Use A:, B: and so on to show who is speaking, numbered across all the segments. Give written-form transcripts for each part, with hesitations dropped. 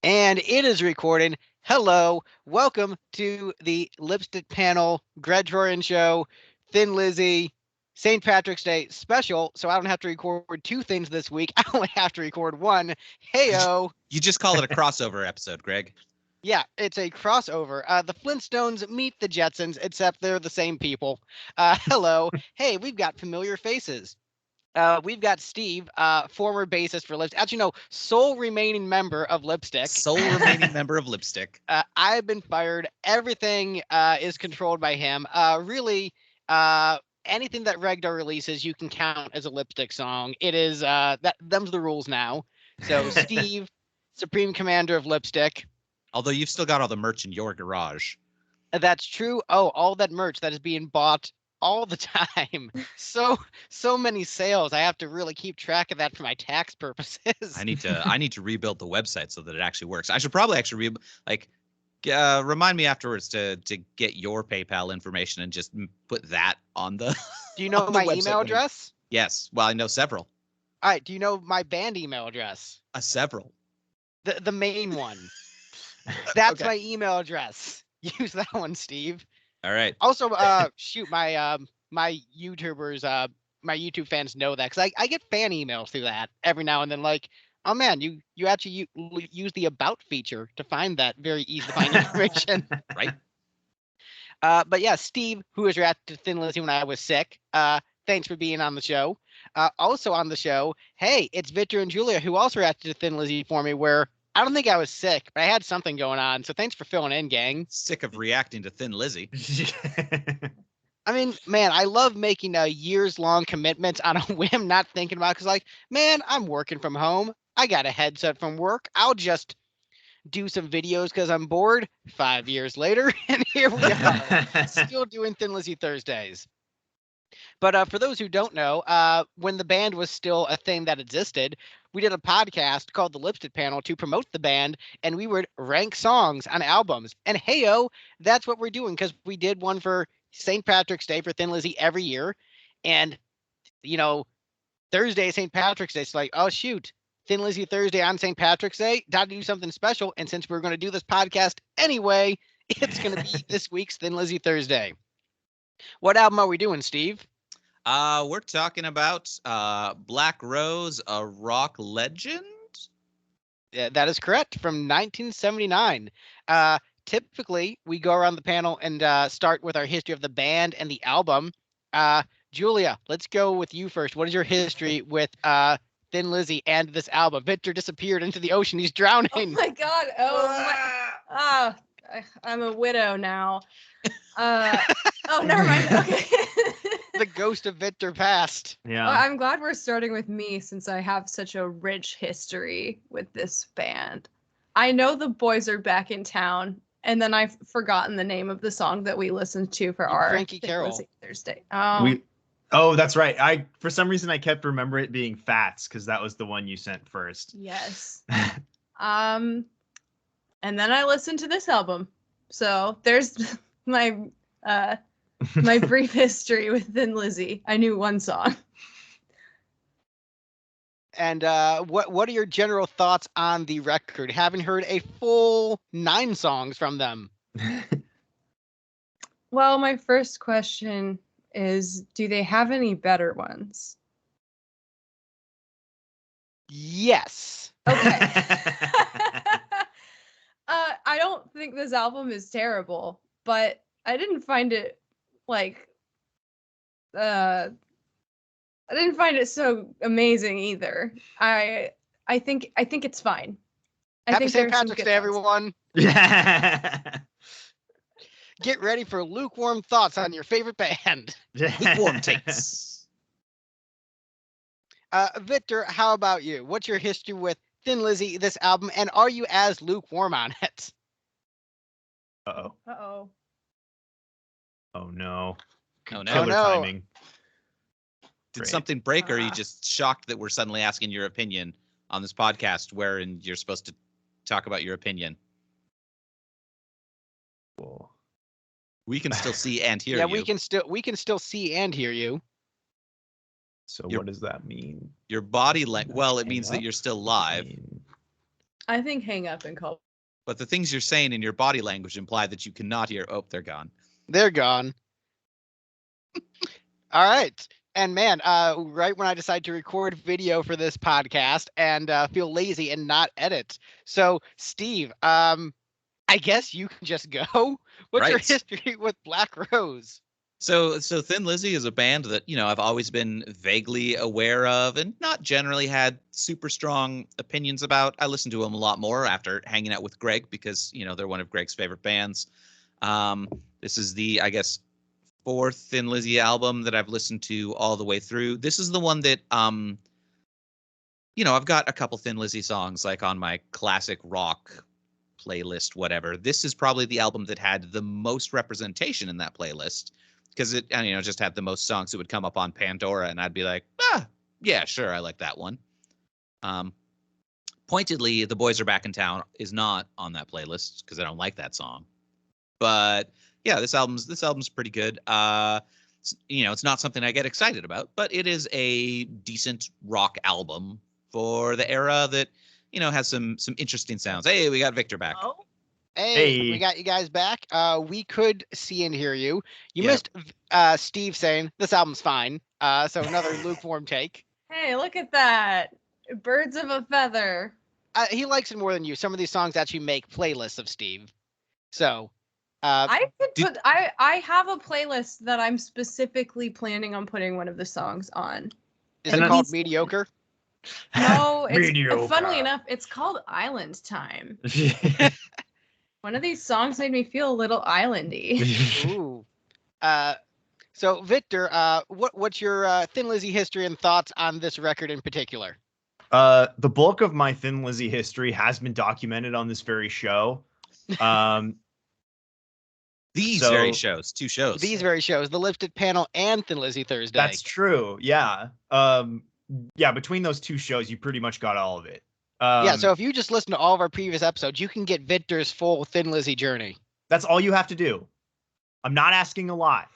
A: And it is recording. Hello, welcome to the Lipstick Panel Troyan show, Thin Lizzy, St. Patrick's Day special. So I don't have to record two things this week. I only have to record one. Heyo.
B: You just call it a crossover episode, Greg.
A: Yeah, it's a crossover. The Flintstones meet the Jetsons, except they're the same people. Hello. Hey, we've got familiar faces. We've got Steve, former bassist for Lipstick. Actually, no, sole remaining member of Lipstick.
B: Sole remaining member of Lipstick.
A: I've been fired. Everything is controlled by him. Really, anything that Regdar releases, you can count as a Lipstick song. It is them's the rules now. So Steve, Supreme Commander of Lipstick.
B: Although you've still got all the merch in your garage.
A: That's true. Oh, all that merch that is being bought all the time. So many sales. I have to really keep track of that for my tax purposes.
B: I need to rebuild the website so that it actually works. I should probably actually remind me afterwards to get your PayPal information and just put that on the.
A: Do you know my email address?
B: Yes. Well, I know several.
A: All right. Do you know my band email address?
B: Several.
A: The main one. That's
B: okay.
A: My email address. Use that one, Steve.
B: All right.
A: Also, shoot, my YouTubers, my YouTube fans know that because I get fan emails through that every now and then. Like, oh man, you actually use the about feature to find that very easy to find information.
B: Right.
A: But yeah, Steve, who was reacted to Thin Lizzy when I was sick. Thanks for being on the show. Also on the show, hey, it's Victor and Julia who also reacted to Thin Lizzy for me, where I don't think I was sick, but I had something going on. So thanks for filling in, gang.
B: Sick of reacting to Thin Lizzy.
A: I mean, man, I love making years-long commitments on a whim, not thinking about it. Because, like, man, I'm working from home. I got a headset from work. I'll just do some videos because I'm bored. 5 years later, and here we are, still doing Thin Lizzy Thursdays. But for those who don't know, when the band was still a thing that existed, we did a podcast called The Lipstick Panel to promote the band, and we would rank songs on albums. And heyo, that's what we're doing because we did one for St. Patrick's Day for Thin Lizzy every year. And, Thursday, St. Patrick's Day, it's like, oh, shoot, Thin Lizzy Thursday on St. Patrick's Day, got to do something special. And since we're going to do this podcast anyway, it's going to be this week's Thin Lizzy Thursday. What album are we doing, Steve?
B: We're talking about Black Rose, a rock legend?
A: Yeah, that is correct, from 1979. Typically, we go around the panel and start with our history of the band and the album. Julia, let's go with you first. What is your history with Thin Lizzy and this album? Victor disappeared into the ocean. He's drowning.
C: Oh, my God. I'm a widow now. Oh, never mind. Okay.
A: The ghost of Victor passed.
D: Yeah.
C: Well, I'm glad we're starting with me since I have such a rich history with this band. I know the boys are back in town, and then I've forgotten the name of the song that we listened to for our
A: Frankie Carroll
C: Thursday.
D: Oh, that's right. For some reason I kept remember it being Fats because that was the one you sent first.
C: Yes. And then I listened to this album. So there's my brief history with Thin Lizzy. I knew one song.
A: And what are your general thoughts on the record? Haven't heard a full 9 songs from them.
C: Well, my first question is, do they have any better ones?
A: Yes.
C: Okay. I don't think this album is terrible, but I didn't find it I didn't find it so amazing either. I think it's fine.
A: Happy St. Patrick's Day, everyone.
D: Yeah.
A: Get ready for lukewarm thoughts on your favorite band.
B: Lukewarm takes.
A: Victor, how about you? What's your history with Thin Lizzy, this album, and are you as lukewarm on it?
D: Uh-oh.
C: Uh-oh.
D: Oh, no.
B: Oh, no.
D: Killer timing.
B: Did
D: Great.
B: something break, or are you just shocked that we're suddenly asking your opinion on this podcast wherein you're supposed to talk about your opinion?
D: Cool.
B: We can still see and hear you.
A: Yeah, we can still see and hear you.
D: So what does that mean?
B: Your body language. Well, it means that
D: What
B: you're still live.
C: I think hang up and call.
B: But the things you're saying in your body language imply that you cannot hear. Oh, they're gone.
A: They're gone. All right. And man, right when I decided to record video for this podcast and feel lazy and not edit. So, Steve, I guess you can just go. What's your
B: Right.
A: history with Black Rose?
B: So Thin Lizzy is a band that, I've always been vaguely aware of and not generally had super strong opinions about. I listened to them a lot more after hanging out with Greg because, they're one of Greg's favorite bands. This is the, I guess, fourth Thin Lizzy album that I've listened to all the way through. This is the one that, I've got a couple Thin Lizzy songs like on my classic rock playlist, whatever. This is probably the album that had the most representation in that playlist because it, just had the most songs that would come up on Pandora, and I'd be like, yeah, sure, I like that one. Pointedly, The Boys Are Back in Town is not on that playlist because I don't like that song. But yeah, this album's pretty good. It's not something I get excited about, but it is a decent rock album for the era that, has some interesting sounds. Hey, we got Victor back.
C: Oh,
A: Hey, we
D: Hey.
A: got you guys back. We could see and hear you. You
B: Yep.
A: missed Steve saying this album's fine. So another lukewarm take.
C: hey, look at that. Birds of a feather.
A: He likes it more than you. Some of these songs actually make playlists of Steve. So,
C: I could
B: Did-
C: put I have a playlist that I'm specifically planning on putting one of the songs on.
A: is
D: And
A: it
D: then-
A: called Mediocre?
C: No, it's
D: Mediocre.
C: funnily enough, it's called Island Time. One of these songs made me feel a little islandy.
A: Ooh. So Victor, what's your Thin Lizzy history and thoughts on this record in particular?
D: The bulk of my Thin Lizzy history has been documented on this very show.
B: These
D: So-
B: very shows, two shows.
A: These very shows, the Lifted Panel and Thin Lizzy Thursday.
D: That's true. Yeah. Yeah, between those two shows, you pretty much got all of it.
A: Yeah, so if you just listen to all of our previous episodes, you can get Victor's full Thin Lizzy journey.
D: that's all you have to do. I'm not asking a lot.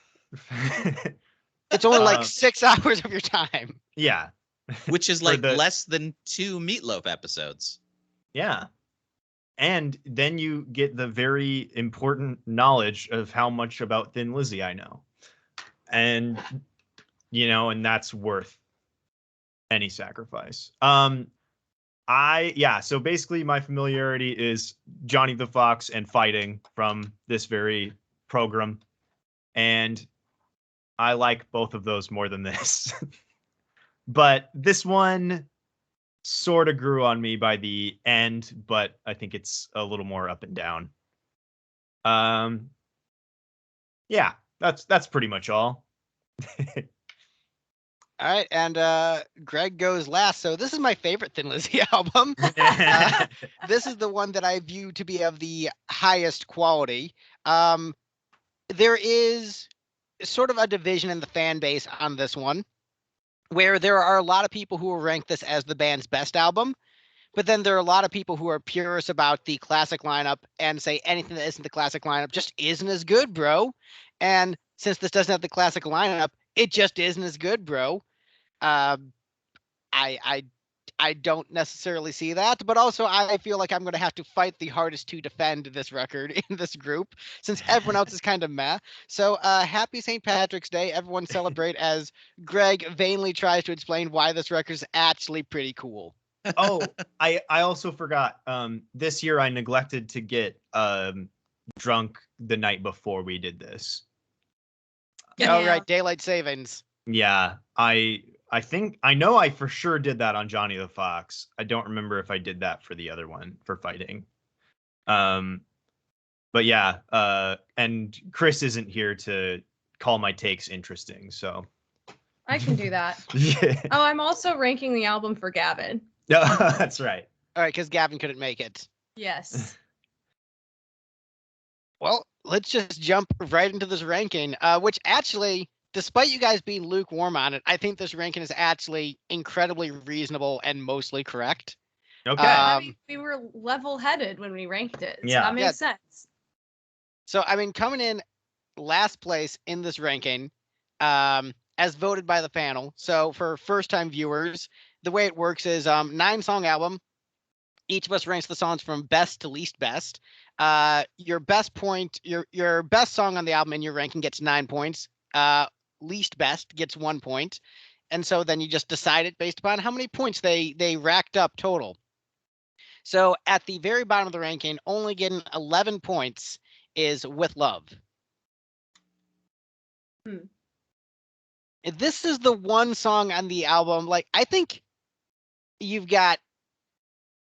A: It's only like
D: Um,
A: 6 hours of your time.
D: Yeah.
B: which is
D: For
B: like
D: the-
B: less than 2 Meatloaf episodes.
D: Yeah. And then you get the very important knowledge of how much about Thin Lizzy I know. And and that's worth any sacrifice. So basically my familiarity is Johnny the Fox and Fighting from this very program. And I like both of those more than this. But this one sort of grew on me by the end, but I think it's a little more up and down. Yeah, that's pretty much all.
A: All right, and Greg goes last. So this is my favorite Thin Lizzy album. This is the one that I view to be of the highest quality. There is sort of a division in the fan base on this one, where there are a lot of people who will rank this as the band's best album, but then there are a lot of people who are purists about the classic lineup and say anything that isn't the classic lineup just isn't as good, bro. And since this doesn't have the classic lineup, it just isn't as good, bro. I don't necessarily see that, but also I feel like I'm going to have to fight the hardest to defend this record in this group since everyone else is kind of meh. So happy St. Patrick's Day. Everyone celebrate as Greg vainly tries to explain why this record is actually pretty cool.
D: Oh, I also forgot. This year I neglected to get drunk the night before we did this.
A: Oh, right. Daylight savings.
D: Yeah, I think I know I for sure did that on Johnny the Fox. I don't remember if I did that for the other one for Fighting. But yeah, and Chris isn't here to call my takes interesting, so
C: I can do that.
D: yeah.
C: Oh, I'm also ranking the album for Gavin.
D: That's right.
A: All right, because Gavin couldn't make it.
C: Yes.
A: Well, let's just jump right into this ranking, which actually, despite you guys being lukewarm on it, I think this ranking is actually incredibly reasonable and mostly correct.
D: Okay.
C: I mean, we were level-headed when we ranked it. So
D: Yeah.
C: that makes sense.
A: So, I mean, coming in last place in this ranking, as voted by the panel. So, for first-time viewers, the way it works is 9-song album. Each of us ranks the songs from best to least best. Your best song on the album in your ranking gets 9 points. Least best gets 1 point. And so then you just decide it based upon how many points they racked up total. So at the very bottom of the ranking, only getting 11 points is With Love. This is the one song on the album, like, I think you've got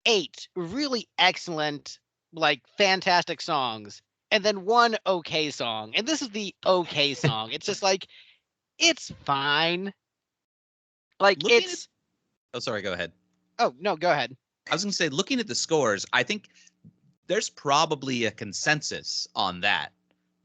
A: 8 really excellent, like, fantastic songs, and then one okay song. And this is the okay song. It's just like, it's fine. Like,
B: Oh, sorry, go ahead.
A: Oh, no, go ahead.
B: I was going to say, looking at the scores, I think there's probably a consensus on that.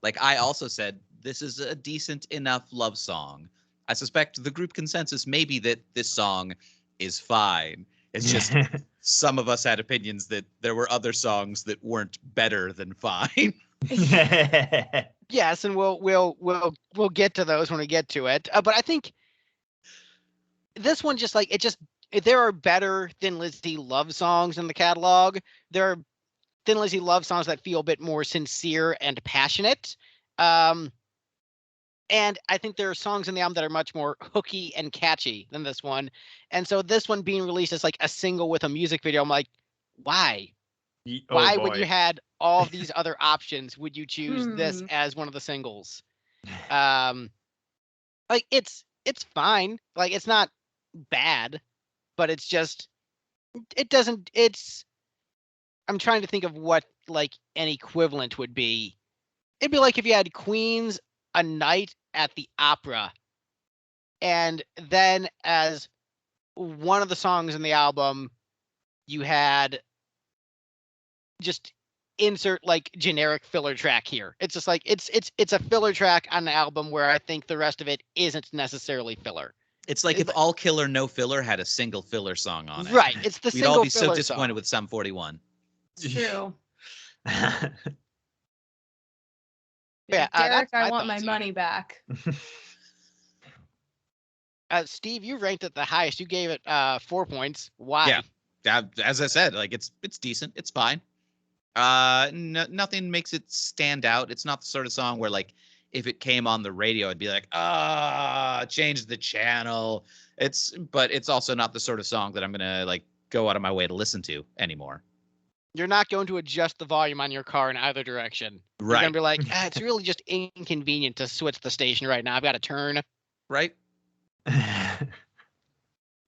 B: Like, I also said, this is a decent enough love song. I suspect the group consensus may be that this song is fine. It's just some of us had opinions that there were other songs that weren't better than fine.
A: Yes, and we'll get to those when we get to it. But I think this one just like there are better Thin Lizzy love songs in the catalog. There are Thin Lizzy love songs that feel a bit more sincere and passionate. And I think there are songs in the album that are much more hooky and catchy than this one. And so this one being released as like a single with a music video, I'm like, why? Why, when you had all of these other options, would you choose this as one of the singles? Like, it's fine. Like, it's not bad, but it's just, I'm trying to think of what like an equivalent would be. It'd be like if you had Queen's A Night at the Opera, and then as one of the songs in the album, you had just insert like generic filler track here. It's just like it's a filler track on an album where I think the rest of it isn't necessarily filler.
B: It's like if All Killer No Filler had a single filler song on it.
A: Right. It's the
B: We'd
A: single
B: all be
A: filler
B: so disappointed
A: song.
B: with Sum 41.
C: It's true.
A: Yeah,
C: Derek,
A: that's my
C: I want my
A: thoughts on
C: money
A: it.
C: back.
A: Steve, you ranked it the highest. You gave it 4 points. Why?
B: Yeah, as I said, like it's decent. It's fine. Nothing makes it stand out. It's not the sort of song where like if it came on the radio, I'd be like, change the channel. But it's also not the sort of song that I'm gonna like go out of my way to listen to anymore.
A: You're not going to adjust the volume on your car in either direction.
B: Right.
A: You're gonna be like, it's really just inconvenient to switch the station right now. I've got to turn.
B: Right.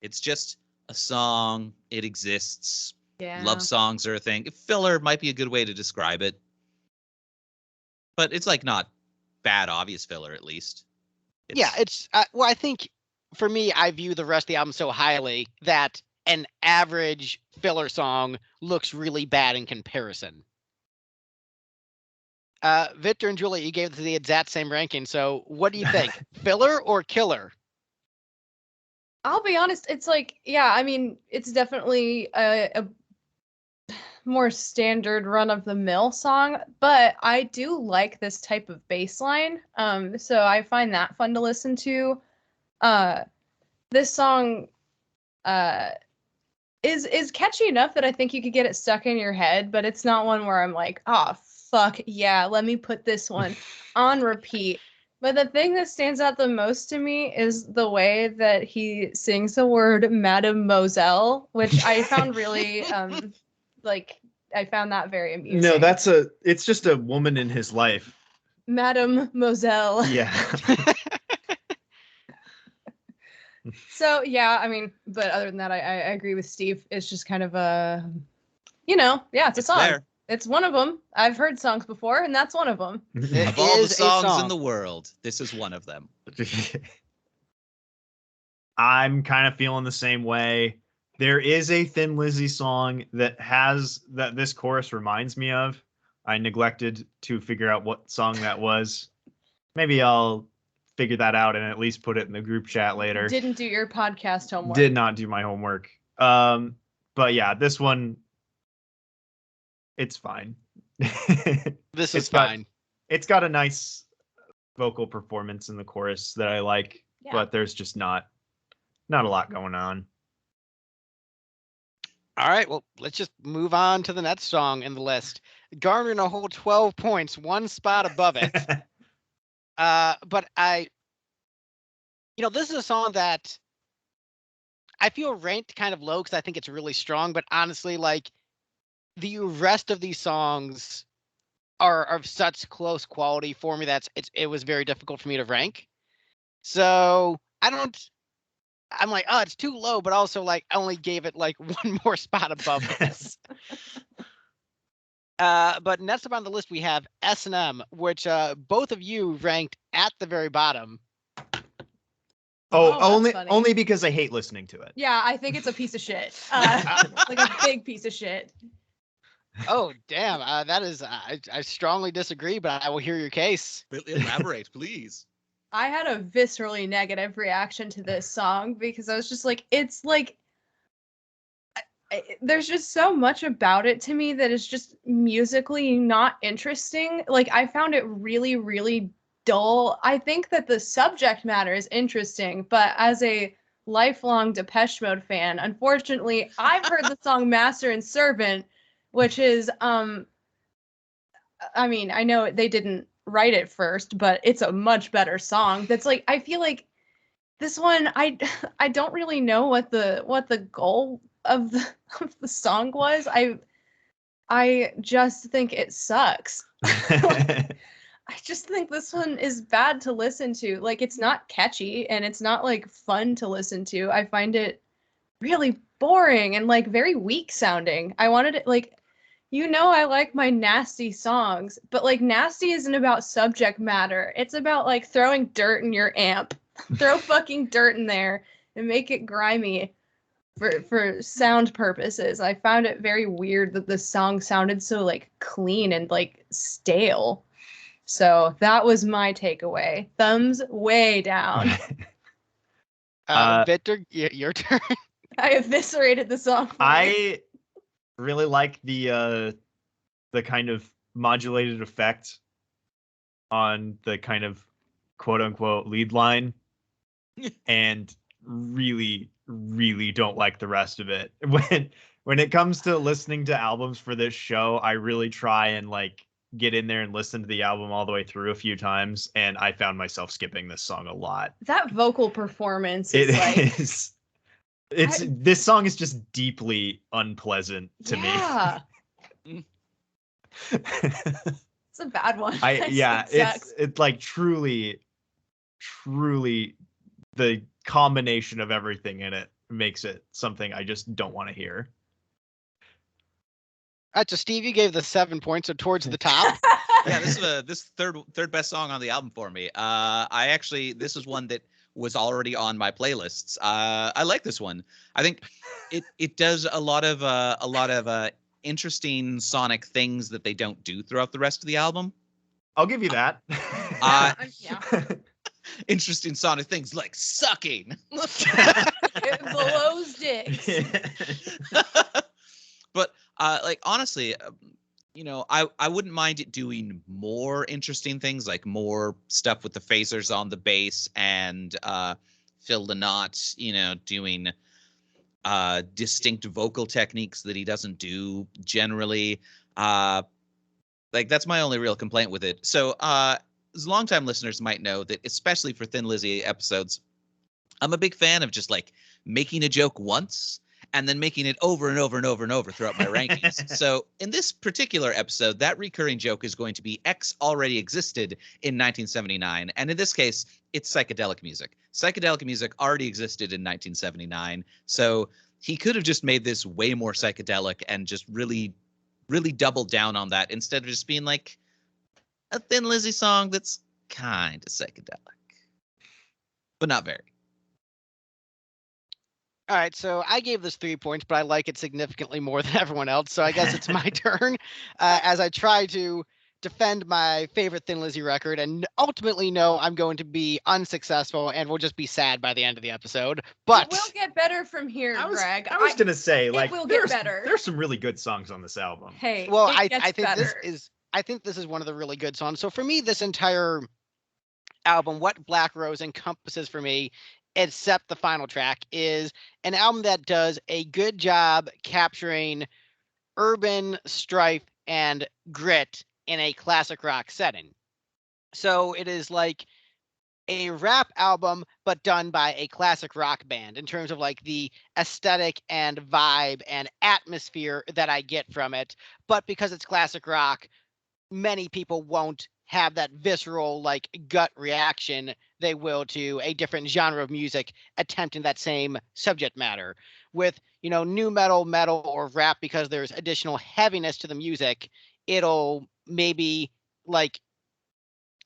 B: It's just a song. It exists.
C: Yeah.
B: Love songs are a thing. Filler might be a good way to describe it. But it's like not bad, obvious filler, at least.
A: It's well, I think for me, I view the rest of the album so highly that an average filler song looks really bad in comparison. Victor and Julia, you gave it the exact same ranking. So what do you think? Filler or killer?
C: I'll be honest, it's like, yeah, I mean, it's definitely a more standard run-of-the-mill song, but I do like this type of bass line. So I find that fun to listen to. This song is catchy enough that I think you could get it stuck in your head, but it's not one where I'm like, oh, fuck, yeah, let me put this one on repeat. But the thing that stands out the most to me is the way that he sings the word Mademoiselle, which I found really, I found that very amusing.
D: No, it's just a woman in his life.
C: Mademoiselle.
D: Yeah.
C: So, yeah, I mean, but other than that, I agree with Steve. It's just kind of a, it's a song.
B: There.
C: It's one of them. I've heard songs before, and that's one of them.
B: Of all the songs in the world, this is one of them.
D: I'm kind of feeling the same way. There is a Thin Lizzy song that this chorus reminds me of. I neglected to figure out what song that was. Maybe I'll figure that out and at least put it in the group chat later.
C: Didn't do your podcast homework.
D: Did not do my homework. But yeah, this one, it's fine.
A: This is fine.
D: It's got a nice vocal performance in the chorus that I like, but there's just not a lot going on.
A: All right, well, let's just move on to the next song in the list. Garnering a whole 12 points, one spot above it. But this is a song that I feel ranked kind of low because I think it's really strong. But honestly, like the rest of these songs are of such close quality for me that it was very difficult for me to rank. So I'm like, oh, it's too low, but also like I only gave it like one more spot above this. But next up on the list we have S&M, which both of you ranked at the very bottom.
D: Oh,
C: that's
D: only
C: funny.
D: only because I hate listening to it.
C: Yeah, I think it's a piece of shit. Like a big piece of shit.
A: Oh, damn. That is, I strongly disagree, but I will hear your case.
B: Elaborate, please.
C: I had a viscerally negative reaction to this song because I was just like, it's like, there's just so much about it to me that is just musically not interesting. Like, I found it really, really dull. I think that the subject matter is interesting, but as a lifelong Depeche Mode fan, unfortunately, I've heard the song Master and Servant, which is, I mean, I know they didn't write it first, but it's a much better song. That's like, I feel like this one, I don't really know what the goal of the song was. I just think it sucks. I just think this one is bad to listen to. Like, it's not catchy and it's not like fun to listen to. I find it really boring and like very weak sounding. I wanted it like, I like my nasty songs, but like nasty isn't about subject matter. It's about like throwing dirt in your amp. Throw fucking dirt in there and make it grimy for sound purposes. I found it very weird that the song sounded so like clean and like stale. So that was my takeaway. Thumbs way down.
A: Victor, your turn.
C: I eviscerated the song.
D: I really like the kind of modulated effect on the kind of quote unquote lead line, and really, really don't like the rest of it. When it comes to listening to albums for this show, I really try and like get in there and listen to the album all the way through a few times, and I found myself skipping this song a lot.
C: That vocal performance is
D: Is. This song is just deeply unpleasant to me.
C: It's a bad one.
D: It's like truly the combination of everything in it makes it something I just don't want to hear.
A: So Steve, you gave the 7 points, so towards the top.
B: Yeah, this third best song on the album for me. This is one that was already on my playlists. I like this one. I think it does a lot of interesting sonic things that they don't do throughout the rest of the album.
D: I'll give you that.
C: Yeah.
B: Interesting sonic things like sucking.
C: It blows dicks.
B: But like honestly, I wouldn't mind it doing more interesting things, like more stuff with the phasers on the bass and Phil Lynott, doing distinct vocal techniques that he doesn't do generally. Like that's my only real complaint with it. So as longtime listeners might know that, especially for Thin Lizzy episodes, I'm a big fan of just like making a joke once and then making it over and over and over and over throughout my rankings. So in this particular episode, that recurring joke is going to be X already existed in 1979. And in this case, it's psychedelic music. Psychedelic music already existed in 1979. So he could have just made this way more psychedelic and just really, really doubled down on that instead of just being like a Thin Lizzy song that's kind of psychedelic, but not very.
A: All right, so I gave this 3 points, but I like it significantly more than everyone else. So I guess it's my turn as I try to defend my favorite Thin Lizzy record, and ultimately know I'm going to be unsuccessful and will just be sad by the end of the episode. But
C: it will get better from here, Greg.
D: I was gonna say, like,
C: will get better.
D: There's some really good songs on this album.
C: Hey,
A: well,
C: I
A: think this is one of the really good songs. So for me, this entire album, what Black Rose encompasses for me except the final track, is an album that does a good job capturing urban strife and grit in a classic rock setting. So it is like a rap album, but done by a classic rock band in terms of like the aesthetic and vibe and atmosphere that I get from it. But because it's classic rock, many people won't have that visceral like gut reaction they will to a different genre of music attempting that same subject matter. With new metal or rap, because there's additional heaviness to the music, it'll maybe like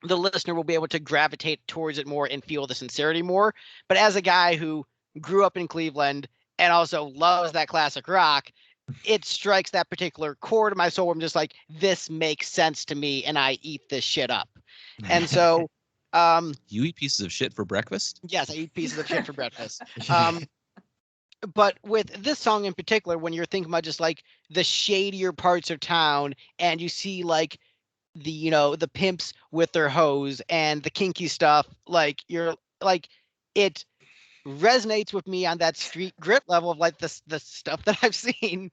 A: the listener will be able to gravitate towards it more and feel the sincerity more. But as a guy who grew up in Cleveland and also loves that classic rock, it strikes that particular chord in my soul where I'm just like, this makes sense to me and I eat this shit up. And so,
B: You eat pieces of shit for breakfast?
A: yes, I eat pieces of shit for breakfast. But with this song in particular, when you're thinking about just like the shadier parts of town and you see like the pimps with their hose and the kinky stuff, like you're like, it resonates with me on that street grit level of like the stuff that I've seen.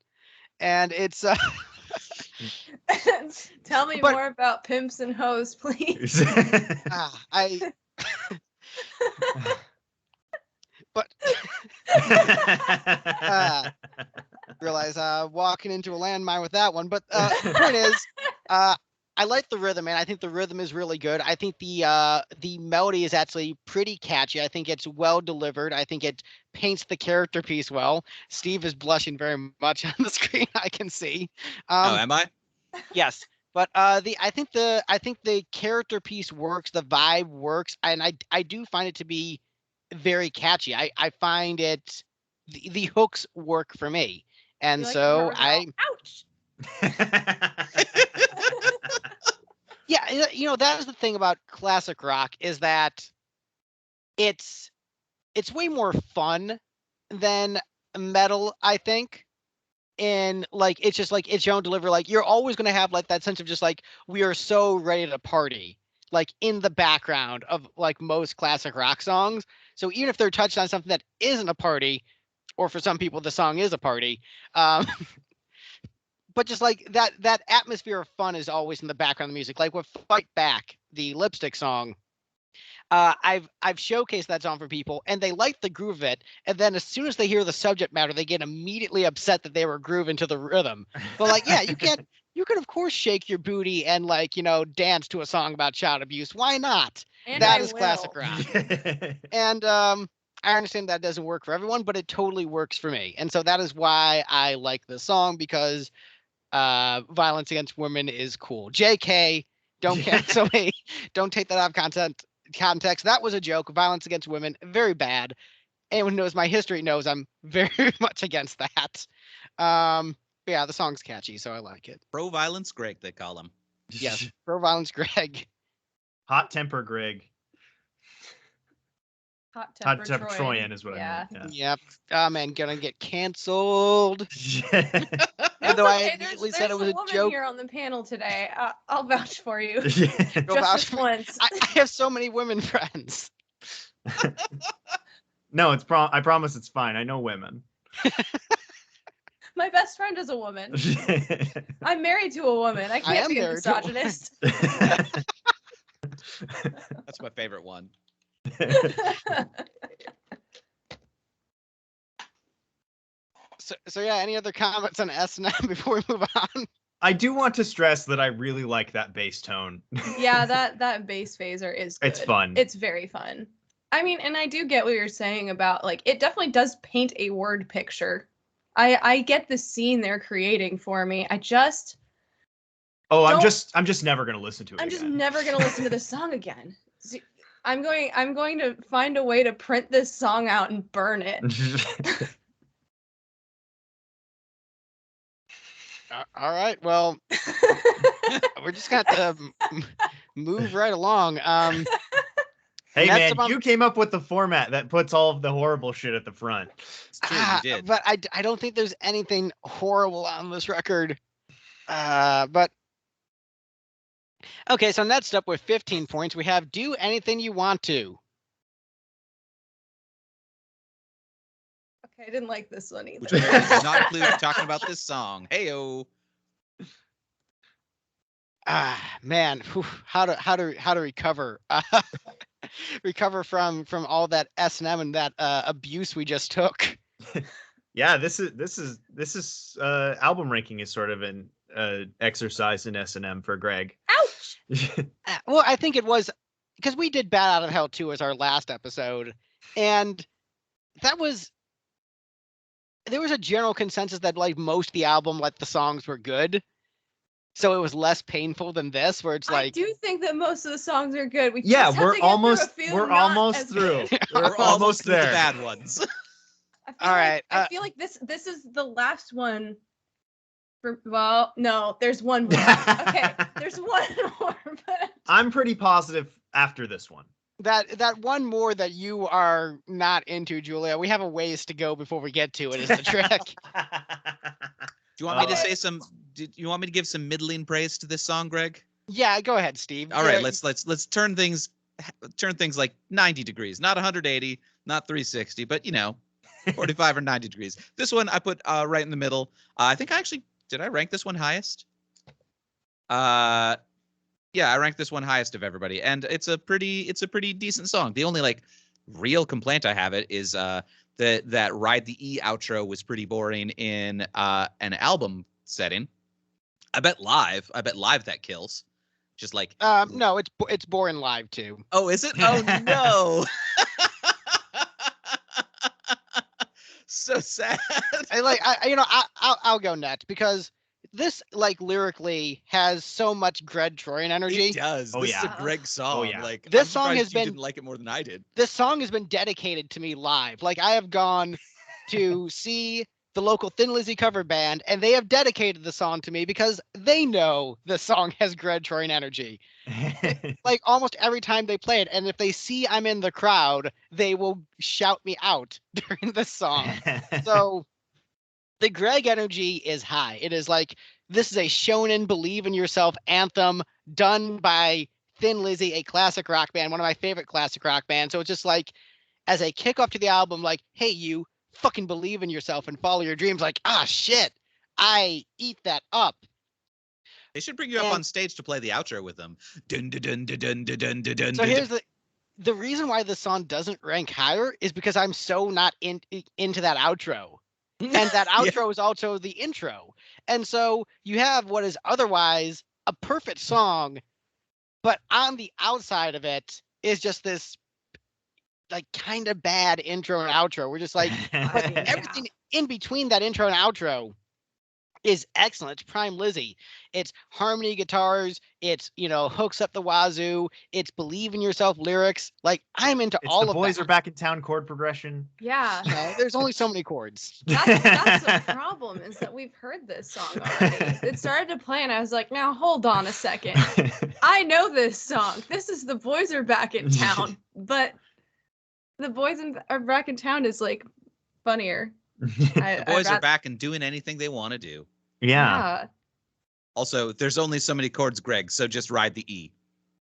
A: And it's
C: Tell me
A: But-
C: more about pimps and hoes, please.
A: I but realize walking into a landmine with that one. But the point is, I like the rhythm, and I think the rhythm is really good. I think the melody is actually pretty catchy. I think it's well delivered. I think it paints the character piece well. Steve is blushing very much on the screen. I can see.
B: Oh, am I?
A: Yes. But I think the character piece works, the vibe works, and I do find it to be very catchy. I find it the hooks work for me. And
C: You like
A: so
C: the hoes
A: I
C: ouch.
A: yeah, that is the thing about classic rock, is that it's way more fun than metal, I think. And like it's just like it's your own delivery. Like you're always gonna have like that sense of just like we are so ready to party, like in the background of like most classic rock songs. So even if they're touched on something that isn't a party, or for some people the song is a party, um, but just like that atmosphere of fun is always in the background of the music. Like with Fight Back, the Lipstick song, I've showcased that song for people, and they like the groove of it. And then as soon as they hear the subject matter, they get immediately upset that they were grooving to the rhythm. But like, yeah, you can of course shake your booty and like dance to a song about child abuse. Why not?
C: And
A: That
C: I
A: is classic
C: will.
A: rock. And I understand that doesn't work for everyone, but it totally works for me. And so that is why I like this song, because violence against women is cool. JK, don't cancel me. Don't take that out of context. That was a joke. Violence against women, very bad. Anyone who knows my history knows I'm very much against that. But yeah, the song's catchy, so I like it.
B: Pro violence Greg, they call him.
A: Yes, pro violence Greg.
D: Hot temper Greg.
C: Hot
D: Hot
C: temper
D: temper Troyan is what
C: Yeah.
D: I meant.
A: Yep. Oh man, gonna get canceled.
D: Yeah.
A: Even though I
C: okay.
A: immediately
C: There's
A: said it was
C: a
A: a
C: woman
A: joke.
C: here on the panel today. I'll vouch for you.
A: Go
C: Just
A: vouch
C: this
A: for me.
C: once.
A: I have so many women friends.
D: No, I promise it's fine. I know women.
C: My best friend is a woman. I'm married to a woman. I
A: I
C: can't
A: am
C: be a
A: married to a woman.
C: misogynist.
B: That's my favorite one.
A: So yeah, any other comments on S&M before we move on?
D: I do want to stress that I really like that bass tone.
C: Yeah, that bass phaser is good.
D: It's fun.
C: It's very fun. I mean, and I do get what you're saying about like it definitely does paint a word picture. I get the scene they're creating for me. I'm just
D: never gonna listen to it.
C: I'm just
D: again.
C: never gonna listen to this song again. I'm going to find a way to print this song out and burn it.
A: All right. Well, we're just gonna have to move right along.
D: Hey
A: that's
D: man,
A: about-
D: you came up with the format that puts all of the horrible shit at the front.
B: It's true, you did.
A: But I don't think there's anything horrible on this record. But okay, so next up with 15 points, we have Do Anything You Want To.
C: I didn't like this one either.
B: which apparently does not include talking about this song. Heyo.
A: Man, whew, how to recover recover from all that S&M and that abuse we just took.
D: Yeah, this is album ranking is sort of an exercise in S&M for Greg.
C: Ouch!
A: Well, I think it was because we did Bad Out of Hell 2 as our last episode, and there was a general consensus that like most of the album, like the songs were good. So it was less painful than this, where it's
C: I
A: like,
C: do think that most of the songs are good. We
D: Yeah,
C: just have
D: we're
C: to get
D: almost
C: through a few
D: we're
C: not
D: almost
C: as
D: through.
C: good.
D: We're
B: We're
D: almost
B: through the
D: there.
B: bad ones.
A: All right,
C: I feel like this is the last one. Well, no, there's one more. Okay, there's one more, but
D: I'm pretty positive after this one.
A: that one more that you are not into, Julia. We have a ways to go before we get to it. Is the trick?
B: Do you want me to
C: Okay.
B: say some? Do you want me to give some middling praise to this song, Greg?
A: Yeah, go ahead, Steve.
B: All right,
A: Yeah,
B: let's turn things like 90 degrees, not 180, not 360, but 45 or 90 degrees. This one I put right in the middle. I think did I rank this one highest? Yeah, I ranked this one highest of everybody, and it's a pretty decent song. The only like real complaint I have it is that Ride the E outro was pretty boring in an album setting. I bet live that kills. Just like
A: no, it's boring live too.
B: oh, is it? Oh no. So sad.
A: I'll go next because this like lyrically has so much Troyan energy.
B: It does.
D: Oh,
B: This
D: yeah.
B: is a Greg song.
D: yeah.
B: Like
A: This
B: I'm
A: song
B: surprised
A: has
B: you
A: been-
B: didn't like it more than I did.
A: This song has been dedicated to me live. Like I have gone to see the local Thin Lizzy cover band, and they have dedicated the song to me because they know the song has Troyan energy. Like almost every time they play it, and if they see I'm in the crowd, they will shout me out during the song. So the Greg energy is high. It is like this is a shonen believe in yourself anthem done by Thin Lizzy, a classic rock band, one of my favorite classic rock bands. So it's just like as a kickoff to the album, like, hey, you fucking believe in yourself and follow your dreams. Like, shit, I eat that up.
B: They should bring you up
A: And-
B: on stage to play the outro with them. Dun dun dun dun dun dun dun dun dun.
A: So here's the reason why this song doesn't rank higher is because I'm so not into that outro. And that outro is also the intro. And so you have what is otherwise a perfect song, but on the outside of it is just this like kind of bad intro and outro. We're just like, but
C: Yeah.
A: everything in between that intro and outro is excellent. It's prime Lizzy. It's harmony guitars. It's hooks up the wazoo. It's believe in yourself lyrics. Like I'm into
D: It's
A: all
D: the
A: of
D: boys
A: that.
D: are back in town chord progression.
C: yeah.
A: There's only so many chords.
C: That's the problem is that we've heard this song already. It started to play and I was like, now hold on a second. I know this song. This is The Boys Are Back in Town. But The Boys Are Back in Town is like funnier.
B: The boys are back and doing anything they want to do.
D: Yeah.
B: Also, there's only so many chords, Greg, so just ride the E.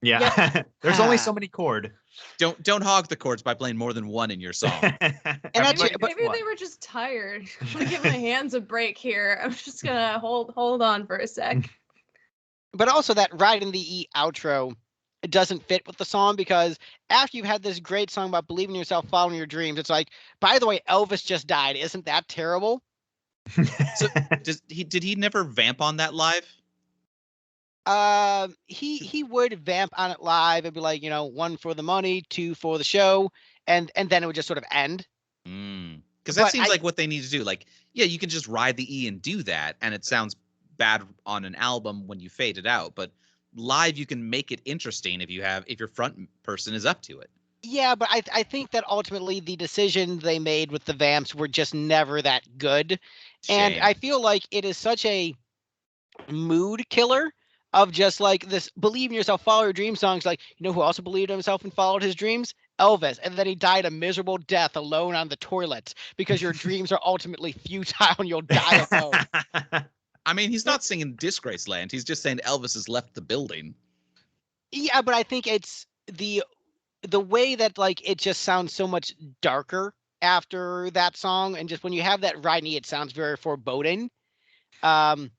D: Yeah. There's only so many chord.
B: Don't hog the chords by playing more than one in your song.
A: actually- but
C: Maybe they were just tired. I'm gonna give my hands a break here. I'm just gonna hold on for a sec.
A: But also that Ride in the E outro, it doesn't fit with the song because after you've had this great song about believing in yourself, following your dreams, it's like, by the way, Elvis just died. Isn't that terrible?
B: So did he never vamp on that live?
A: He would vamp on it live and be like, one for the money, two for the show, and then it would just sort of end.
B: Because that
A: But
B: seems
A: I-
B: like what they need to do. Like, yeah, you can just ride the E and do that, and it sounds bad on an album when you fade it out. But live, you can make it interesting if your front person is up to it.
A: Yeah, but I think that ultimately the decision they made with the vamps were just never that good. And
B: Shame.
A: I feel like it is such a mood killer of just like this believe in yourself, follow your dream songs. Like, who also believed in himself and followed his dreams? Elvis. And then he died a miserable death alone on the toilet because your dreams are ultimately futile and you'll die alone.
B: I mean, he's not singing Disgraceland. He's just saying Elvis has left the building.
A: Yeah, but I think it's the way that like it just sounds so much darker after that song, and just when you have that right knee, it sounds very foreboding. Um,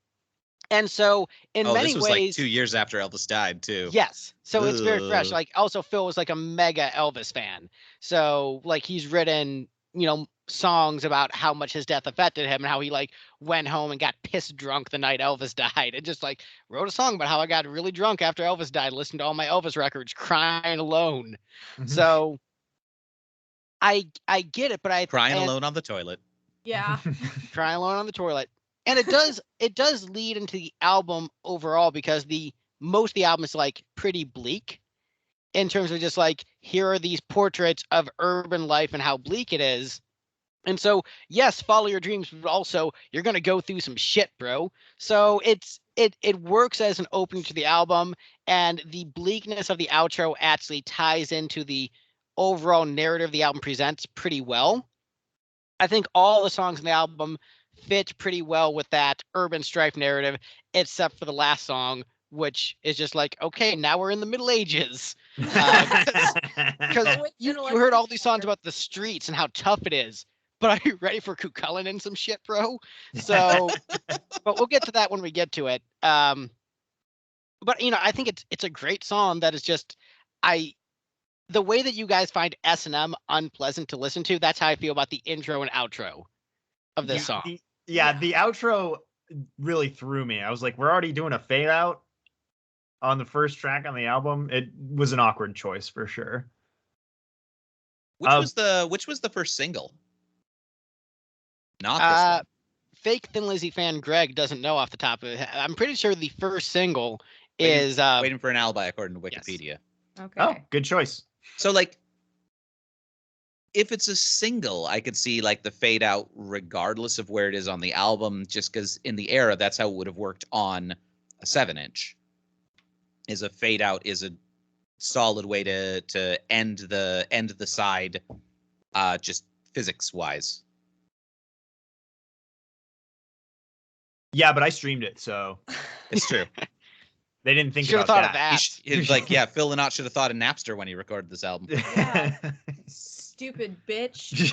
A: and so in
B: Oh,
A: many
B: this was like
A: ways,
B: 2 years after Elvis died too.
A: yes. So it's very fresh.
B: Ugh.
A: Like also Phil was like a mega Elvis fan. So like he's written, songs about how much his death affected him and how he like went home and got pissed drunk the night Elvis died and just like wrote a song about how I got really drunk after Elvis died, listened to all my Elvis records, crying alone. So I get it, but
B: Crying
A: and
B: alone on the toilet.
C: Yeah.
A: crying alone on the toilet. And it does lead into the album overall because most of the album is like pretty bleak in terms of just like here are these portraits of urban life and how bleak it is. And so yes, follow your dreams, but also you're gonna go through some shit, bro. So it works as an opening to the album, and the bleakness of the outro actually ties into the overall narrative the album presents pretty well. I think all the songs in the album fit pretty well with that urban strife narrative, except for the last song, which is just like, okay, now we're in the Middle Ages. Because
C: With
A: you
C: intellectual
A: heard all these songs
C: slaughter.
A: about the streets and how tough it is, but are you ready for Cucullin and some shit, bro? So, but we'll get to that when we get to it. But I think it's a great song that is just the way that you guys find S&M unpleasant to listen to, that's how I feel about the intro and outro of this song.
D: The outro really threw me. I was like, we're already doing a fade out on the first track on the album. It was an awkward choice for sure.
B: Which was the first single? Not this one.
A: Fake Thin Lizzy fan Greg doesn't know off the top of it. I'm pretty sure the first single is
B: Waiting for an Alibi according to Wikipedia.
A: Yes.
C: Okay.
D: Oh, good choice.
B: So like if it's a single, I could see like the fade out regardless of where it is on the album, just because in the era that's how it would have worked on a 7-inch. Is a fade out is a solid way to end the side, just physics wise.
D: Yeah, but I streamed it, so
B: It's true.
D: they didn't think
A: Should've
D: about
A: thought of
D: that.
A: that.
B: Like, yeah, Phil Lynott should have thought of Napster when he recorded this album.
C: Yeah. Stupid bitch.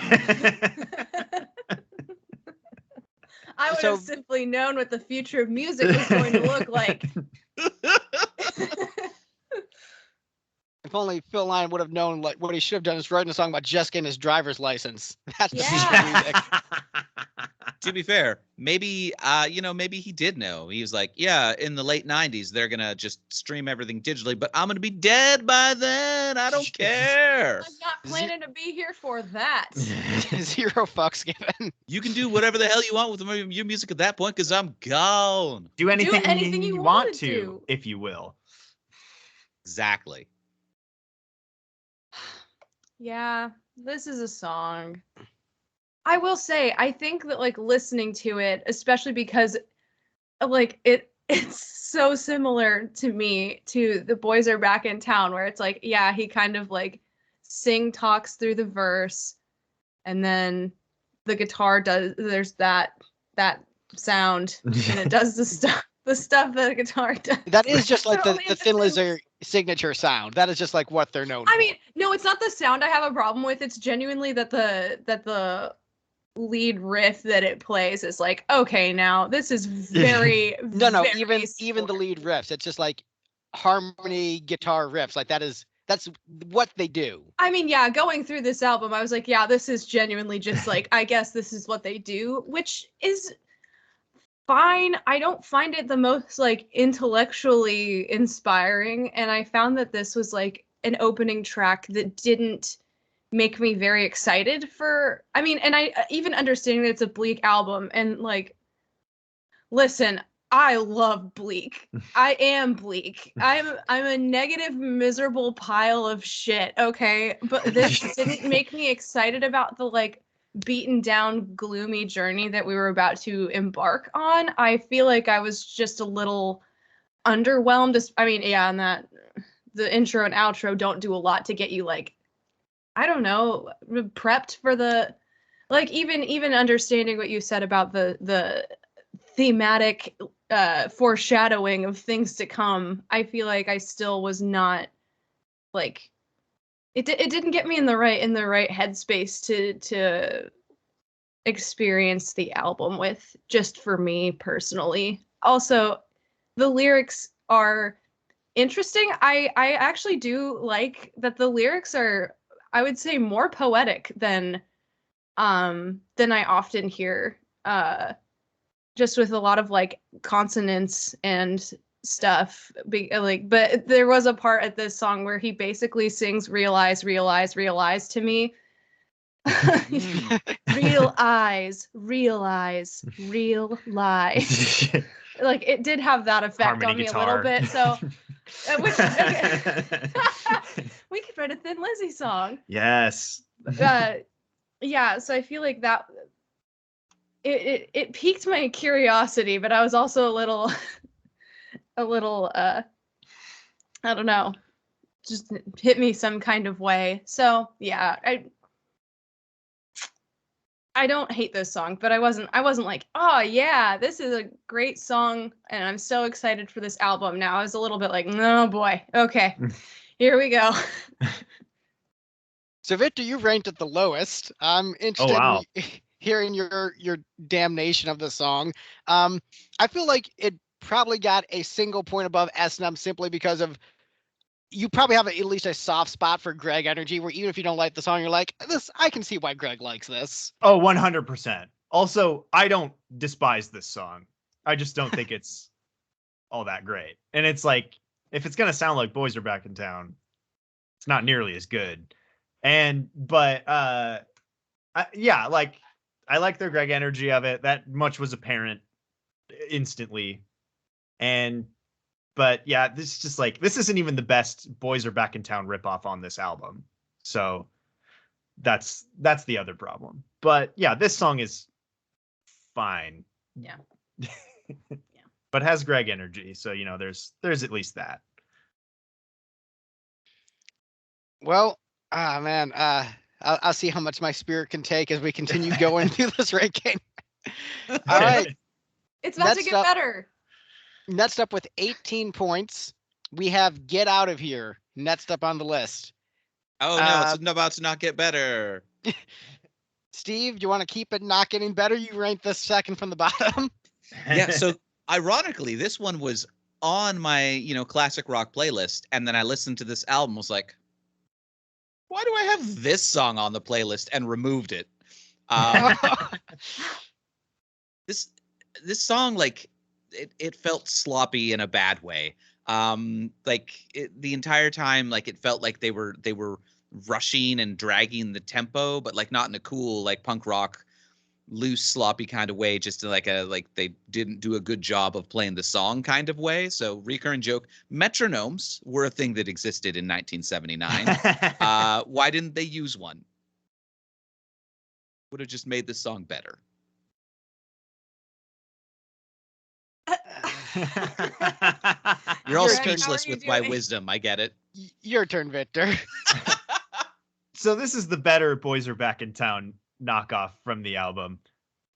C: I would have simply known what the future of music was going to look like.
A: If only Phil Lynott would have known, like what he should have done is writing a song about just getting his driver's license. That's the future of music.
B: To be fair, maybe maybe he did know. He was like, yeah, in the late 90s, they're gonna just stream everything digitally, but I'm gonna be dead by then. I don't care.
C: I'm not planning to be here for that.
A: Zero fucks given.
B: You can do whatever the hell you want with your music at that point, because I'm gone.
D: Do anything
C: you
D: want
C: wanna
D: to,
C: do.
D: if you will.
B: Exactly.
C: Yeah, this is a song. I will say, I think that like listening to it, especially because like it's so similar to me to The Boys Are Back in Town, where it's like, yeah, he kind of like talks through the verse, and then the guitar there's that sound, and it does the stuff that a guitar does.
A: That is just like
C: Totally
A: the Thin Lizzy signature sound. That is just like what they're known
C: I
A: for.
C: mean, no, it's not the sound I have a problem with. It's genuinely that the lead riff that it plays is like, okay, now this is very
A: no,
C: very
A: even the lead riffs. It's just like harmony guitar riffs. Like that's what they do.
C: I mean, yeah, going through this album, I was like, yeah, this is genuinely just like, I guess this is what they do, which is fine. I don't find it the most like intellectually inspiring, and I found that this was like an opening track that didn't make me very excited for, I mean, and I even understanding that it's a bleak album, and like, listen, I love bleak. I am bleak. I'm a negative, miserable pile of shit, okay? But this didn't make me excited about the like beaten down, gloomy journey that we were about to embark on. I feel like I was just a little underwhelmed. I mean, yeah, and that the intro and outro don't do a lot to get you like, I don't know, prepped for the, like, even understanding what you said about the thematic foreshadowing of things to come. I feel like I still was not like it didn't get me in the right headspace to experience the album with, just for me personally. Also, the lyrics are interesting. I actually do like that the lyrics are, I would say, more poetic than I often hear. Just with a lot of like consonants and stuff. But there was a part at this song where he basically sings "realize, realize, realize" to me. Real eyes, realize, real lie. Like, it did have that effect
D: Harmony
C: on me
D: guitar.
C: a little bit. So, which we could write a Thin Lizzy song.
D: Yes.
C: Yeah. So I feel like that it piqued my curiosity, but I was also a little I don't know, just hit me some kind of way. So yeah, I don't hate this song, but I wasn't like, oh yeah, this is a great song and I'm so excited for this album. Now I was a little bit like, no boy, okay, here we go.
A: So Victor, you ranked it the lowest. I'm interested
D: wow.
A: in hearing your damnation of the song. I feel like it probably got a single point above S&M simply because of, you probably have at least a soft spot for Greg energy, where even if you don't like the song, you're like, this, I can see why Greg likes this.
D: Oh, 100%. Also, I don't despise this song. I just don't think it's all that great. And it's like, if it's going to sound like Boys Are Back in Town, it's not nearly as good. Yeah, like, I like their Greg energy of it. That much was apparent instantly. But yeah, this is just like, this isn't even the best Boys Are Back in Town ripoff on this album. So that's the other problem. But yeah, this song is fine.
C: Yeah.
D: But has Greg energy. So, there's at least that.
A: Well, man, I'll see how much my spirit can take as we continue going through this ranking. All right.
C: It's about to get better.
A: Next up with 18 points, we have Get Out of Here. Next up on the list.
B: Oh no, it's about to not get better.
A: Steve, do you want to keep it not getting better? You ranked this second from the bottom.
B: Yeah, so ironically, this one was on my, classic rock playlist, and then I listened to this album, was like, why do I have this song on the playlist, and removed it. This song, like, it felt sloppy in a bad way. The entire time, like, it felt like they were rushing and dragging the tempo, but like not in a cool, like, punk rock, loose, sloppy kind of way, just to like they didn't do a good job of playing the song kind of way. So, recurring joke, metronomes were a thing that existed in 1979. Why didn't they use one? Would have just made this song better. You're all speechless with my wisdom. I get it.
A: Your turn, Victor.
D: So this is the better Boys Are Back in Town knockoff from the album.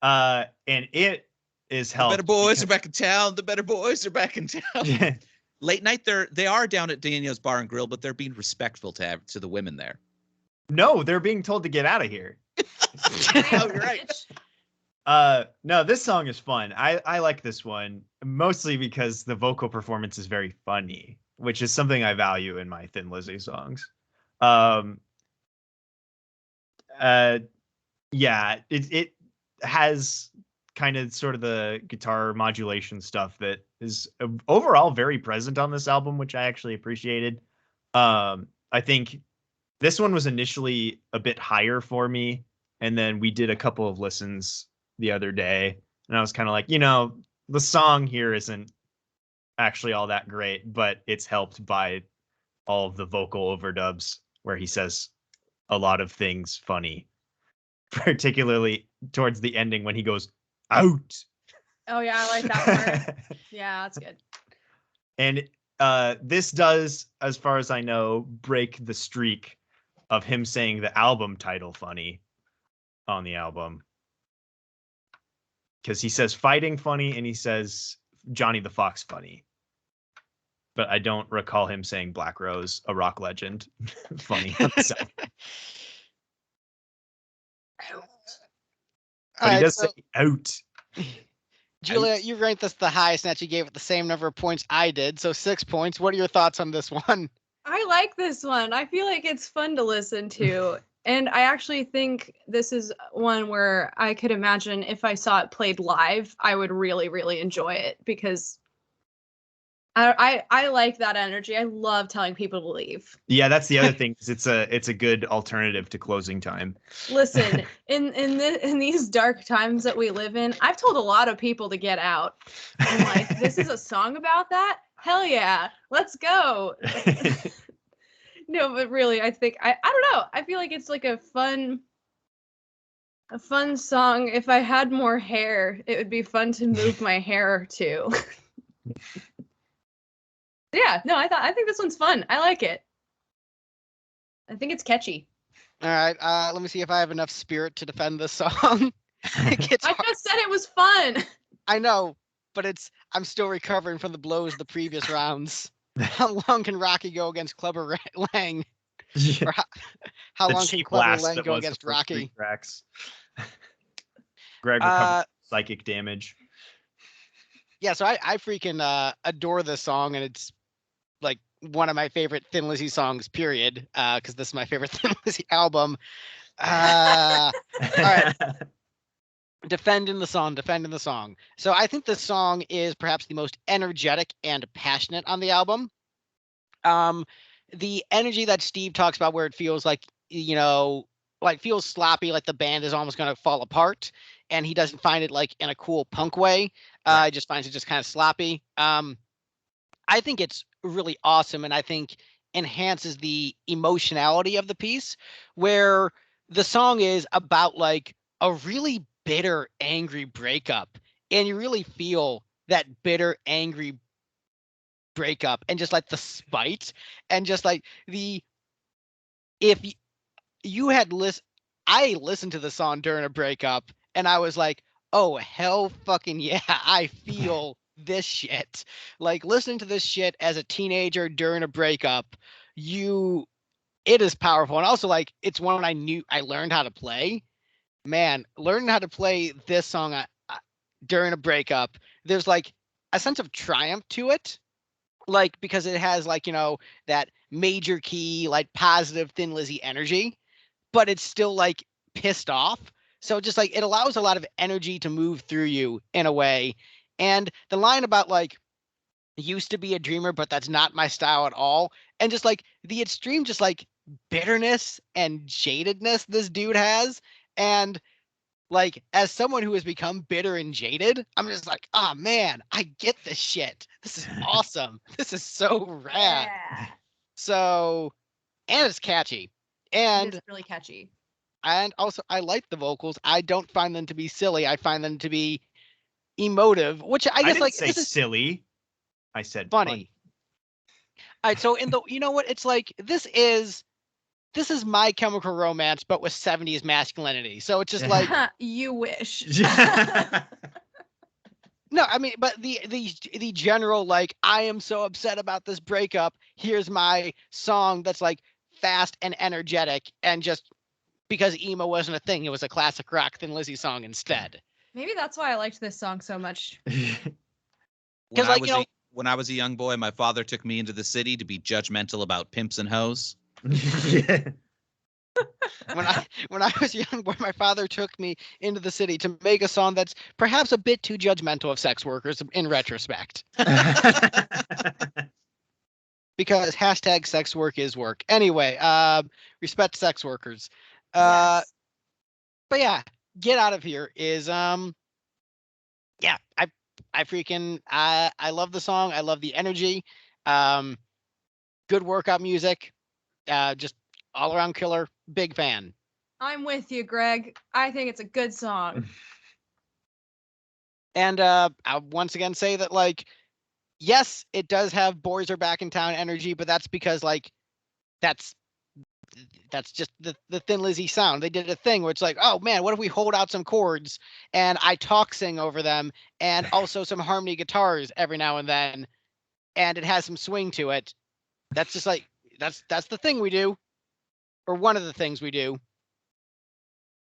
D: And it is helped.
B: The better boys are back in town. The better boys are back in town. Late night, they are down at Daniel's Bar and Grill, but they're being respectful to the women there.
D: No, they're being told to get out of here.
B: Oh, you're right.
D: No, this song is fun. I like this one mostly because the vocal performance is very funny, which is something I value in my Thin Lizzy songs. Yeah, it has kind of sort of the guitar modulation stuff that is overall very present on this album, which I actually appreciated. I think this one was initially a bit higher for me, and then we did a couple of listens the other day, and I was kind of like, the song here isn't actually all that great, but it's helped by all of the vocal overdubs where he says a lot of things funny, particularly towards the ending when he goes out.
C: Oh yeah, I like that part. Yeah, that's good.
D: And this does, as far as I know, break the streak of him saying the album title funny on the album. Because he says fighting funny and he says Johnny the Fox funny. but I don't recall him saying Black Rose, a rock legend. Funny. On the sound. But
A: All
D: he
A: right,
D: does
A: so
D: say out.
A: Julia,
D: Out.
A: you ranked this the highest, and that you gave it the same number of points I did, so 6 points. What are your thoughts on this one?
C: I like this one. I feel like it's fun to listen to. And I actually think this is one where I could imagine if I saw it played live, I would really, really enjoy it because I like that energy. I love telling people to leave.
D: Yeah, that's the other thing. Is it's a good alternative to closing time.
C: Listen, in these dark times that we live in, I've told a lot of people to get out. And like, this is a song about that? Hell yeah. Let's go. No, but really, I think I don't know. I feel like it's like a fun song. If I had more hair, it would be fun to move my hair to. Yeah, no, I think this one's fun. I like it. I think it's catchy.
A: All right, let me see if I have enough spirit to defend this song. It gets
C: I
A: hard.
C: just said it was fun.
A: I know, but I'm still recovering from the blows of the previous rounds. How long can Rocky go against Clubber Lang? Or how
D: The
A: long can
D: cheap
A: Clubber
D: blast
A: Lang
D: that
A: go
D: was the
A: against
D: first three
A: Rocky?
D: tracks. Greg recovered psychic damage.
A: Yeah, so I freaking adore this song, and it's like one of my favorite Thin Lizzy songs, period. Because this is my favorite Thin Lizzy album. All right. Defending the song. So I think this song is perhaps the most energetic and passionate on the album. The energy that Steve talks about, where it feels like, like feels sloppy, like the band is almost going to fall apart, and he doesn't find it like in a cool punk way.
D: Right.
A: He just finds it just kind of sloppy. I think it's really awesome, and I think enhances the emotionality of the piece, where the song is about like a really bitter, angry breakup, and you really feel that bitter, angry breakup, and just like the spite, and just like if you had I listened to the song during a breakup, and I was like, oh hell fucking yeah, I feel this shit. Like listening to this shit as a teenager during a breakup, it is powerful. And also like it's one I learned how to play. Man, learning how to play this song during a breakup, there's like a sense of triumph to it. Like because it has like, that major key, like positive Thin Lizzy energy, but it's still like pissed off. So just like it allows a lot of energy to move through you in a way. And the line about like used to be a dreamer, but that's not my style at all. And just like the extreme, just like bitterness and jadedness this dude has. And like as someone who has become bitter and jaded, I'm just like, oh man, I get this shit. This is awesome. This is so rad.
C: Yeah.
A: So, and it's catchy.
C: It
A: And
C: is really catchy.
A: also I like the vocals. I don't find them to be silly. I find them to be emotive, which I guess
D: didn't
A: like
D: say
A: this is
D: silly. I said
A: funny. All right, so you know what? It's like this is My Chemical Romance, but with 70s masculinity. So it's just like
C: You wish.
A: no, I mean, but the general like I am so upset about this breakup. Here's my song that's like fast and energetic, and just because emo wasn't a thing, it was a classic rock Thin Lizzy song instead.
C: Maybe that's why I liked this song so much.
B: When
A: like,
B: when I was a young boy, my father took me into the city to be judgmental about pimps and hoes.
D: Yeah.
A: When I was a young boy, my father took me into the city to make a song that's perhaps a bit too judgmental of sex workers in retrospect. Because hashtag sex work is work. Anyway, respect sex workers.
C: Yes.
A: But yeah, Get Out of Here is yeah, I freaking I love the song. I love the energy. Good workout music. Just all around killer. Big fan.
C: I'm with you, Greg. I think it's a good song.
A: And I'll once again say that like yes, it does have boys are back in town energy, but that's because like that's just the Thin Lizzy sound. They did a thing where it's like, oh man, what if we hold out some chords and I talk sing over them, and also some harmony guitars every now and then, and it has some swing to it. That's just like that's the thing we do, or one of the things we do.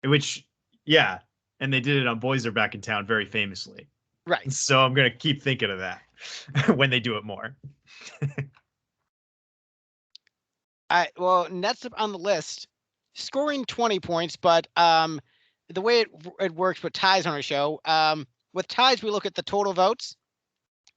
D: Which, yeah, and they did it on Boys Are Back in Town very famously.
A: Right.
D: So I'm gonna keep thinking of that when they do it more.
A: Well, next up on the list, scoring 20 points, but the way it works with ties on our show, with ties we look at the total votes,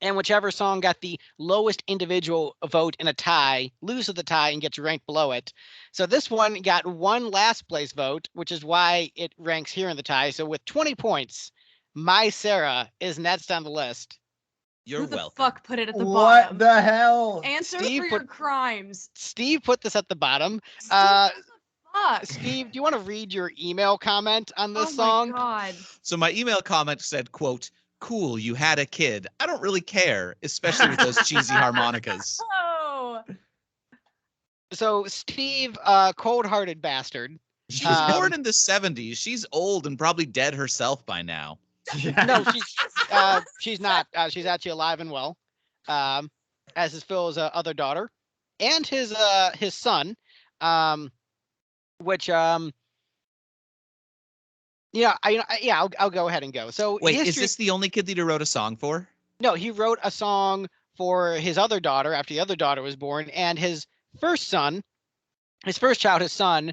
A: and whichever song got the lowest individual vote in a tie loses the tie and gets ranked below it. So this one got one last place vote, which is why it ranks here in the tie. So with 20 points, My Sarah is next on the list.
B: You're
C: Who the
B: welcome.
C: fuck put it at the
E: What
C: bottom?
E: the hell?
C: Answer
A: Steve
C: for your crimes.
A: Steve put this at the bottom.
C: Steve, what the fuck?
A: Steve, do you want to read your email comment on this
C: oh
A: song?
C: my god.
B: So my email comment said, quote, "Cool, you had a kid. I don't really care, especially with those cheesy harmonicas."
C: Oh.
A: So Steve, cold-hearted bastard.
B: She was born in the 70s. She's old and probably dead herself by now.
A: No, she's not. She's actually alive and well, as is Phil's other daughter, and his son, which I'll go ahead and go. So
B: Wait, is this the only kid that he wrote a song for?
A: No, he wrote a song for his other daughter after the other daughter was born, and his first child, his son,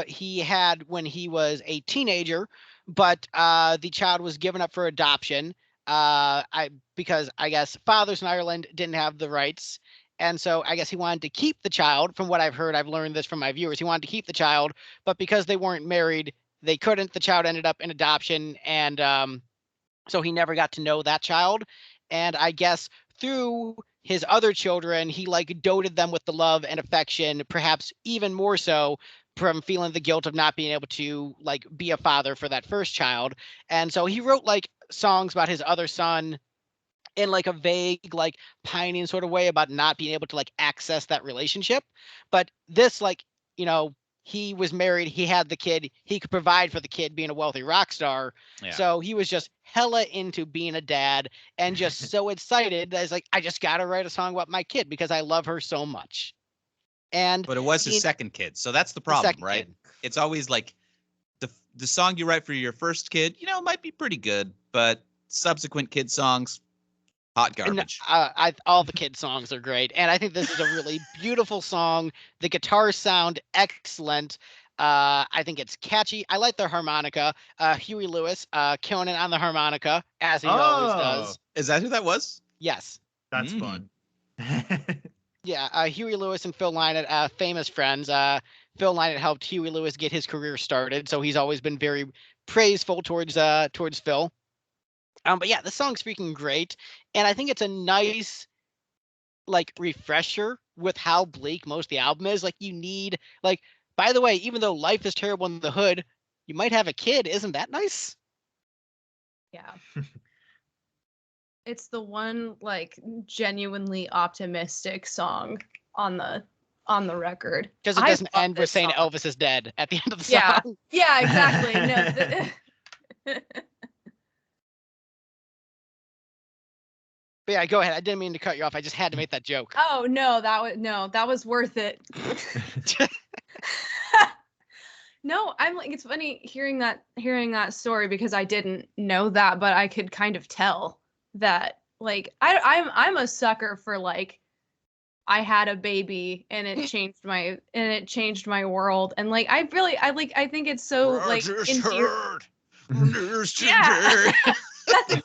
A: he had when he was a teenager, but the child was given up for adoption. Because I guess fathers in Ireland didn't have the rights, and so I guess he wanted to keep the child. From what I've heard, I've learned this from my viewers. He wanted to keep the child, but because they weren't married, they couldn't. The child ended up in adoption, and so he never got to know that child. And I guess through his other children, he like doted them with the love and affection, perhaps even more so from feeling the guilt of not being able to like be a father for that first child. And so he wrote like songs about his other son in like a vague, like pining sort of way about not being able to like access that relationship. But this, like, he was married, he had the kid, he could provide for the kid being a wealthy rock star.
B: Yeah.
A: So he was just hella into being a dad and just so excited that he's like, I just got to write a song about my kid because I love her so much. And
B: But it was his second kid. So that's the problem, right?
A: kid.
B: It's always like the song you write for your first kid, might be pretty good, but subsequent kid songs, hot garbage.
A: All the kid songs are great, and I think this is a really beautiful song. The guitars sound excellent. I think it's catchy. I like the harmonica. Huey Lewis killing it on the harmonica, as he always does.
B: Is that who that was?
A: Yes.
D: That's fun.
A: Yeah, Huey Lewis and Phil Lynott, famous friends. Phil Lynott helped Huey Lewis get his career started, so he's always been very praiseful towards Phil. But yeah, the song's freaking great, and I think it's a nice, like, refresher with how bleak most of the album is. Like, you need, like, by the way, even though life is terrible in the hood, you might have a kid. Isn't that nice?
C: Yeah. It's the one like genuinely optimistic song on the record.
A: Because it doesn't end with saying Elvis is dead at the end of the song.
C: Yeah, exactly. No.
A: But yeah, go ahead. I didn't mean to cut you off. I just had to make that joke.
C: Oh no, that was worth it. No, I'm like, it's funny hearing that story because I didn't know that, but I could kind of tell that, like, I'm a sucker for, like, I had a baby and it changed my world, and like I think it's so like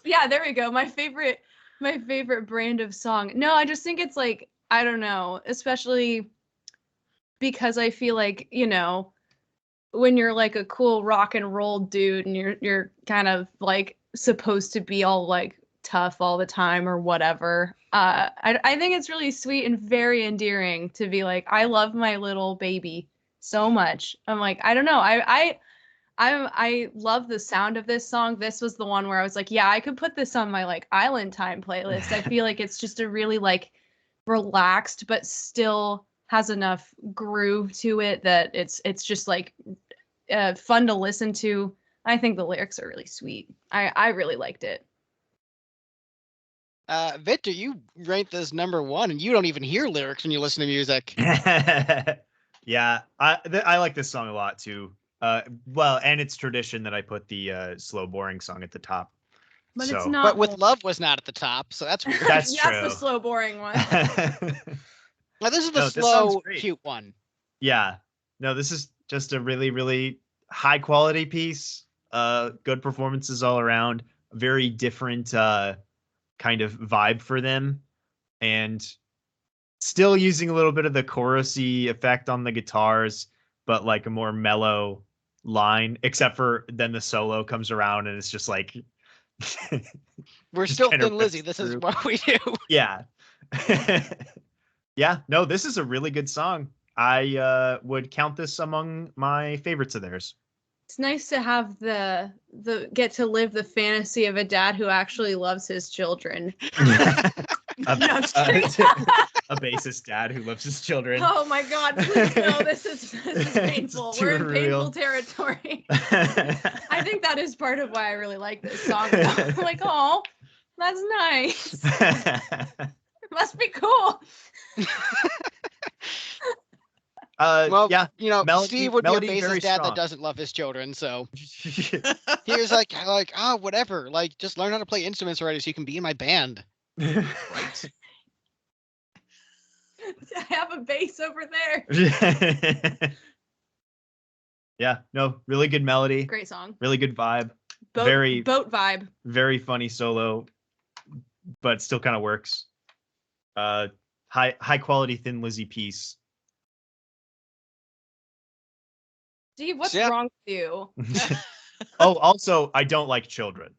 C: yeah, there we go. My favorite brand of song. No, I just think it's like, I don't know, especially because I feel like, when you're like a cool rock and roll dude and you're kind of like supposed to be all like tough all the time or whatever. I think it's really sweet and very endearing to be like, I love my little baby so much. I'm like, I don't know. I love the sound of this song. This was the one where I was like, yeah, I could put this on my like Island Time playlist. I feel like it's just a really like relaxed, but still has enough groove to it that it's just like fun to listen to. I think the lyrics are really sweet. I really liked it.
A: Victor, you rank this number 1, and you don't even hear lyrics when you listen to music.
D: Yeah, I like this song a lot too. Well, and it's tradition that I put the slow, boring song at the top.
C: But
D: So-
C: it's not.
A: But with
C: boring.
A: Love was not at the top, so that's weird.
D: That's
C: That's
D: true.
C: the slow, boring one.
A: Now this is the
D: No, this song's
A: slow,
D: great.
A: cute one.
D: Yeah, no, this is just a really, really high quality piece. Good performances all around. Very different kind of vibe for them, and still using a little bit of the chorusy effect on the guitars, but like a more mellow line. Except for then the solo comes around and it's just like
A: We're
D: just
A: still
D: kinda
A: Thin Lizzy.
D: rips
A: This is
D: through.
A: what we do.
D: yeah. Yeah, no, this is a really good song. I would count this among my favorites of theirs.
C: It's nice to have the get to live the fantasy of a dad who actually loves his children.
D: a,
C: No, I'm just kidding.
D: a bassist dad who loves his children.
C: Oh my God! Please no, this is
D: It's
C: painful.
D: too
C: We're in painful
D: real.
C: territory. I think that is part of why I really like this song. I'm like, oh, that's nice. It must be cool.
A: Well,
D: yeah,
A: you know,
D: melody-
A: Steve would
D: melody
A: be a
D: very
A: bassist dad
D: strong.
A: that doesn't love his children, so he was like, oh, whatever. Like, just learn how to play instruments already so you can be in my band.
B: Right.
C: I have a bass over there.
D: Yeah, no, really good melody,
C: Great song.
D: really good vibe,
C: Boat,
D: Very-
C: boat vibe.
D: very funny solo, but still kind of works. High quality Thin Lizzy piece.
C: Steve, what's
A: Yeah.
C: wrong with you?
D: Oh, also, I don't like children.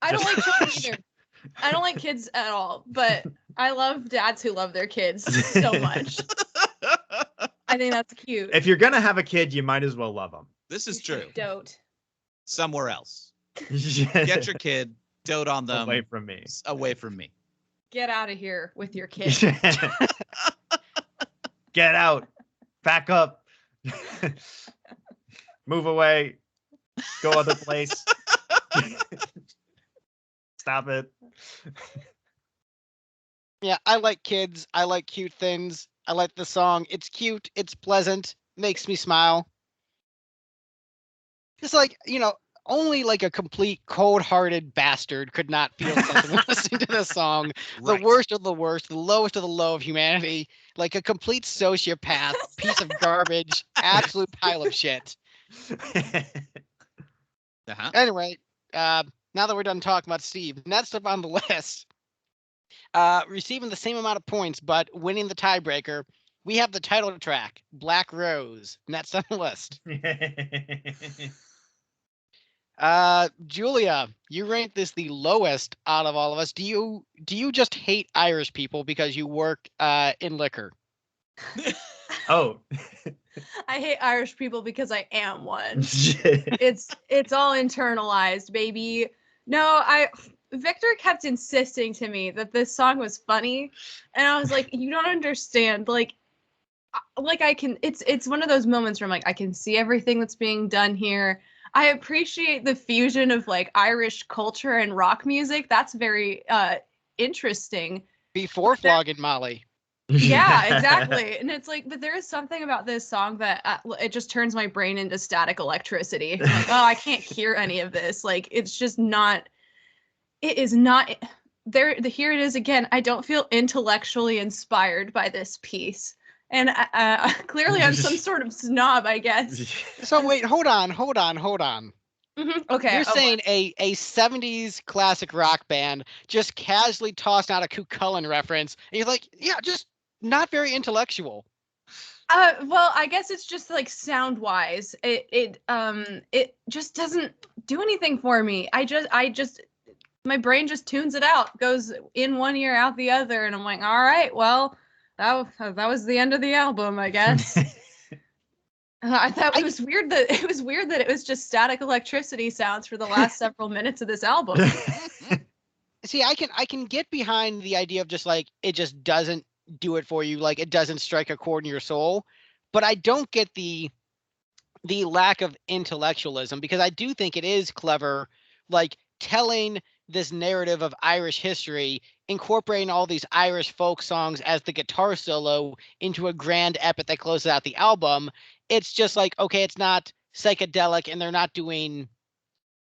C: I don't
D: Just-
C: like children either. I don't like kids at all, but I love dads who love their kids so much. I think that's cute.
D: If you're gonna have a kid, you might as well love them.
B: This is
C: You
B: true.
C: Dote.
B: Somewhere else. Get your kid, dote on them,
D: away from me.
B: away from me.
C: Get out of here with your kid.
D: Get out. Back up. Move away. Go other place. Stop it.
A: Yeah, I like kids. I like cute things. I like the song. It's cute. It's pleasant. Makes me smile. Just like, you know, only like a complete cold-hearted bastard could not feel something when listening to this song. The
B: Right.
A: worst of the worst, the lowest of the low of humanity. Like a complete sociopath, piece of garbage, absolute pile of shit.
B: Uh-huh.
A: Anyway, now that we're done talking about Steve, next up on the list, receiving the same amount of points but winning the tiebreaker, we have the title track, Black Rose. Next on the list. Julia, you rank this the lowest out of all of us. Do you just hate Irish people because you work in liquor?
D: Oh.
C: I hate Irish people because I am one. It's all internalized, baby. No, Victor kept insisting to me that this song was funny, and I was like, you don't understand. Like I can. It's one of those moments where I'm like, I can see everything that's being done here. I appreciate the fusion of like Irish culture and rock music. That's very interesting.
A: Before flogging Molly.
C: Yeah, exactly. And it's like, but there is something about this song that it just turns my brain into static electricity. I'm like, oh, I can't hear any of this. Like, it's just not. It is not there. Here it is again. I don't feel intellectually inspired by this piece, and clearly I'm some sort of snob, I guess.
A: So wait, hold on.
C: Okay,
A: You're saying a 70s classic rock band just casually tossed out a Cú Chulainn reference, and you're like, yeah, just not very intellectual.
C: well, I guess it's just like sound wise, it just doesn't do anything for me. I just my brain just tunes it out, goes in one ear out the other, and I'm like, all right, well, that was the end of the album, I guess. I thought it was weird that it was just static electricity sounds for the last several minutes of this album.
A: See, I can get behind the idea of just like it just doesn't do it for you, like it doesn't strike a chord in your soul, but I don't get the lack of intellectualism, because I do think it is clever, like telling this narrative of Irish history, incorporating all these Irish folk songs as the guitar solo into a grand epic that closes out the album. It's just like, okay, it's not psychedelic and they're not doing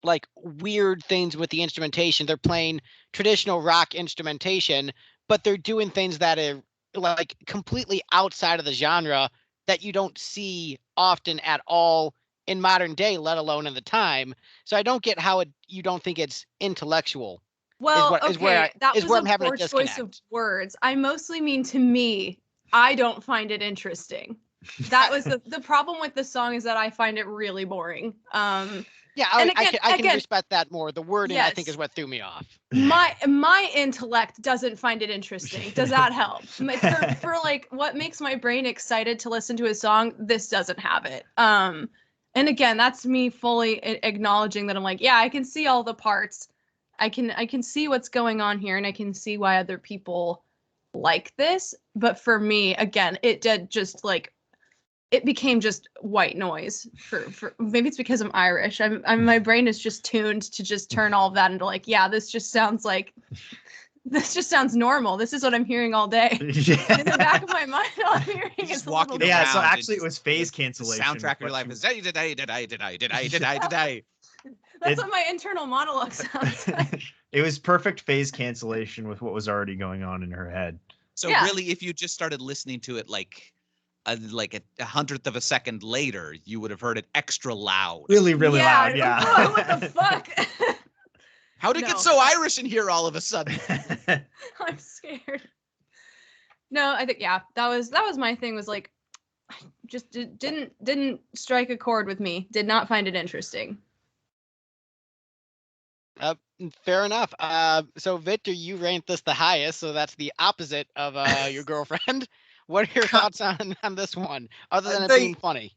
A: like weird things with the instrumentation. They're playing traditional rock instrumentation, but they're doing things that are like completely outside of the genre that you don't see often at all in modern day, let alone in the time. So I don't get how you don't think it's intellectual.
C: Well, okay, that was
A: where
C: a
A: I'm having
C: poor
A: a
C: choice of
A: disconnect.
C: words. I mostly mean to me, I don't find it interesting. That was the problem with the song is that I find it really boring.
A: Yeah,
C: And
A: I can
C: again,
A: respect that more. The wording, I think, is
C: yes,
A: what threw me off.
C: my intellect doesn't find it interesting. Does that help? For like what makes my brain excited to listen to a song, this doesn't have it. And again, that's me fully acknowledging that I'm like, yeah, I can see all the parts. I can see what's going on here, and I can see why other people like this. But for me, again, it did just like it became just white noise for maybe it's because I'm Irish. My brain is just tuned to just turn all of that into like, yeah, this just sounds normal. This is what I'm hearing all day.
D: Yeah.
C: In the back of my mind, all I'm hearing
B: Just
C: is
B: walking
C: a
D: Yeah,
C: little
D: so
B: around
D: actually
B: and
D: it was phase
B: the
D: cancellation.
B: soundtrack of your life is did I.
C: That's what my internal monologue sounds like.
D: It was perfect phase cancellation with what was already going on in her head.
B: So
C: Yeah.
B: really, if you just started listening to it like a hundredth of a second later, you would have heard it extra loud.
D: Really, really loud. Yeah.
C: Whoa, what the fuck?
B: How'd it get so Irish in here all of a sudden?
C: I'm scared. No, I think that was my thing. Was like, just didn't strike a chord with me. Did not find it interesting.
A: Fair enough. So Victor, you ranked this the highest, so that's the opposite of your girlfriend. What are your thoughts on this one, other than it being funny?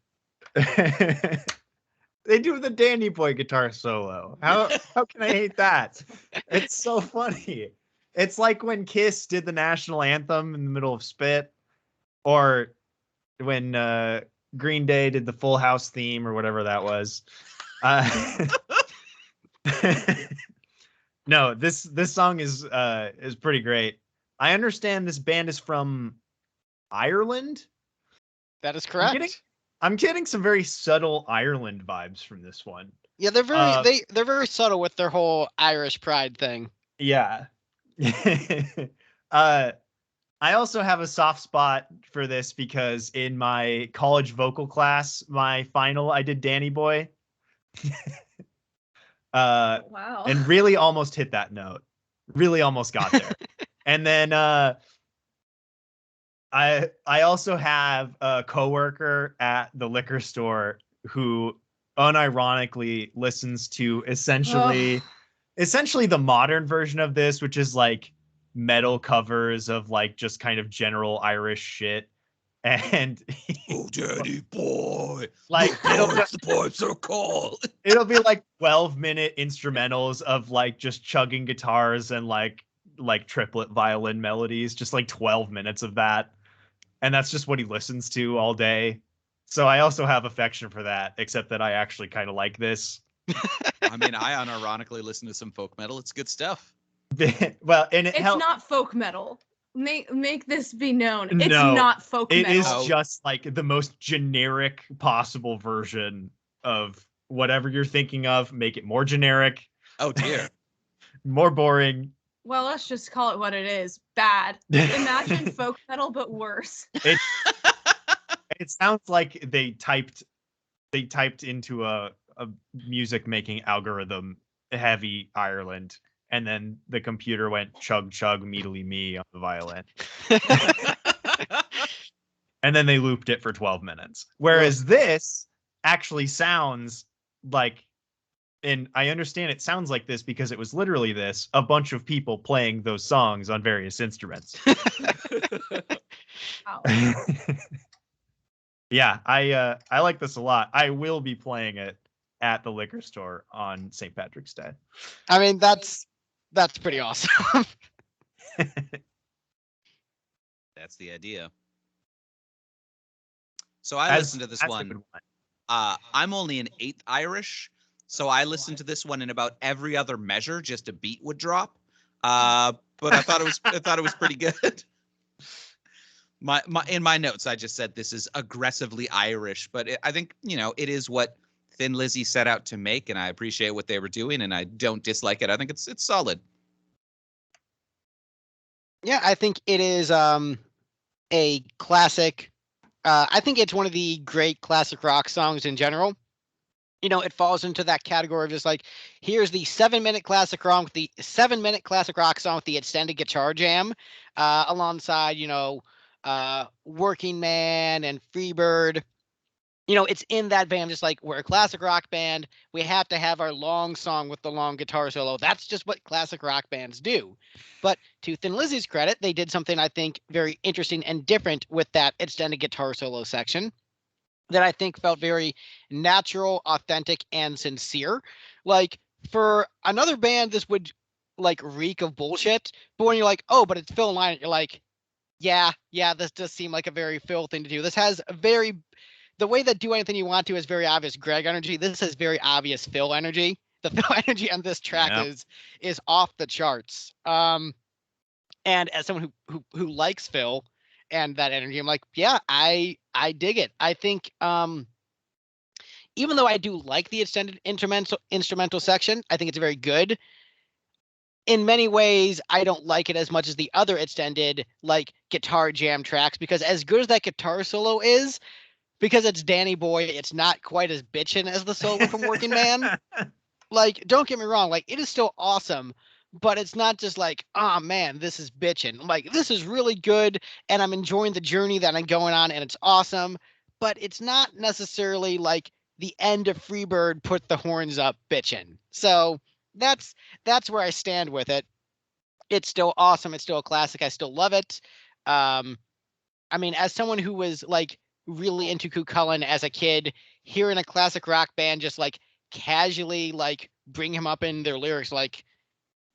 D: They do the Danny Boy guitar solo. How can I hate that? It's so funny. It's like when Kiss did the national anthem in the middle of Spit, or when Green Day did the Full House theme or whatever that was. No, this song is pretty great. I understand this band is from Ireland.
A: That is correct.
D: I'm getting some very subtle Ireland vibes from this one.
A: Yeah, they're very subtle with their whole Irish pride thing.
D: Yeah. I also have a soft spot for this because in my college vocal class, my final, I did Danny Boy.
C: Wow.
D: And really almost hit that note. Really almost got there. And then I also have a coworker at the liquor store who unironically listens to essentially the modern version of this, which is like metal covers of like just kind of general Irish shit. And
B: oh, Danny Boy,
D: like
B: the pipes are cold.
D: It'll be like 12-minute instrumentals of like just chugging guitars and like triplet violin melodies, just like 12 minutes of that. And that's just what he listens to all day. So I also have affection for that, except that I actually kind of like this.
B: I mean, I unironically listen to some folk metal. It's good stuff.
D: Well, and
C: it's not folk metal. Make this be known. It's
D: No,
C: not folk metal.
D: It is just like the most generic possible version of whatever you're thinking of. Make it more generic.
B: Oh dear.
D: More boring.
C: Well, let's just call it what it is. Bad. Imagine folk metal, but worse.
D: It sounds like they typed into a music making algorithm heavy Ireland, and then the computer went chug chug meedly me on the violin. And then they looped it for 12 minutes. Whereas this actually sounds like, and I understand it sounds like this because it was literally this, a bunch of people playing those songs on various instruments.
C: Wow.
D: Yeah, I like this a lot. I will be playing it at the liquor store on St. Patrick's Day.
A: I mean, that's pretty awesome.
B: That's the idea. So I listened to this one. I'm only an 8th Irish, So I listened to this one in about every other measure, just a beat would drop. But I thought it was pretty good. My in my notes, I just said this is aggressively Irish, but I think it is what Thin Lizzy set out to make, and I appreciate what they were doing, and I don't dislike it. I think it's solid.
A: Yeah, I think it is a classic. I think it's one of the great classic rock songs in general. It falls into that category of just like, here's the 7-minute classic rock with the 7-minute classic rock song with the extended guitar jam, alongside, Working Man and Freebird. It's in that band, just like we're a classic rock band. We have to have our long song with the long guitar solo. That's just what classic rock bands do. But to Thin Lizzy's credit, they did something I think very interesting and different with that extended guitar solo section that I think felt very natural, authentic, and sincere. Like, for another band, this would like reek of bullshit. But when you're like, oh, but it's Phil Lynott, you're like, yeah, this does seem like a very Phil thing to do. This has a very, the way that Do Anything You Want To is very obvious Greg energy. This is very obvious Phil energy. The Phil energy on this track is off the charts. And as someone who likes Phil and that energy, I'm like, yeah, I dig it. I think even though I do like the extended instrumental section, I think it's very good. In many ways, I don't like it as much as the other extended like guitar jam tracks, because as good as that guitar solo is, because it's Danny Boy, it's not quite as bitchin' as the solo from Working Man. Like, don't get me wrong, like it is still awesome, but it's not just like, oh man, this is bitchin'. Like, this is really good, and I'm enjoying the journey that I'm going on, and it's awesome, but it's not necessarily like the end of Freebird put the horns up bitchin'. So that's where I stand with it. It's still awesome. It's still a classic. I still love it. I mean, as someone who was like really into Cullen as a kid, hearing a classic rock band just like casually like bring him up in their lyrics, like,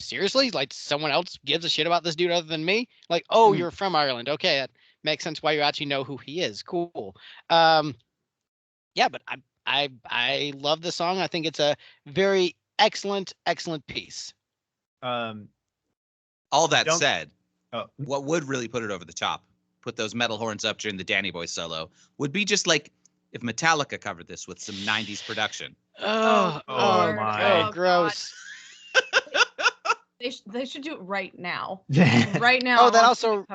A: seriously, like someone else gives a shit about this dude other than me? Like, oh, you're from Ireland. Okay, that makes sense why you actually know who he is. Cool. Yeah, but I love the song. I think it's a very excellent piece.
B: All that said,
D: Oh.
B: what would really put it over the top, put those metal horns up during the Danny Boy solo, would be just like if Metallica covered this with some 90s production.
A: Oh my. Gross.
C: They should do it right now.
D: Yeah.
C: Right now.
A: Oh, that also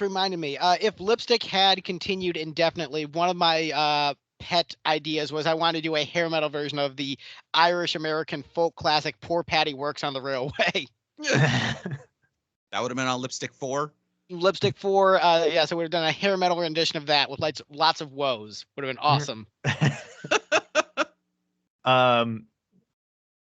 A: reminded me. If Lipstick had continued indefinitely, one of my pet ideas was I wanted to do a hair metal version of the Irish American folk classic "Poor Patty Works on the Railway."
B: That would have been on Lipstick 4.
A: Lipstick 4, yeah, so we'd have done a hair metal rendition of that with like lots of woes. Would have been awesome.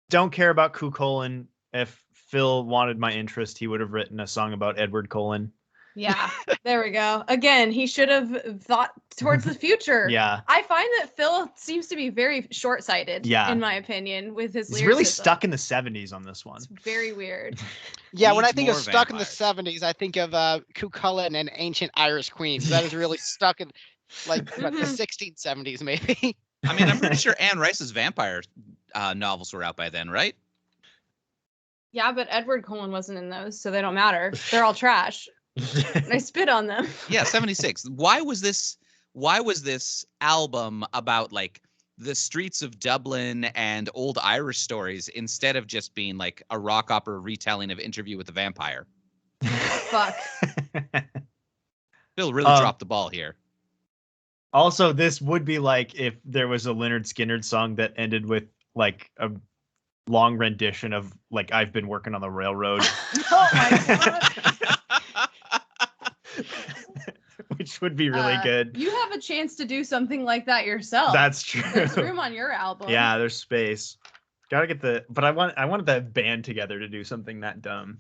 D: Don't care about Cullen. If Phil wanted my interest, he would have written a song about Edward Cullen.
C: Yeah, there we go. Again, he should have thought towards the future.
D: Yeah.
C: I find that Phil seems to be very short-sighted, in my opinion, with his
D: He's
C: lyricism.
D: really stuck in the 70s on this one.
C: It's very weird.
A: Yeah, when I think of stuck in the 70s, I think of Cullen and Ancient Irish Queens. That is really stuck in like the 1670s, maybe.
B: I mean, I'm pretty sure Anne Rice's vampire novels were out by then, right?
C: Yeah, but Edward Cullen wasn't in those, so they don't matter. They're all trash. I spit on them.
B: Yeah, 76. Why was this album about like the streets of Dublin and old Irish stories instead of just being like a rock opera retelling of Interview with the Vampire?
C: Fuck.
B: Bill really dropped the ball here.
D: Also, this would be like if there was a Lynyrd Skynyrd song that ended with like a long rendition of like I've Been Working on the Railroad.
C: Oh my god.
D: Which would be really good.
C: You have a chance to do something like that yourself.
D: That's true.
C: There's room on your album.
D: Yeah, there's space. Gotta get the, but I wanted that band together to do something that dumb.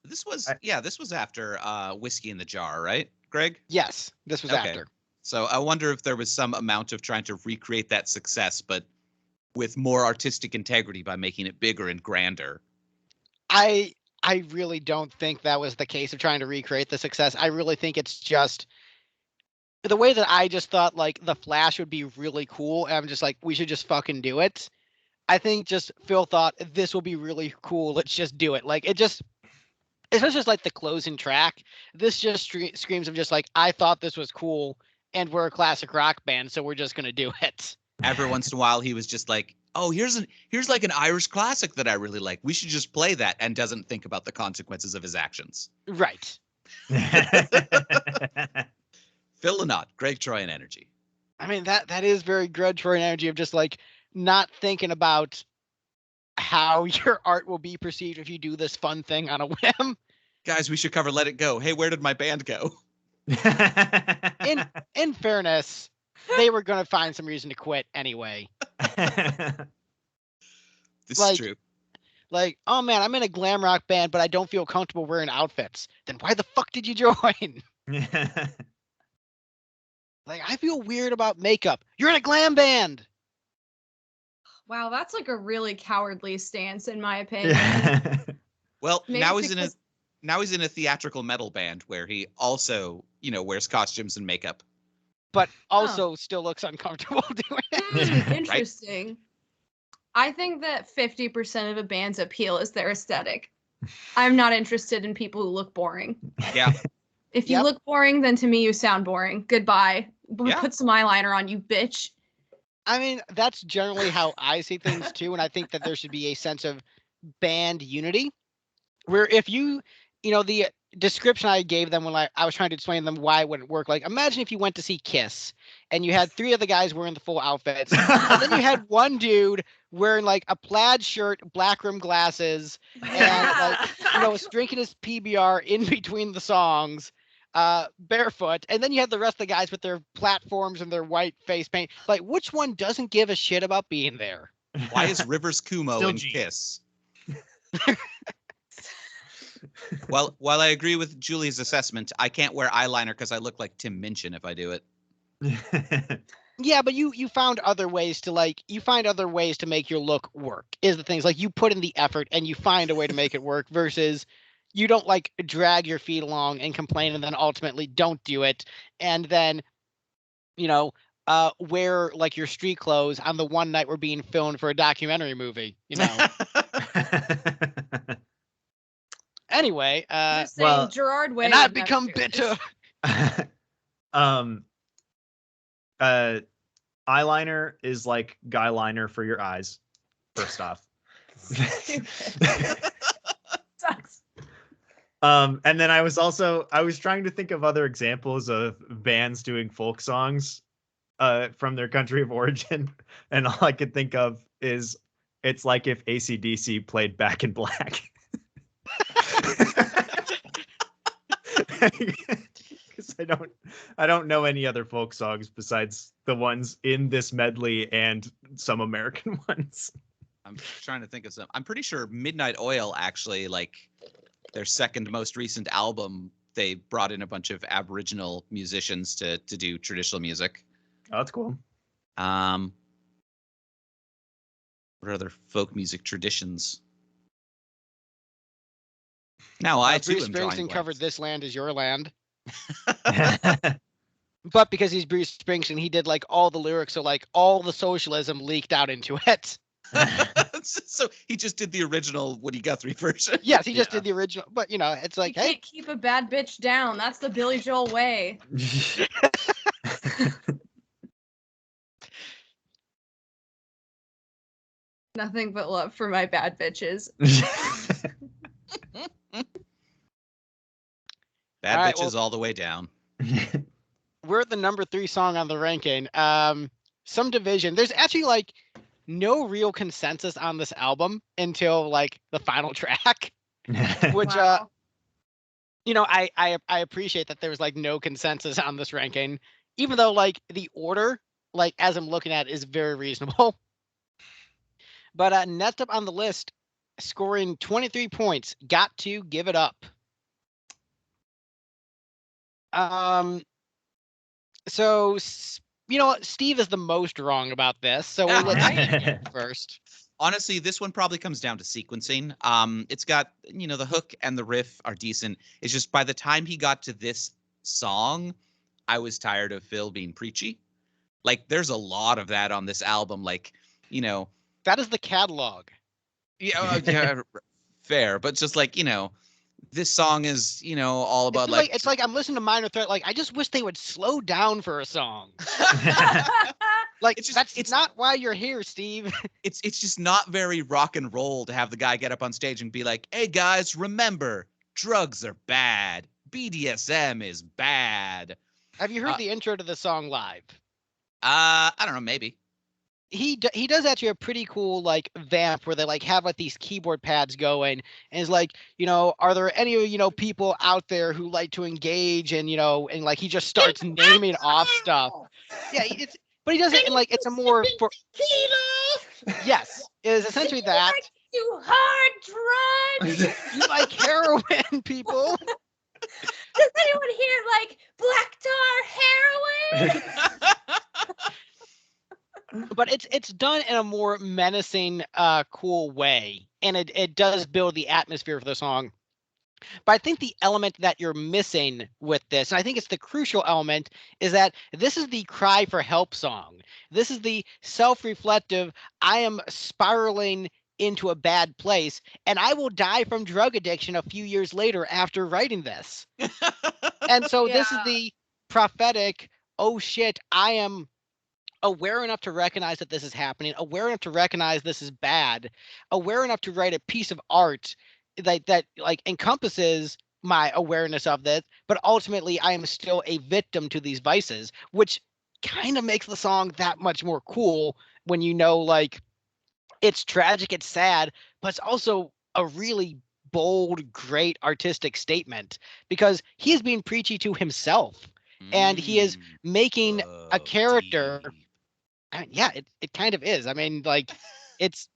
B: This was after Whiskey in the Jar, right, Greg?
A: Yes, this was after.
B: So I wonder if there was some amount of trying to recreate that success, but with more artistic integrity by making it bigger and grander.
A: I really don't think that was the case of trying to recreate the success. I really think it's just the way that I just thought like the Flash would be really cool, and I'm just like, we should just fucking do it. I think just Phil thought this will be really cool. Let's just do it. Like it just, especially just like the closing track. This just screams of just like I thought this was cool, and we're a classic rock band, so we're just gonna do it.
B: Every once in a while, he was just like, "Oh, here's like an Irish classic that I really like. We should just play that," and doesn't think about the consequences of his actions.
A: Right.
B: Phil Lynott, Greg Troyan energy.
A: I mean that is very Greg Troyan energy of just like not thinking about how your art will be perceived if you do this fun thing on a whim.
B: Guys, we should cover "Let It Go." Hey, where did my band go?
A: In fairness, they were gonna find some reason to quit anyway.
B: This
A: Like-
B: is true.
A: Like, oh man, I'm in a glam rock band, but I don't feel comfortable wearing outfits. Then why the fuck did you join? Like, I feel weird about makeup. You're in a glam band.
C: Wow, that's like a really cowardly stance, in my opinion.
B: Well,
C: Maybe
B: now
C: because-
B: he's in a theatrical metal band where he also, wears costumes and makeup.
A: But also still looks uncomfortable doing it.
C: Interesting. I think that 50% of a band's appeal is their aesthetic. I'm not interested in people who look boring.
B: Yeah.
C: If you
A: Yep.
C: look boring, then to me you sound boring. Goodbye.
B: Yeah.
C: Put some eyeliner on, you bitch.
A: I mean, that's generally how I see things too, and I think that there should be a sense of band unity, where if the description I gave them when I was trying to explain to them why it wouldn't work. Like, imagine if you went to see Kiss and you had 3 of the guys wearing the full outfits, and then you had one dude wearing like a plaid shirt, black rim glasses, and was drinking his PBR in between the songs, barefoot, and then you had the rest of the guys with their platforms and their white face paint. Like, which one doesn't give a shit about being there?
B: Why is Rivers Kumo
D: Still
B: in
D: G.
B: Kiss? While I agree with Julie's assessment, I can't wear eyeliner because I look like Tim Minchin if I do it.
A: Yeah, but you found other ways to make your look work. Is the things like you put in the effort and you find a way to make it work versus you don't like drag your feet along and complain and then ultimately don't do it and then wear like your street clothes on the one night we're being filmed for a documentary movie. Anyway,
C: Just saying, Gerard Way.
A: and I've
C: would never
A: become
C: do this.
A: bitter.
D: Eyeliner is like guy liner for your eyes. First off.
C: Sucks.
D: And then I was trying to think of other examples of bands doing folk songs from their country of origin, and all I could think of is it's like if AC/DC played Back in Black. Because I don't know any other folk songs besides the ones in this medley and some American ones.
B: I'm trying to think of some. I'm pretty sure Midnight Oil actually, like their second most recent album, they brought in a bunch of Aboriginal musicians to do traditional music.
D: Oh, that's cool.
B: What are other folk music traditions? Now I too
A: Bruce
B: am drawing
A: Springsteen covered
B: blanks.
A: "This Land Is Your Land," but because he's Bruce Springsteen, he did like all the lyrics, so like all the socialism leaked out into it.
B: So he just did the original Woody Guthrie version.
A: Yes, he just
D: Yeah.
A: did the original, but it's like,
C: You
A: hey,
C: can't keep a bad bitch down. That's the Billy Joel way. Nothing but love for my bad bitches.
B: Bad
A: All right,
B: bitches all the way down.
A: we're at the number 3 song on the ranking. Some division. There's actually like no real consensus on this album until like the final track, which
C: Wow.
A: I appreciate that there was like no consensus on this ranking, even though like the order, like as I'm looking at it, is very reasonable. But next up on the list, scoring 23 points, Got to Give It Up. So Steve is the most wrong about this, so we'll let Steve go first.
B: Honestly, this one probably comes down to sequencing. It's got, the hook and the riff are decent. It's just by the time he got to this song, I was tired of Phil being preachy. Like, there's a lot of that on this album. Like, you know,
A: That is the catalog.
B: yeah, fair, but just like, this song is, all about
A: It's like I'm listening to Minor Threat. Like, I just wish they would slow down for a song. Like, it's not why you're here, Steve.
B: it's just not very rock and roll to have the guy get up on stage and be like, "Hey guys, remember, drugs are bad. BDSM is bad."
A: Have you heard the intro to the song live?
B: I don't know, maybe.
A: He does actually a pretty cool like vamp where they like have like these keyboard pads going, and it's like, are there any people out there who like to engage, and and like he just starts naming off stuff. Yeah, but he does it in like it's a more for yes, it is essentially that.
C: You hard drugs.
A: You like heroin, people.
C: Does anyone here like black tar heroin?
A: But it's done in a more menacing, cool way, and it does build the atmosphere for the song. But I think the element that you're missing with this, and I think it's the crucial element, is that this is the cry for help song. This is the self-reflective, I am spiraling into a bad place, and I will die from drug addiction a few years later after writing this. And so this is the prophetic, oh shit, I am aware enough to recognize that this is happening, aware enough to recognize this is bad, aware enough to write a piece of art that like encompasses my awareness of this, but ultimately I am still a victim to these vices, which kind of makes the song that much more cool when like it's tragic, it's sad, but it's also a really bold, great artistic statement because he is being preachy to himself, and he is making a character. Yeah, it kind of is. I mean, like, it's.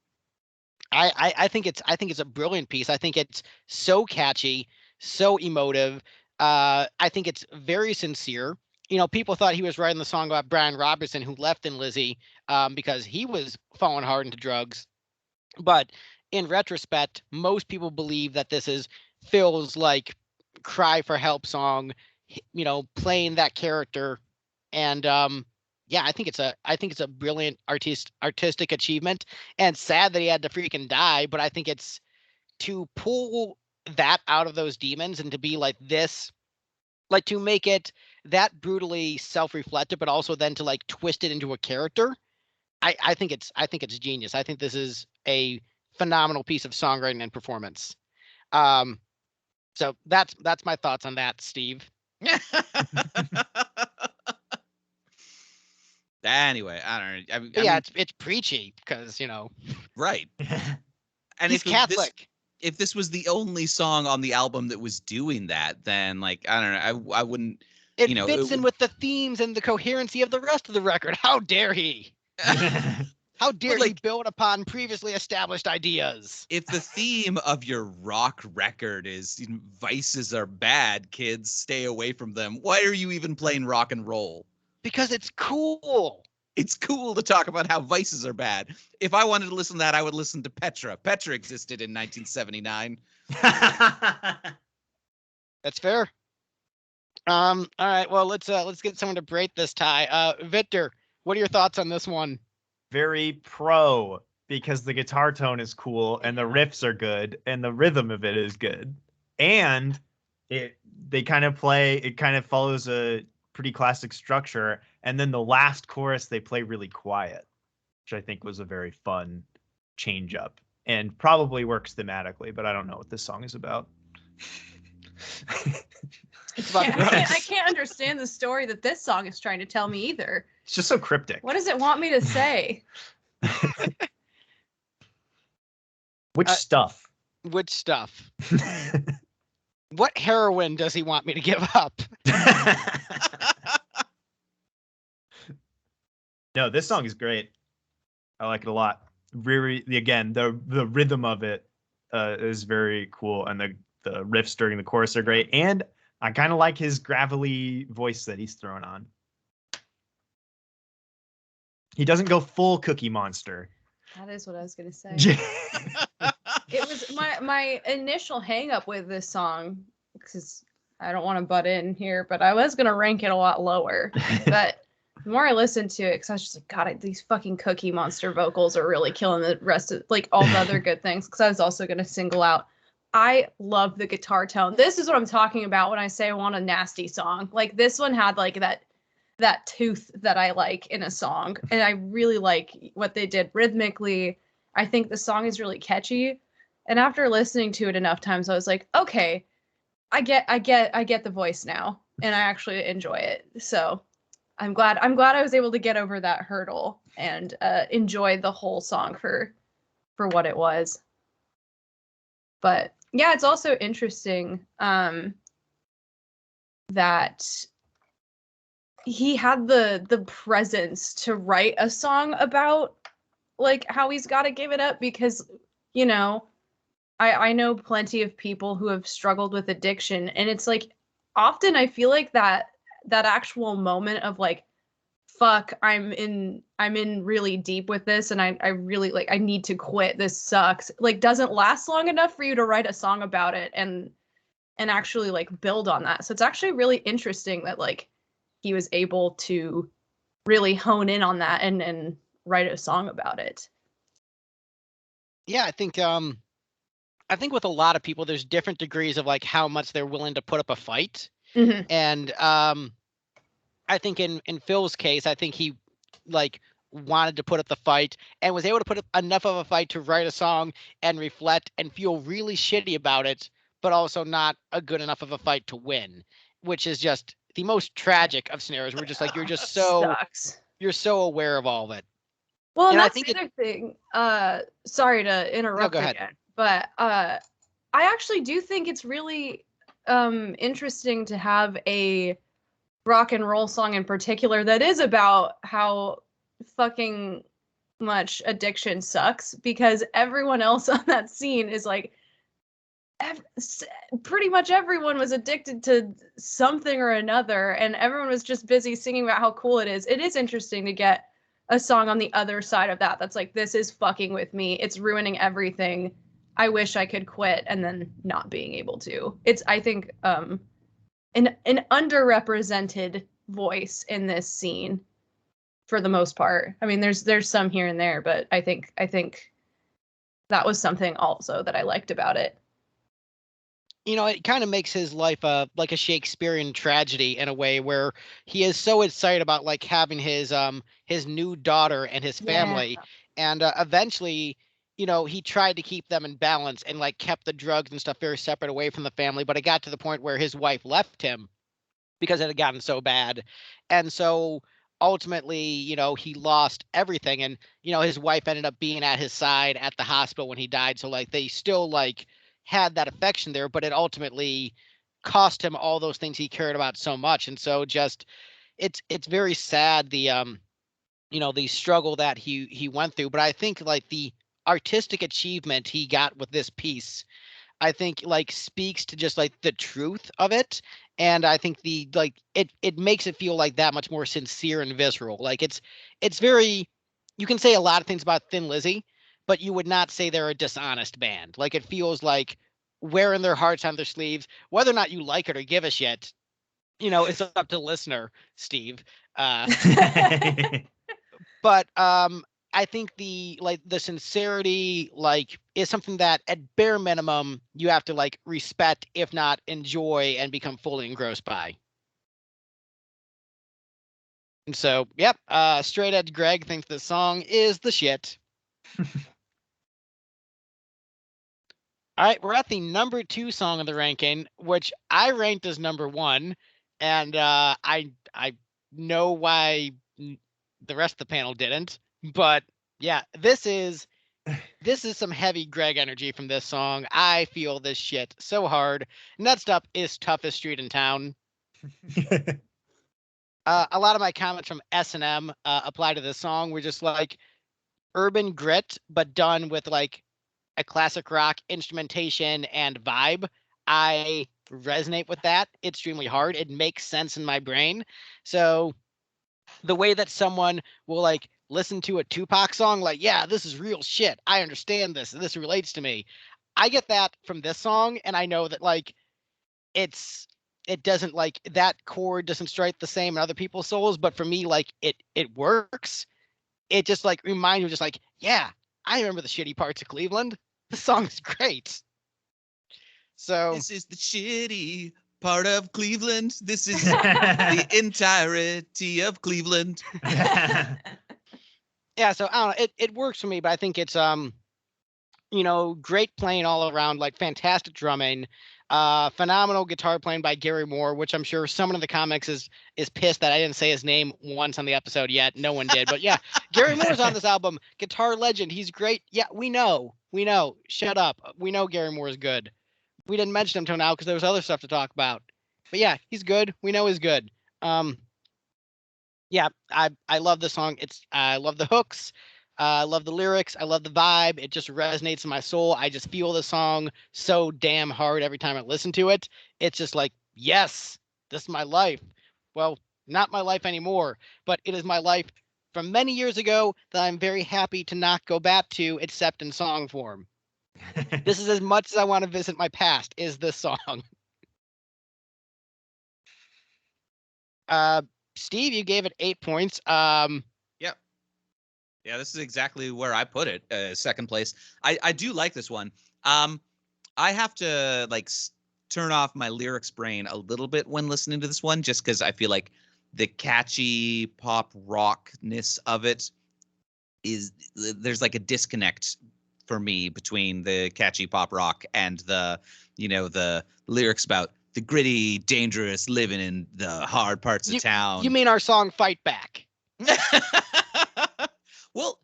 A: I think it's a brilliant piece. I think it's so catchy, so emotive. I think it's very sincere. People thought he was writing the song about Brian Robertson, who left Thin Lizzy, because he was falling hard into drugs. But in retrospect, most people believe that this is Phil's like cry for help song, playing that character, and yeah, I think it's a brilliant artistic achievement, and sad that he had to freaking die. But I think it's to pull that out of those demons and to be like this, like to make it that brutally self-reflective, but also then to like twist it into a character. I think it's genius. I think this is a phenomenal piece of songwriting and performance. So that's my thoughts on that, Steve.
B: Anyway, I don't know. I mean,
A: it's preachy because
B: right. And
A: he's Catholic.
B: If this was the only song on the album that was doing that, then like I don't know, I wouldn't.
A: It fits in with the themes and the coherency of the rest of the record. How dare he? How dare he build upon previously established ideas?
B: If the theme of your rock record is vices are bad, kids, stay away from them, why are you even playing rock and roll?
A: Because it's cool.
B: It's cool to talk about how vices are bad. If I wanted to listen to that, I would listen to Petra. Petra existed in 1979.
A: That's fair. All right. Well, let's get someone to break this tie. Victor, what are your thoughts on this one?
D: Very pro, because the guitar tone is cool and the riffs are good and the rhythm of it is good, and it kind of follows a pretty classic structure, and then the last chorus they play really quiet, which I think was a very fun change up and probably works thematically, but I don't know what this song is about.
A: It's about
C: I can't understand the story that this song is trying to tell me either.
D: It's just so cryptic.
C: What does it want me to say?
D: Which stuff?
A: Which stuff? What heroin does he want me to give up?
D: No, this song is great. I like it a lot. Really, again, the rhythm of it is very cool, and the riffs during the chorus are great, and I kind of like his gravelly voice that he's throwing on. He doesn't go full Cookie Monster.
C: That is what I was gonna say. It was my initial hang up with this song, because I don't want to butt in here, but I was gonna rank it a lot lower. But the more I listened to it, because I was just like, God, these fucking Cookie Monster vocals are really killing the rest of like all the other good things. Because I was also gonna single out. I love the guitar tone. This is what I'm talking about when I say I want a nasty song. Like this one had like that tooth that I like in a song, and I really like what they did rhythmically. I think the song is really catchy, and after listening to it enough times, I was like, okay, I get the voice now, and I actually enjoy it. So I'm glad I was able to get over that hurdle and enjoy the whole song for what it was. But yeah, it's also interesting that he had the presence to write a song about like how he's got to give it up, because you know, I know plenty of people who have struggled with addiction, and it's like often I feel like that actual moment of like, fuck, I'm in really deep with this, and I really like, I need to quit, this sucks, like doesn't last long enough for you to write a song about it and actually like build on that. So it's actually really interesting that like he was able to really hone in on that and write a song about it.
A: Yeah, I think with a lot of people, there's different degrees of like how much they're willing to put up a fight.
C: Mm-hmm.
A: And I think in Phil's case, I think he like wanted to put up the fight and was able to put up enough of a fight to write a song and reflect and feel really shitty about it, but also not a good enough of a fight to win, which is just the most tragic of scenarios. We're just like, you're just
C: Sucks.
A: you're so aware of all of it.
C: Well, and
A: I
C: that's
A: think
C: the other thing. Sorry to interrupt
A: go ahead.
C: again, but I actually do think it's really interesting to have a rock and roll song in particular that is about how fucking much addiction sucks, because everyone else on that scene is like pretty much everyone was addicted to something or another, and everyone was just busy singing about how cool it is. It is interesting to get a song on the other side of that that's like, this is fucking with me, it's ruining everything, I wish I could quit, and then not being able to. It's, I think, an underrepresented voice in this scene for the most part. I mean, there's some here and there, but I think that was something also that I liked about it.
A: You know, it kind of makes his life like a Shakespearean tragedy in a way, where he is so excited about like having his new daughter and his family, and eventually, you know, he tried to keep them in balance and like kept the drugs and stuff very separate away from the family, but it got to the point where his wife left him because it had gotten so bad, and so ultimately, you know, he lost everything, and you know, his wife ended up being at his side at the hospital when he died, so like they still like had that affection there, but it ultimately cost him all those things he cared about so much. And so just it's very sad, the you know, the struggle that he went through. But I think like the artistic achievement he got with this piece, I think like speaks to just like the truth of it. And I think the like it makes it feel like that much more sincere and visceral. Like it's very, you can say a lot of things about Thin Lizzy, but you would not say they're a dishonest band. Like it feels like wearing their hearts on their sleeves. Whether or not you like it or give a shit, you know, it's up to the listener, Steve. But I think the like the sincerity like is something that at bare minimum you have to like respect, if not enjoy and become fully engrossed by. And so, yep, straight edge Greg thinks the song is the shit. All right, we're at the number 2 song of the ranking, which I ranked as number 1, and I know why the rest of the panel didn't, but yeah, this is some heavy Greg energy from this song. I feel this shit so hard. Next up is Toughest Street in Town. A lot of my comments from S&M apply to this song. We're just like urban grit, but done with like a classic rock instrumentation and vibe. I resonate with that extremely hard. It makes sense in my brain. So the way that someone will like listen to a Tupac song, like, yeah, this is real shit, I understand this, this relates to me. I get that from this song, and I know that like it's it doesn't like that chord doesn't strike the same in other people's souls, but for me, like it works. It just like reminds you, just like, yeah, I remember the shitty parts of Cleveland. The song's great. So
B: This is the shitty part of Cleveland. This is the entirety of Cleveland.
A: yeah, so I don't know, it works for me, but I think it's great playing all around, like fantastic drumming, phenomenal guitar playing by Gary Moore, which I'm sure someone in the comics is pissed that I didn't say his name once on the episode yet. No one did, but yeah, Gary Moore's on this album, guitar legend. He's great. Yeah, we know. Shut up. We know Gary Moore is good. We didn't mention him till now because there was other stuff to talk about. But yeah, he's good. We know he's good. Yeah, I love the song. I love the hooks. I love the lyrics. I love the vibe. It just resonates in my soul. I just feel the song so damn hard every time I listen to it. It's just like, yes, this is my life. Well, not my life anymore, but it is my life from many years ago that I'm very happy to not go back to except in song form. This is as much as I want to visit my past, is this song. Steve, you gave it 8 points.
B: Yep. Yeah, this is exactly where I put it. Second place. I do like this one. I have to like turn off my lyrics brain a little bit when listening to this one, just because I feel like the catchy pop rockness of it there's like a disconnect for me between the catchy pop rock and the lyrics about the gritty, dangerous living in the hard parts of town.
A: You mean our song Fight Back?
B: Well,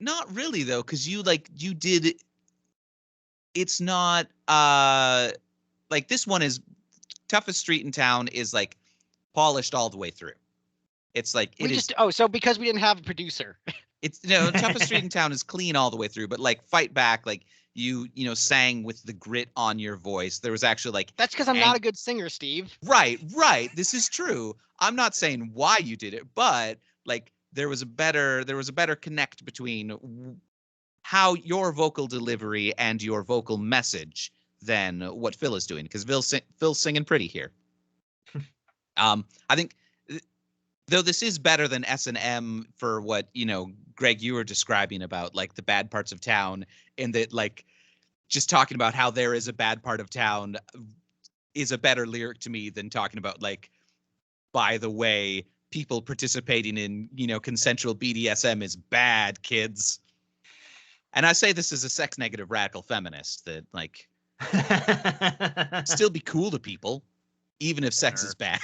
B: not really though, because you did. It's not like this one is Toughest Street in Town is like polished all the way through. It's like
A: so because we didn't have a producer.
B: It's Toughest Street in Town is clean all the way through, but like Fight Back, like you sang with the grit on your voice. There was actually like
A: that's because I'm not a good singer, Steve.
B: Right. This is true. I'm not saying why you did it, but like there was a better connect between how your vocal delivery and your vocal message than what Phil is doing, because Phil's singing pretty here. I think though this is better than S&M for what, Greg, you were describing about like the bad parts of town, and that like just talking about how there is a bad part of town is a better lyric to me than talking about like, by the way, people participating in, consensual BDSM is bad, kids. And I say this as a sex negative radical feminist that like still be cool to people, even if sex is bad.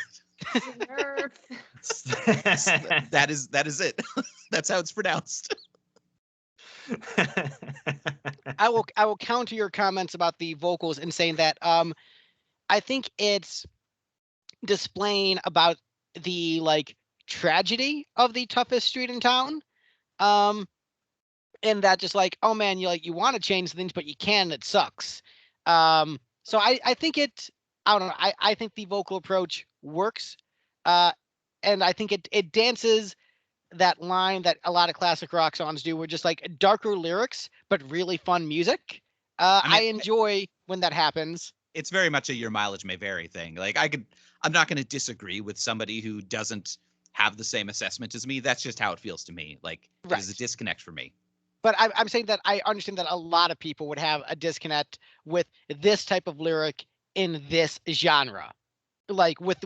B: That is it. That's how it's pronounced.
A: I will counter your comments about the vocals and saying that I think it's displaying about the like tragedy of the toughest street in town. And that just like, oh man, you want to change things, but you can't, it sucks. So I think I don't know. I think the vocal approach works. And I think it dances that line that a lot of classic rock songs do, where just like darker lyrics, but really fun music. I enjoy when that happens.
B: It's very much a your mileage may vary thing. Like I'm not going to disagree with somebody who doesn't have the same assessment as me. That's just how it feels to me. Like there's a disconnect for me.
A: But I'm saying that I understand that a lot of people would have a disconnect with this type of lyric in this genre, like with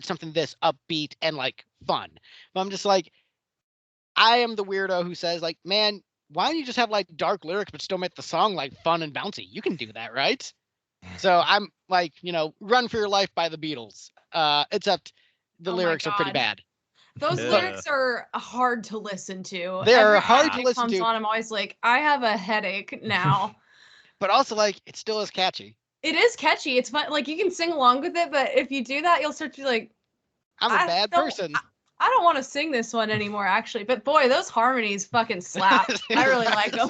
A: something this upbeat and like fun. But I'm just like, I am the weirdo who says like, man, why don't you just have like dark lyrics but still make the song like fun and bouncy? You can do that, right? So I'm like, Run for Your Life by the Beatles. Except the lyrics are pretty bad.
C: Those lyrics are hard to listen to.
A: They're hard to listen
C: to. On, I'm always like, I have a headache now.
A: But also, like, it still is catchy.
C: It is catchy. It's fun. Like, you can sing along with it, but if you do that, you'll start to be like,
A: I'm a bad person.
C: I don't want to sing this one anymore, actually. But boy, those harmonies fucking slap. I really like them.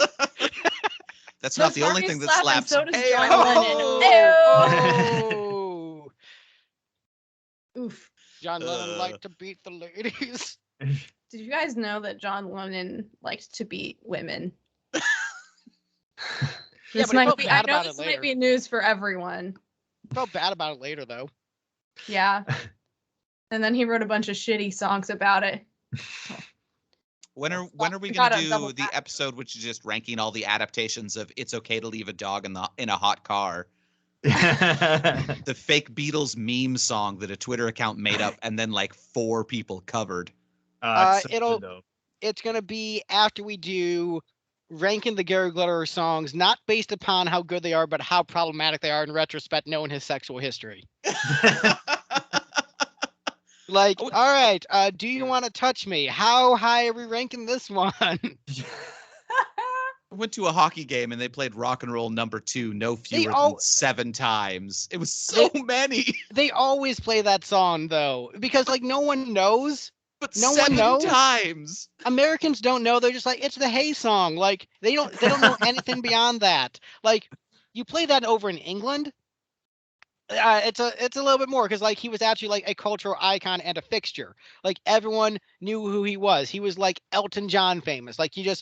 B: That's not the only thing that slaps.
C: So does John Lennon.
A: Oh. Oof. John Lennon liked to beat the ladies.
C: Did you guys know that John Lennon liked to beat women?
A: Yeah,
C: This might be news for everyone.
A: Felt bad about it later though.
C: Yeah. And then he wrote a bunch of shitty songs about it.
B: When are we
C: We
B: gonna
C: gotta
B: do
C: double
B: the
C: back.
B: episode which is just ranking all the adaptations of "It's Okay to Leave a Dog in a Hot Car"? The fake Beatles meme song that a Twitter account made up and then like 4 people covered.
D: It's so
A: It'll-
D: good, though.
A: It's gonna be after we do ranking the Gary Glitter songs, not based upon how good they are, but how problematic they are in retrospect, knowing his sexual history. Like,
B: Oh.
A: all right, do you want to touch me? How high are we ranking this one?
B: I went to a hockey game and they played Rock and Roll number 2 no fewer
A: all-
B: than 7 times. It was so many.
A: They always play that song though, because like no one knows.
B: But
A: No one
B: 7
A: knows.
B: times.
A: Americans don't know. They're just like, it's the Hey song. Like they don't know anything beyond that. Like you play that over in England, it's a little bit more because like he was actually like a cultural icon and a fixture. Like everyone knew who he was. He was like Elton John famous. Like you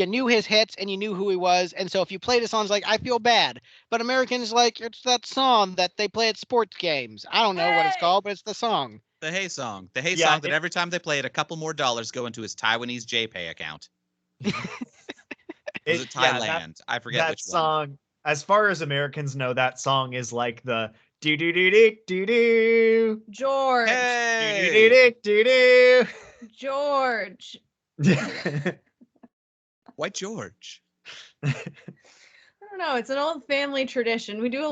A: knew his hits and you knew who he was. And so if you play the songs, like I feel bad, but Americans like it's that song that they play at sports games. I don't know what it's
C: Hey!
A: called, but it's the song.
B: The Hey song. The Hey
D: Yeah,
B: song that every time they play it, a couple more dollars go into his Taiwanese JPay account. Was it
D: Yeah,
B: Thailand? I forget
D: that
B: which
D: song, as far as Americans know, that song is like the do do do do do do
C: George.
B: one.
D: do
B: Hey!
D: do do
C: George.
D: do.
B: White George.
C: I don't know. It's an old family tradition. We have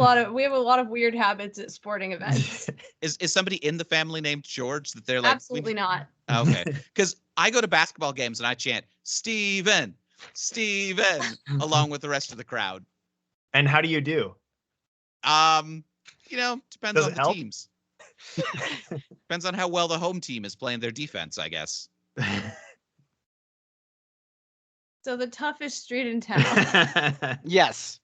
C: a lot of weird habits at sporting events.
B: Is somebody in the family named George that they're like
C: Absolutely not.
B: Okay. Because I go to basketball games and I chant Steven, Steven, along with the rest of the crowd.
D: And how do you do?
B: Depends
D: Does
B: on
D: it
B: the
D: help?
B: teams. Depends on how well the home team is playing their defense, I guess.
C: So the toughest street in town.
A: Yes.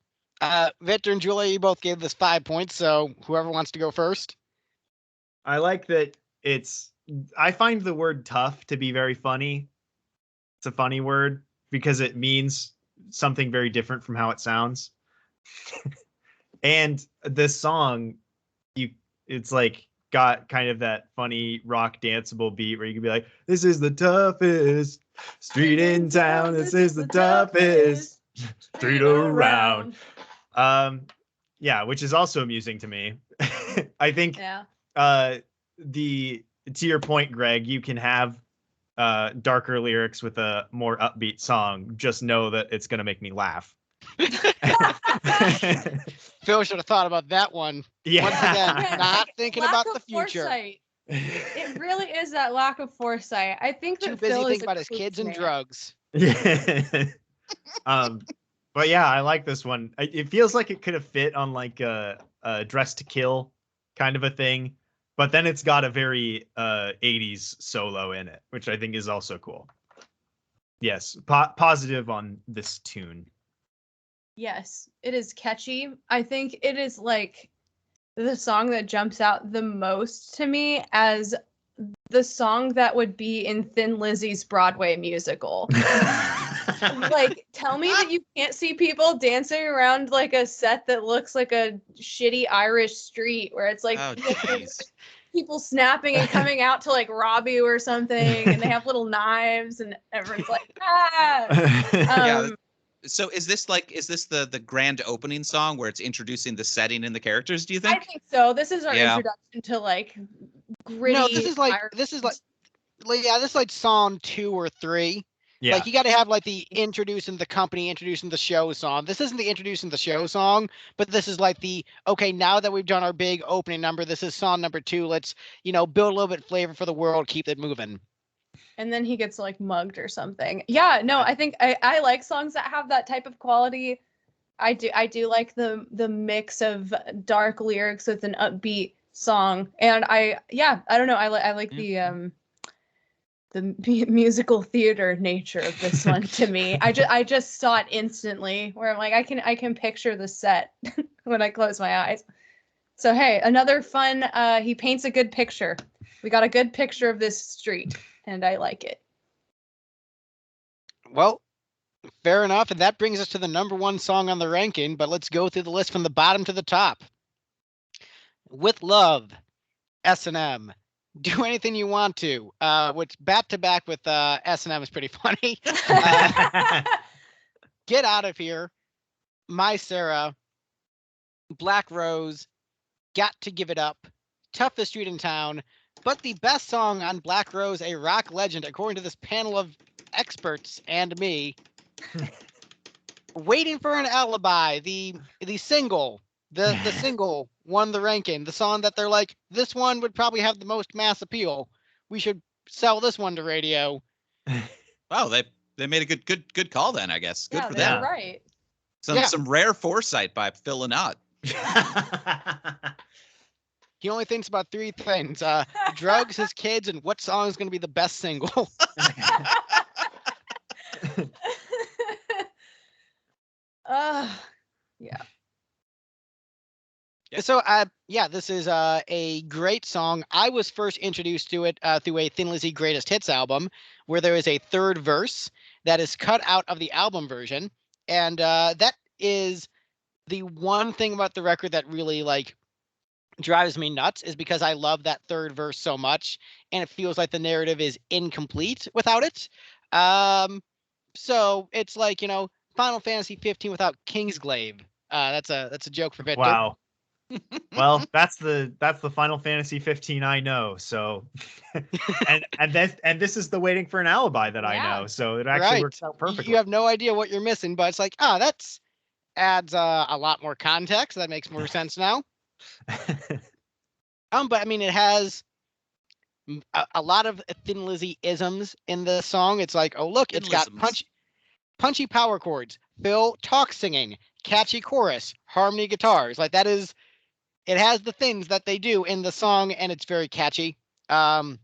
A: Victor and Julia, you both gave this 5 points, so whoever wants to go first.
D: I like that I find the word tough to be very funny. It's a funny word because it means something very different from how it sounds. And this song, it's like got kind of that funny rock danceable beat where you can be like, this is the toughest street in town. This is the toughest street around. Yeah, which is also amusing to me. I think
C: Yeah.
D: to your point, Greg, you can have darker lyrics with a more upbeat song. Just know that it's gonna make me laugh.
A: Phil should have thought about that one.
D: Yeah.
A: Once again, not thinking
C: Lack
A: about
C: of
A: the future.
C: Foresight. It really is that lack of foresight. I think
A: Too
C: that
A: busy
C: Phil is
A: thinking
C: a
A: about his
C: kook
A: kids and
C: man.
A: drugs.
D: Yeah. But yeah, I like this one. It feels like it could have fit on like a Dress to Kill kind of a thing, but then it's got a very 80s solo in it, which I think is also cool. Yes, positive on this tune.
C: Yes, it is catchy. I think it is like the song that jumps out the most to me as the song that would be in Thin Lizzy's Broadway musical. Like, tell me that you can't see people dancing around like a set that looks like a shitty Irish street where it's like
B: Oh, jeez.
C: people snapping and coming out to like rob you or something, and they have little knives, and everyone's like, ah.
B: Yeah. So is this the grand opening song where it's introducing the setting and the characters, do you
C: I
B: think?
C: think so. This is our
B: Yeah.
C: introduction to like gritty.
A: No, this is like song 2 or 3.
D: Yeah.
A: Like you got to have like the introducing the company, introducing the show song. This isn't the introducing the show song, but this is like the okay. Now that we've done our big opening number, this is song number 2. Let's build a little bit flavor for the world, keep it moving.
C: And then he gets like mugged or something. Yeah, no, I think I like songs that have that type of quality. I do like the mix of dark lyrics with an upbeat song, and I don't know, I like the musical theater nature of this one to me. I just saw it instantly where I'm like I can picture the set when I close my eyes. So hey, another fun he paints a good picture. We got a good picture of this street and I like it.
A: Well, fair enough, and that brings us to the number 1 song on the ranking, but let's go through the list from the bottom to the top. With Love, S&M, Do Anything You Want To, which back to back with S&M is pretty funny. Get Out of Here, My Sarah, Black Rose, Got to Give It Up, Toughest Street in Town, but the best song on Black Rose, a rock legend, according to this panel of experts and me, Waiting for an Alibi, the single, the single won the ranking. The song that they're like, this one would probably have the most mass appeal. We should sell this one to radio.
B: Wow, they made a good call then, I guess. Good for
C: they're
B: them.
C: right.
B: Some rare foresight by Phil Lynott.
A: He only thinks about three things: drugs, his kids, and what song is going to be the best single.
C: Yeah.
B: Yep.
A: So, this is a great song. I was first introduced to it through a Thin Lizzy Greatest Hits album, where there is a third verse that is cut out of the album version, and that is the one thing about the record that really like drives me nuts, is because I love that third verse so much, and it feels like the narrative is incomplete without it. So it's like, Final Fantasy 15 without Kingsglaive. That's a joke for Victor.
D: Wow. Well, that's the Final Fantasy 15 I know. So, and this is the Waiting for an Alibi that I know. So it actually works out perfectly.
A: You have no idea what you're missing, but it's like, that's adds a lot more context. That makes more sense now. But I mean, it has a lot of Thin Lizzy isms in the song. It's like, oh look, it's got punchy power chords, Phil talk singing, catchy chorus, harmony guitars. Like that is. It has the things that they do in the song, and it's very catchy. I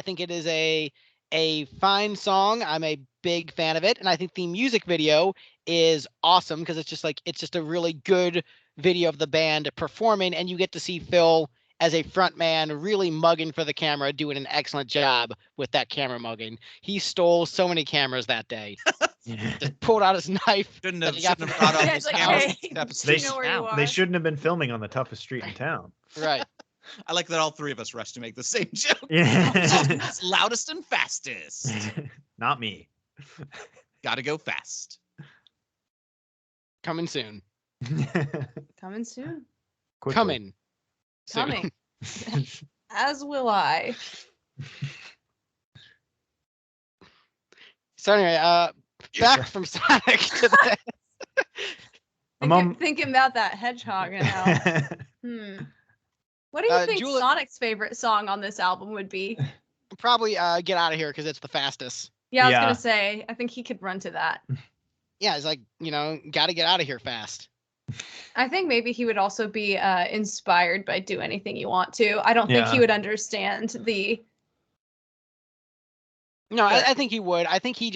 A: think it is a fine song. I'm a big fan of it, and I think the music video is awesome because it's just a really good video of the band performing, and you get to see Phil as a front man really mugging for the camera, doing an excellent job with that camera mugging. He stole so many cameras that day. Just pulled out his knife.
B: Shouldn't have brought on his camera.
D: They shouldn't have been filming on the toughest street in town.
A: Right.
B: I like that all three of us rushed to make the same joke.
D: Yeah.
B: Loudest and fastest.
D: Not me.
B: Gotta go fast.
A: Coming soon.
C: Coming soon.
D: Quickly.
A: Coming.
C: Coming. As will I.
A: So anyway, back from Sonic to the...
C: Thinking about that hedgehog now. What do you think Sonic's favorite song on this album would be?
A: Probably Get Out of Here, because it's the fastest.
C: Yeah, I was going to say, I think he could run to that.
A: Yeah, it's like, got to get out of here fast.
C: I think maybe he would also be inspired by Do Anything You Want To. I don't think he would understand the...
A: No, I think he would. I think he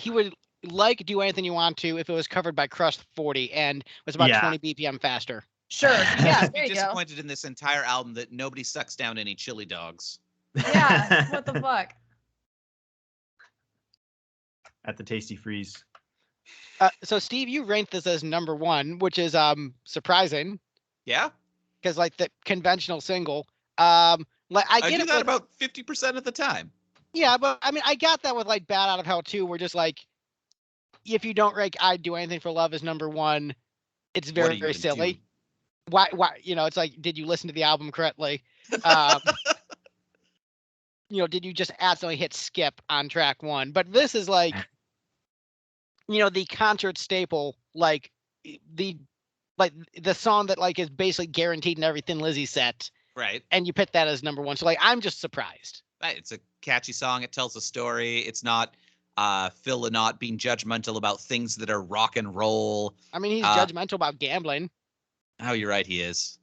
A: would like Do Anything You Want To if it was covered by Krause 40 and was about 20 BPM faster.
C: Sure. Yeah, there
B: you
C: go.
B: Disappointed in this entire album that nobody sucks down any chili dogs.
C: Yeah, what the fuck?
D: At the Tasty Freeze.
A: So Steve, you ranked this as number 1, which is surprising.
B: Yeah.
A: Because like the conventional single, I
B: do that about 50% of the time.
A: Yeah, but I mean, I got that with like Bad Out of Hell too. We're just like, if you don't rank I'd Do Anything for Love as number 1, it's very, very silly. Why? It's like, did you listen to the album correctly? Did you just absolutely hit skip on track 1? But this is like, the concert staple, like the song that like is basically guaranteed in every Thin Lizzy set.
B: Right.
A: And you picked that as number 1. So like, I'm just surprised.
B: It's a catchy song. It tells a story. It's not Phil Lynott being judgmental about things that are rock and roll.
A: I mean, he's judgmental about gambling.
B: Oh, you're right. He is.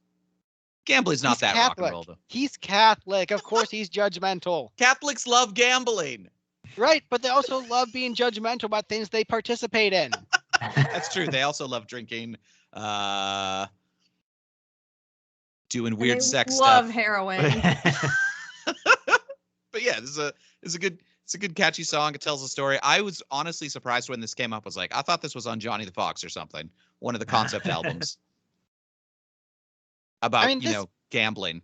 B: Gambling's not that
A: Catholic.
B: rock and roll, though.
A: He's Catholic. Of course, he's judgmental.
B: Catholics love gambling.
A: Right, but they also love being judgmental about things they participate in.
B: That's true. They also love drinking, doing weird sex stuff.
C: Love heroin.
B: But yeah, it's a good catchy song. It tells a story. I was honestly surprised when this came up. I was like, I thought this was on Johnny the Fox or something, one of the concept albums. about,
A: mean,
B: gambling.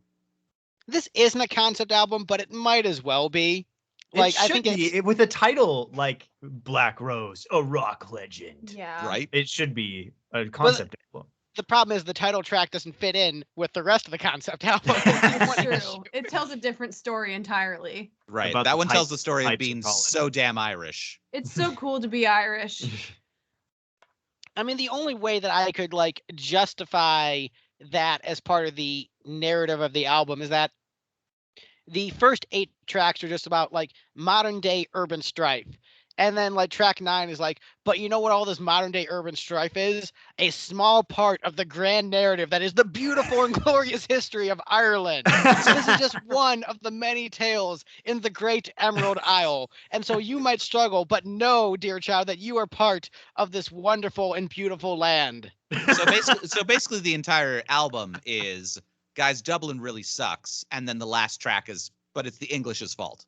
A: this isn't a concept album, but it might as well be. Like,
D: it should
A: I think
D: be with a title like Black Rose, a rock legend.
C: Yeah.
B: Right?
D: It should be a concept album.
A: the problem is the title track doesn't fit in with the rest of the concept album.
C: That's true. It tells a different story entirely.
B: Right.
D: About
B: That
D: the
B: one tells
D: pipes-
B: the story of
D: pipes
B: being
D: of Colin.
B: so damn Irish.
C: It's so cool to be Irish.
A: I mean, the only way that I could like justify that as part of the narrative of the album is that the first 8 tracks are just about like modern day urban strife. And then like track 9 is like, but you know what all this modern day urban strife is? A small part of the grand narrative that is the beautiful and glorious history of Ireland. So this is just one of the many tales in the great Emerald Isle. And so you might struggle, but know, dear child, that you are part of this wonderful and beautiful land.
B: So basically the entire album is, guys, Dublin really sucks, and then the last track is, but it's the English's fault.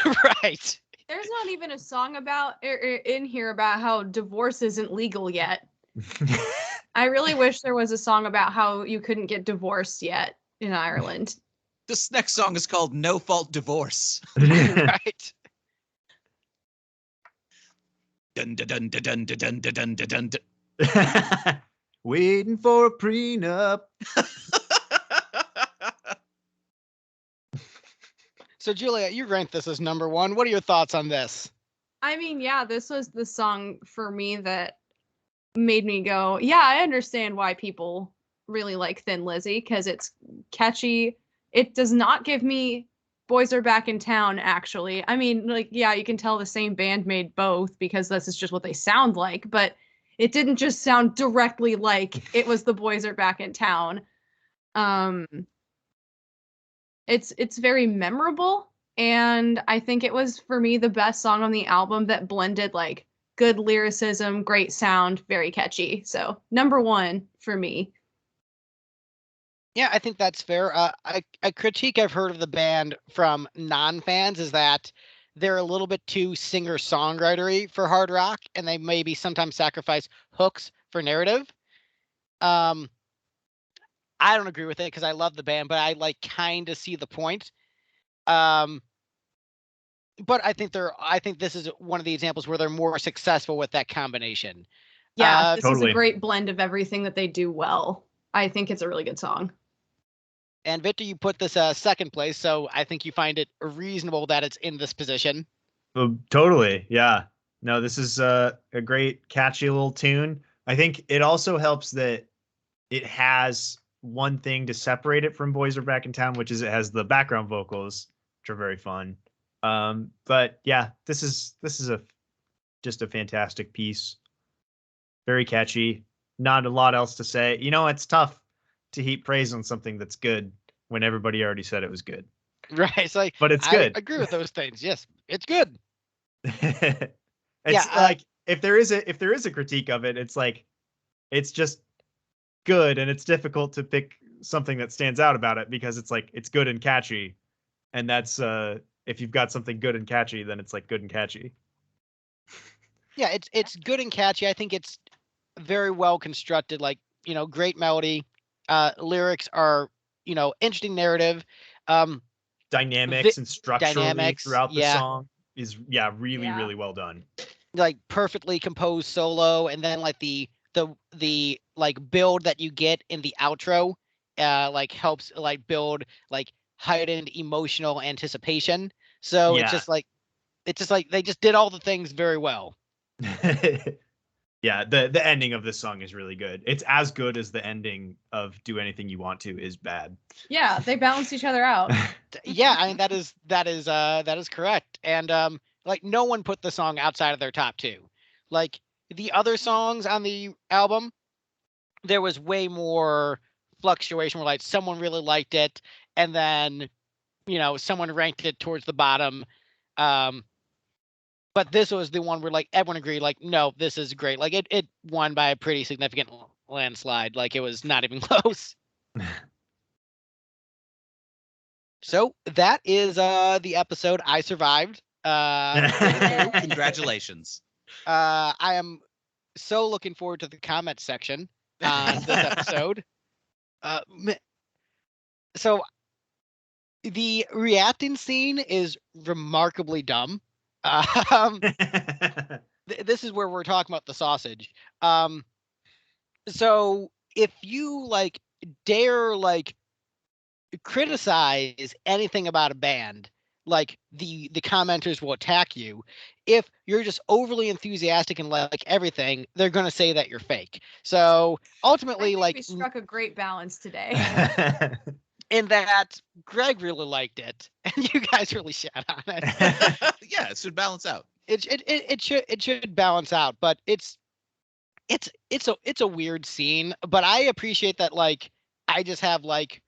A: Right.
C: There's not even a song about in here about how divorce isn't legal yet. I really wish there was a song about how you couldn't get divorced yet in Ireland.
B: This next song is called No Fault Divorce.
A: Right.
B: Dun dun dun dun dun dun dun dun dun.
D: Waiting for a prenup.
A: So Julia, you ranked this as number 1. What are your thoughts on this?
C: I mean, yeah, this was the song for me that made me go, yeah, I understand why people really like Thin Lizzy, because it's catchy. It does not give me Boys Are Back in Town, actually. I mean, like, yeah, you can tell the same band made both because this is just what they sound like, but it didn't just sound directly like it was the Boys Are Back in Town. It's very memorable, and I think it was, for me, the best song on the album that blended like good lyricism, great sound, very catchy. So number 1 for me.
A: Yeah, I think that's fair. A critique I've heard of the band from non-fans is that they're a little bit too singer-songwritery for hard rock, and they maybe sometimes sacrifice hooks for narrative. I don't agree with it because I love the band, but I like kind of see the point. But I think this is one of the examples where they're more successful with that combination.
C: Yeah, this is
D: Totally.
C: a great blend of everything that they do well. I think it's a really good song.
A: And Victor, you put this second place, so I think you find it reasonable that it's in this position.
D: Totally. Yeah. No, this is a great, catchy little tune. I think it also helps that it has one thing to separate it from Boys Are Back in Town, which is it has the background vocals, which are very fun. But yeah, this is just a fantastic piece. Very catchy. Not a lot else to say. It's tough to heap praise on something that's good when everybody already said it was good.
A: Right. It's like,
D: But it's good.
A: I agree with those things. Yes, it's good.
D: It's
A: Yeah,
D: like if there is a critique of it, it's like it's just good, and it's difficult to pick something that stands out about it because it's like it's good and catchy, and that's if you've got something good and catchy, then it's like good and catchy.
A: Yeah, it's good and catchy. I think it's very well constructed. Like, great melody. Lyrics are, interesting narrative.
D: Dynamics and structurally
A: dynamics,
D: throughout the
A: yeah.
D: song is really well done.
A: Like perfectly composed solo, and then like the like build that you get in the outro like helps like build like heightened emotional anticipation. So
D: Yeah.
A: it's just like they just did all the things very well.
D: Yeah, the ending of this song is really good. It's as good as the ending of Do Anything You Want To is bad.
C: Yeah, they balance each other out.
A: Yeah, I mean that is correct. And like no one put the song outside of their top 2. Like the other songs on the album, there was way more fluctuation where like someone really liked it and then someone ranked it towards the bottom. But this was the one where like everyone agreed, like, no, this is great. Like it won by a pretty significant landslide. Like it was not even close. So that is the episode. I survived.
B: Congratulations.
A: I am so looking forward to the comment section on this episode. So the reacting scene is remarkably dumb. Um, this is where we're talking about the sausage. So if you like dare like criticize anything about a band, like the commenters will attack you. If you're just overly enthusiastic and like everything, they're gonna say that you're fake. So
C: I
A: ultimately,
C: think
A: like
C: we struck a great balance today.
A: in that Greg really liked it, and you guys really shat on it.
B: Yeah, it should balance out.
A: It should balance out, but it's a weird scene. But I appreciate that like I just have like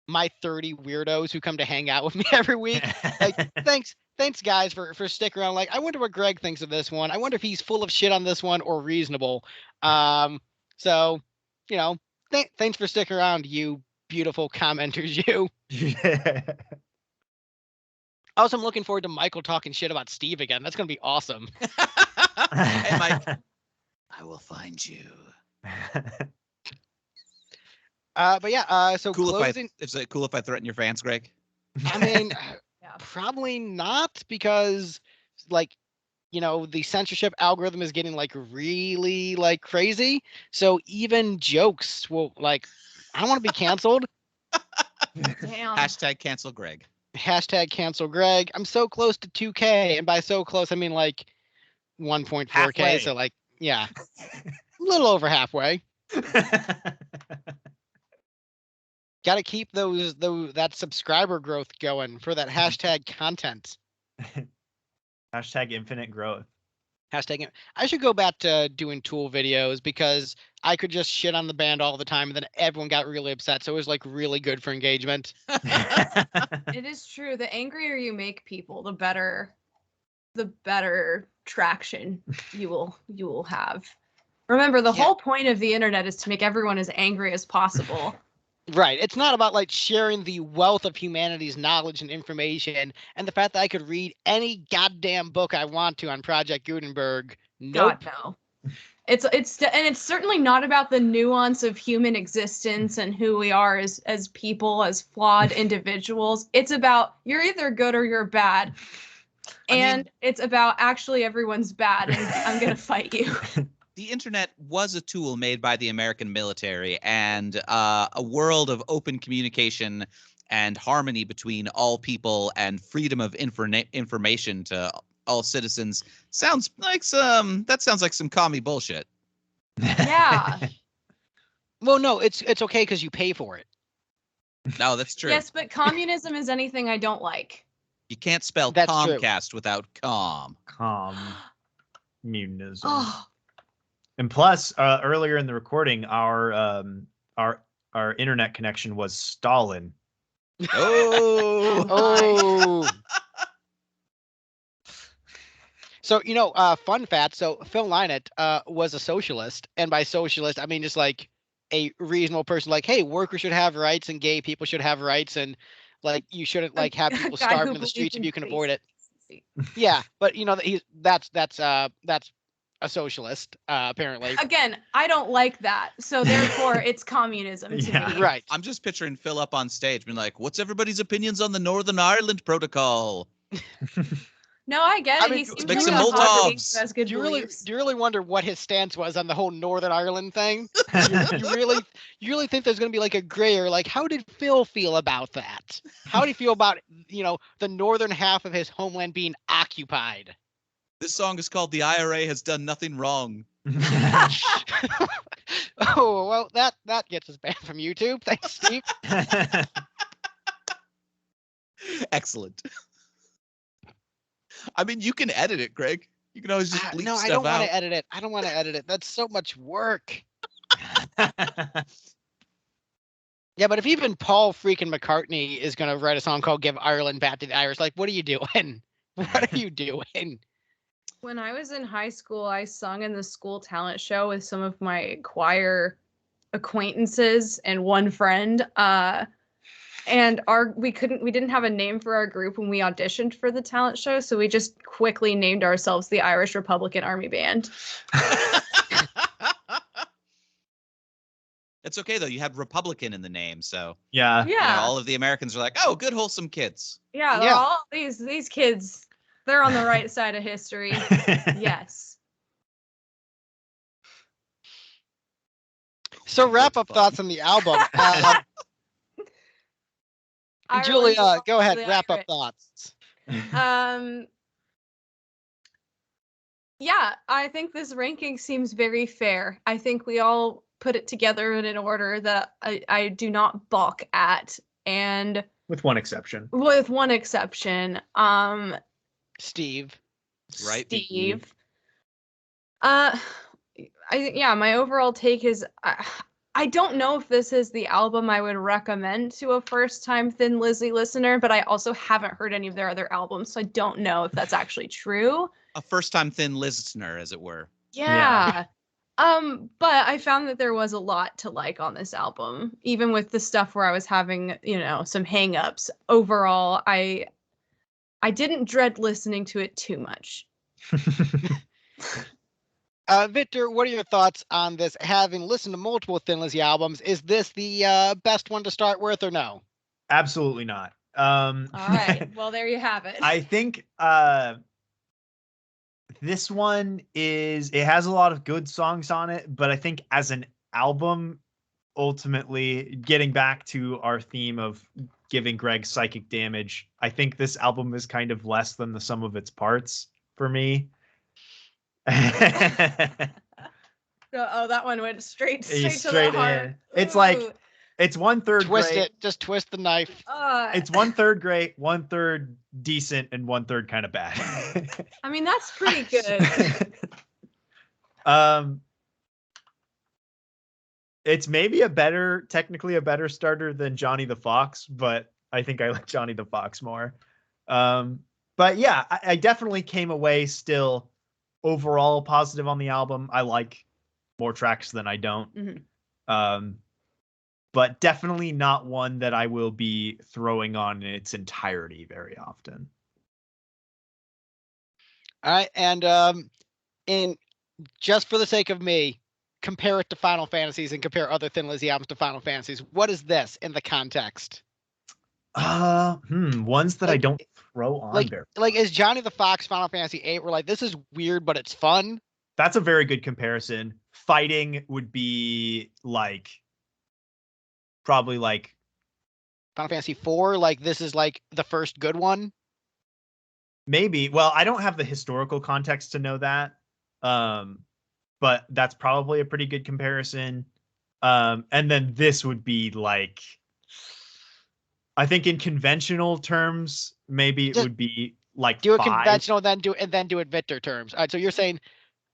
A: my 30 weirdos who come to hang out with me every week. Like, thanks guys for sticking around. Like, I wonder what Greg thinks of this one. I wonder if he's full of shit on this one or reasonable. So, you know, thanks for sticking around, you beautiful commenters, you. Also, I'm looking forward to Michael talking shit about Steve again. That's gonna be awesome.
B: Hey, Mike, I will find you.
A: But yeah, so
B: Cool
A: closing.
B: is it cool if I threaten your fans, Greg?
A: I mean,
C: Yeah.
A: probably not, because like, you know, the censorship algorithm is getting like really like crazy. So even jokes will like, I want to be canceled.
C: Damn.
B: Hashtag cancel Greg.
A: Hashtag cancel Greg. I'm so close to 2K, and by so close I mean like 1.4K.
D: Halfway.
A: So like, yeah, a little over halfway. Got to keep that subscriber growth going for that hashtag content.
D: Hashtag infinite growth.
A: Hashtag. I should go back to doing Tool videos, because I could just shit on the band all the time, and then everyone got really upset. So it was like really good for engagement.
C: It is true. The angrier you make people, the better traction you will have. Remember, the
A: Yeah.
C: whole point of the internet is to make everyone as angry as possible.
A: Right. It's not about like sharing the wealth of humanity's knowledge and information, and the fact that I could read any goddamn book I want to on Project Gutenberg. Nope.
C: God no. It's certainly not about the nuance of human existence and who we are as people, as flawed individuals. It's about you're either good or you're bad. And it's about actually everyone's bad, and I'm gonna fight you.
B: The internet was a tool made by the American military, and a world of open communication and harmony between all people and freedom of information to all citizens sounds like some commie bullshit.
C: Yeah.
A: Well, no, it's okay because you pay for it.
B: No, that's true.
C: Yes, but communism is anything I don't like.
B: You can't spell
A: That's true.
B: Comcast without com.
D: Communism.
C: Oh,
D: And plus, earlier in the recording, our internet connection was Stalin.
B: Oh,
A: Oh. So, you know, fun fact. So Phil Lynott was a socialist. And by socialist, I mean just like a reasonable person. Like, hey, workers should have rights and gay people should have rights. And like, you shouldn't like have people
C: guy
A: starving
C: who
A: in the streets if
C: believes
A: you can
C: in
A: avoid it.
C: basic
A: Yeah. But, you know, that's a socialist, apparently.
C: Again, I don't like that. So therefore, it's communism to
D: Yeah.
C: me.
A: Right.
B: I'm just picturing Phil up on stage being like, what's everybody's opinions on the Northern Ireland Protocol?
C: No, I get
A: I
C: it.
A: mean,
C: He seems
B: make
C: like
B: some
C: a hot
B: Molotovs.
C: piece who has good
A: Do
C: beliefs.
A: you really wonder what his stance was on the whole Northern Ireland thing? You really think there's going to be like a gray area? Like, how did Phil feel about that? How did he feel about, you know, the northern half of his homeland being occupied?
B: This song is called "The IRA Has Done Nothing Wrong."
A: Oh, well, that gets us banned from YouTube. Thanks, Steve.
B: Excellent. I mean, you can edit it, Greg. You can always just bleep
A: No,
B: stuff
A: I don't want
B: out.
A: to edit it. I don't want to edit it. That's so much work. Yeah, but if even Paul freaking McCartney is going to write a song called "Give Ireland Back to the Irish," like, what are you doing? What are you doing?
C: When I was in high school, I sung in the school talent show with some of my choir acquaintances and one friend. And we didn't have a name for our group when we auditioned for the talent show, so we just quickly named ourselves the Irish Republican Army Band.
B: It's okay though. You had Republican in the name, so
D: Yeah.
B: you know,
C: Yeah.
B: all of the Americans are like, "Oh, good, wholesome kids."
C: Yeah,
A: Yeah.
C: all these kids, they're on the right side of history. Yes.
A: So wrap
B: That's
A: up
B: fun.
A: thoughts on the album.
C: Ireland's
A: Julia, go ahead.
C: really
A: Wrap up
C: Irish.
A: thoughts.
C: Yeah, I think this ranking seems very fair. I think we all put it together in an order that I do not balk at, and
D: With one exception.
C: with one exception,
A: Steve.
B: Right,
C: Steve. My overall take is I don't know if this is the album I would recommend to a first-time Thin Lizzy listener, but I also haven't heard any of their other albums, so I don't know if that's actually true.
B: A first-time Thin listener, as it were.
C: Yeah. But I found that there was a lot to like on this album, even with the stuff where I was having, some hang-ups. Overall, I didn't dread listening to it too much.
A: Victor, what are your thoughts on this? Having listened to multiple Thin Lizzy albums, is this the best one to start with, or no?
D: Absolutely not.
C: All right. Well, there you have it.
D: I think this one it has a lot of good songs on it, but I think as an album, ultimately getting back to our theme of giving Greg psychic damage, I think this album is kind of less than the sum of its parts for me.
C: Oh, that one went straight to
D: Straight
C: the heart.
D: in. It's like
C: Ooh.
D: it's 1/3
A: Twist
D: great.
A: it. Just twist the knife.
D: It's 1/3 great, 1/3 decent, and 1/3 kind of bad.
C: I mean, that's pretty good.
D: It's maybe technically a better starter than Johnny the Fox, but I think I like Johnny the Fox more. But yeah, I definitely came away still overall positive on the album. I like more tracks than I don't.
C: Mhm.
D: But definitely not one that I will be throwing on in its entirety very often.
A: All right, and in just for the sake of me, compare it to Final Fantasies and compare other Thin Lizzy albums to Final Fantasies. What is this in the context?
D: Ones that I don't throw on very.
A: Like is Johnny the Fox Final Fantasy VIII? We're like, this is weird, but it's fun.
D: That's a very good comparison. Fighting would be probably like
A: Final Fantasy IV. Like this is like the first good one.
D: Maybe. Well, I don't have the historical context to know that. But that's probably a pretty good comparison. And then this would be like, I think in conventional terms, maybe it would be like
A: do
D: 5.
A: a conventional, then do it Victor terms. All right, so you're saying,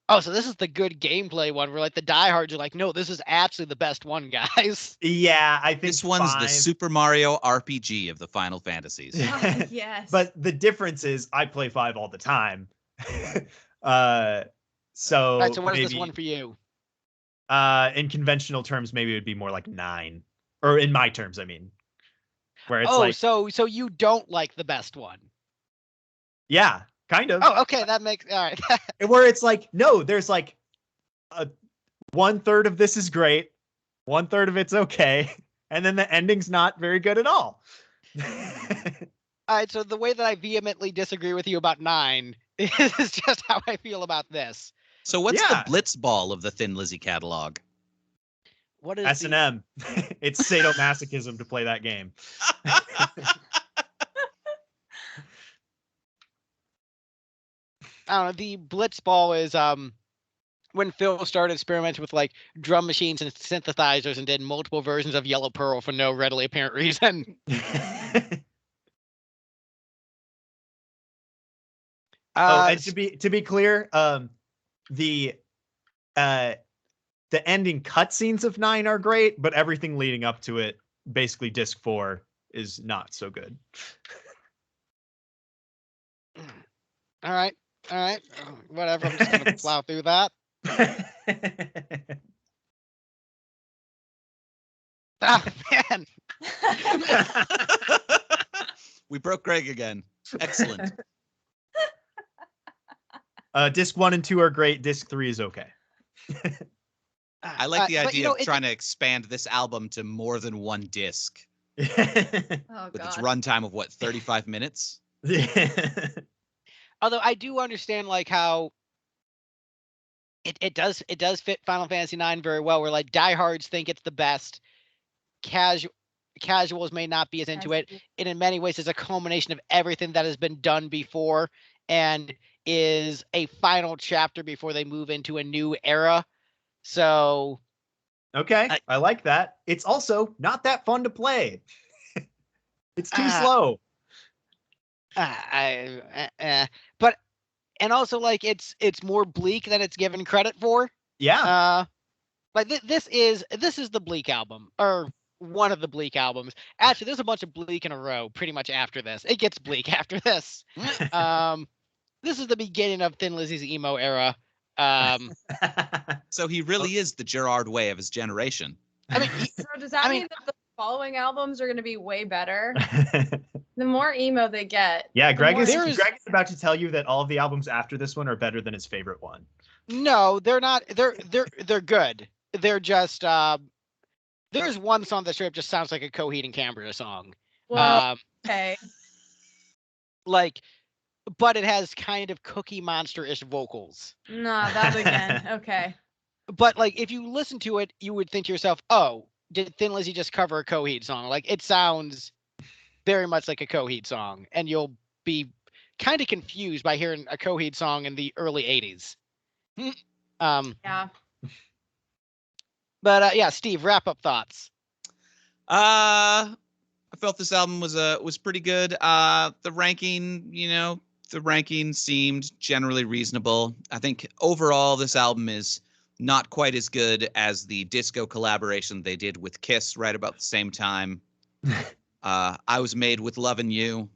A: oh, so this is the good gameplay one where like the diehards are like, no, this is absolutely the best one, guys.
D: Yeah, I think
B: This one's
D: 5.
B: the Super Mario RPG of the Final Fantasies.
C: Yes.
D: But the difference is I play 5 all the time. So,
A: All right, so what is
D: maybe,
A: this one for you?
D: In conventional terms, maybe it would be more like 9. Or in my terms, I mean. Where it's
A: so you don't like the best one.
D: Yeah, kind of.
A: Oh, okay, that makes all right.
D: Where it's like, no, there's like 1/3 of this is great, 1/3 of it's okay, and then the ending's not very good at all.
A: All right, so the way that I vehemently disagree with you about 9 is just how I feel about this.
B: So what's the blitzball of the Thin Lizzy catalog?
A: What is
D: S&M? It's sadomasochism to play that game.
A: I don't know. The blitzball is when Phil started experimenting with like drum machines and synthesizers and did multiple versions of Yellow Pearl for no readily apparent reason.
D: And to be clear, the ending cutscenes of 9 are great, but everything leading up to it, basically disc 4, is not so good.
A: All right. Whatever. I'm just gonna plow through that. Oh man.
B: We broke Greg again. Excellent.
D: Disc 1 and 2 are great. Disc 3 is okay.
B: I like the
A: but,
B: idea of trying to expand this album to more than one disc
C: Oh
B: with its
C: god.
B: runtime of what, 35 minutes?
A: although I do understand like how it does fit Final Fantasy IX very well. Where like diehards think it's the best, casuals may not be as into it, and in many ways is a culmination of everything that has been done before and is a final chapter before they move into a new era. So
D: Okay, I like that. It's also not that fun to play. It's too slow.
A: But and also like it's more bleak than it's given credit for.
D: Yeah.
A: Like this is the bleak album, or one of the bleak albums. Actually, there's a bunch of bleak in a row pretty much after this. It gets bleak after this. This is the beginning of Thin Lizzy's emo era.
B: So he really is the Gerard Way of his generation.
A: I mean,
C: So does that mean that the following albums are going to be way better? The more emo they get.
D: Yeah, Greg is
A: There's-
D: Greg is about to tell you that all of the albums after this one are better than his favorite one.
A: no, they're not. They're good. They're just there's one song that straight up just sounds like a Coheed and Cambria song.
C: Well, okay.
A: Like, but it has kind of Cookie Monster-ish vocals.
C: Nah, that again. Okay.
A: But like, if you listen to it, you would think to yourself, "Oh, did Thin Lizzy just cover a Coheed song?" Like, it sounds very much like a Coheed song, and you'll be kind of confused by hearing a Coheed song in the early '80s.
C: Yeah.
A: But yeah, Steve, wrap up thoughts.
B: I felt this album was pretty good. The ranking seemed generally reasonable. I think overall this album is not quite as good as the disco collaboration they did with Kiss right about the same time. I Was Made with Lovin' You.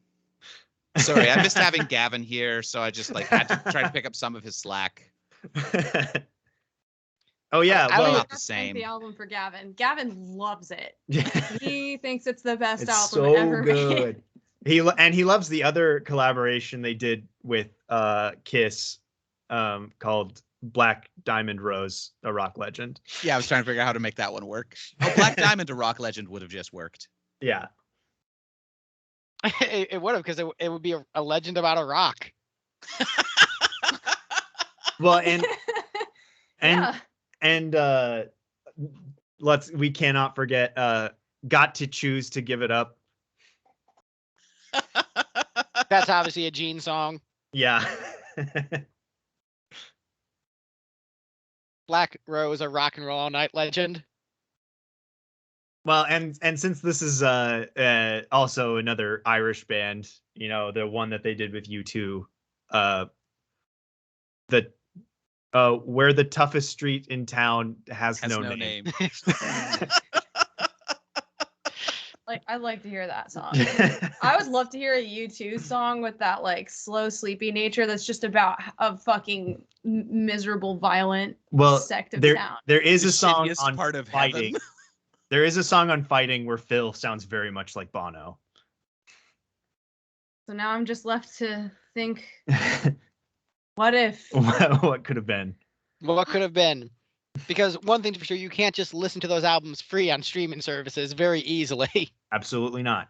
B: Sorry, I missed having Gavin here, so I just like had to try to pick up some of his slack.
D: Oh yeah,
A: I
D: well,
B: not the
C: Thank
B: same.
C: the album for Gavin. Gavin loves it. He thinks it's the best
D: it's
C: album
D: so
C: ever made.
D: good. He loves the other collaboration they did with Kiss, called Black Diamond Rose, a rock legend.
B: Yeah, I was trying to figure out how to make that one work. Oh, Black Diamond, a rock legend would have just worked.
D: Yeah.
A: It would have, because it would be a legend about a rock.
D: Well, and
C: Yeah.
D: and we cannot forget Got to Choose to Give It Up.
A: That's obviously a Gene song.
D: Yeah.
A: Black Rose, a rock and roll all night legend.
D: Well, and since this is also another Irish band, the one that they did with U2, Where the Toughest Street in Town has no name.
C: Like, I'd like to hear that song. I would love to hear a U2 song with that like slow, sleepy nature that's just about a fucking miserable, violent sect of town.
D: There is
B: The
D: a song
B: shittiest
D: on
B: part of
D: Fighting.
B: heaven.
D: There is a song on Fighting where Phil sounds very much like Bono.
C: So now I'm just left to think, what if?
D: What could have been?
A: What could have been? Because one thing for sure, you can't just listen to those albums free on streaming services very easily.
D: Absolutely not.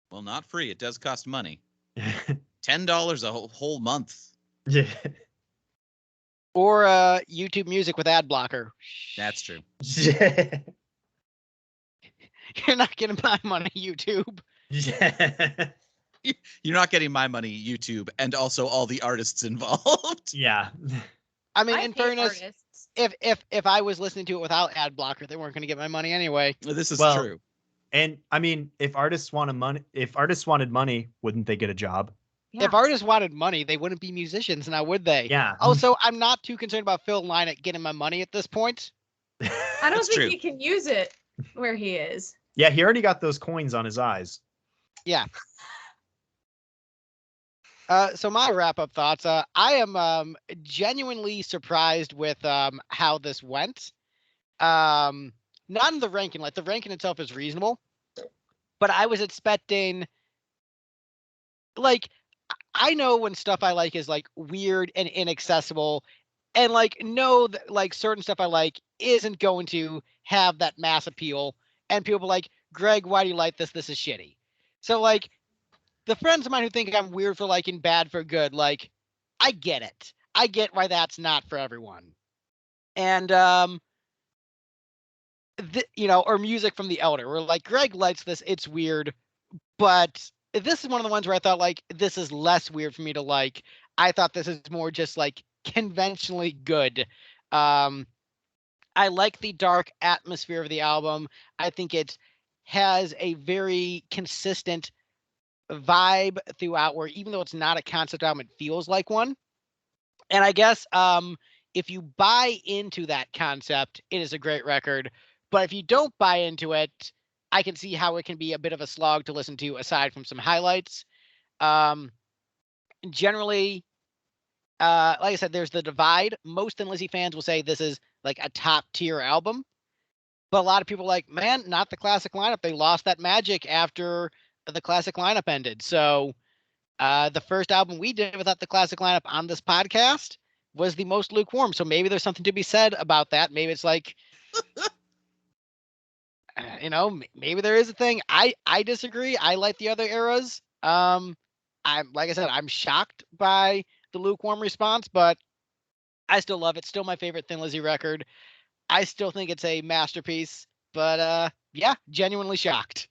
B: Well, not free. It does cost money. $10 a whole month.
D: Yeah.
A: Or YouTube Music with ad blocker.
B: That's true.
D: Yeah.
A: You're not getting my money, YouTube.
D: Yeah.
B: You're not getting my money, YouTube, and also all the artists involved.
D: Yeah.
A: I mean,
C: I
A: in
C: hate
A: fairness,
C: artists.
A: if I was listening to it without ad blocker, they weren't going to get my money anyway.
B: This is
D: Well,
B: true.
D: And I mean, if artists wanted money, wouldn't they get a job?
C: Yeah.
A: If artists wanted money, they wouldn't be musicians now, would they?
D: Yeah.
A: Also, I'm not too concerned about Phil Lynott getting my money at this point.
C: I don't
B: That's
C: think
B: true.
C: he can use it where he is.
D: Yeah, he already got those coins on his eyes.
A: Yeah. So my wrap-up thoughts. I am genuinely surprised with how this went. Not in the ranking. Like, the ranking itself is reasonable, but I was expecting, like, I know when stuff I like is like weird and inaccessible, and like know that like certain stuff I like isn't going to have that mass appeal, and people are like, Greg, why do you like this? This is shitty. So like the friends of mine who think I'm weird for liking Bad for Good, like I get it. I get why that's not for everyone. And or Music from the Elder, where like Greg likes this, it's weird, but this is one of the ones where I thought like this is less weird for me to like. I thought this is more just like conventionally good. Um, I like the dark atmosphere of the album. I think it has a very consistent vibe throughout, where even though it's not a concept album, it feels like one. And I guess if you buy into that concept, it is a great record. But if you don't buy into it, I can see how it can be a bit of a slog to listen to, aside from some highlights. Generally, like I said, there's the divide. Most Thin Lizzy fans will say this is like a top tier album. But a lot of people are like, man, not the classic lineup. They lost that magic after the classic lineup ended. So the first album we did without the classic lineup on this podcast was the most lukewarm. So maybe there's something to be said about that. Maybe it's like, maybe there is a thing. I disagree. I like the other eras. I'm like I said, I'm shocked by the lukewarm response, but I still love it. Still my favorite Thin Lizzy record. I still think it's a masterpiece, but yeah, genuinely shocked.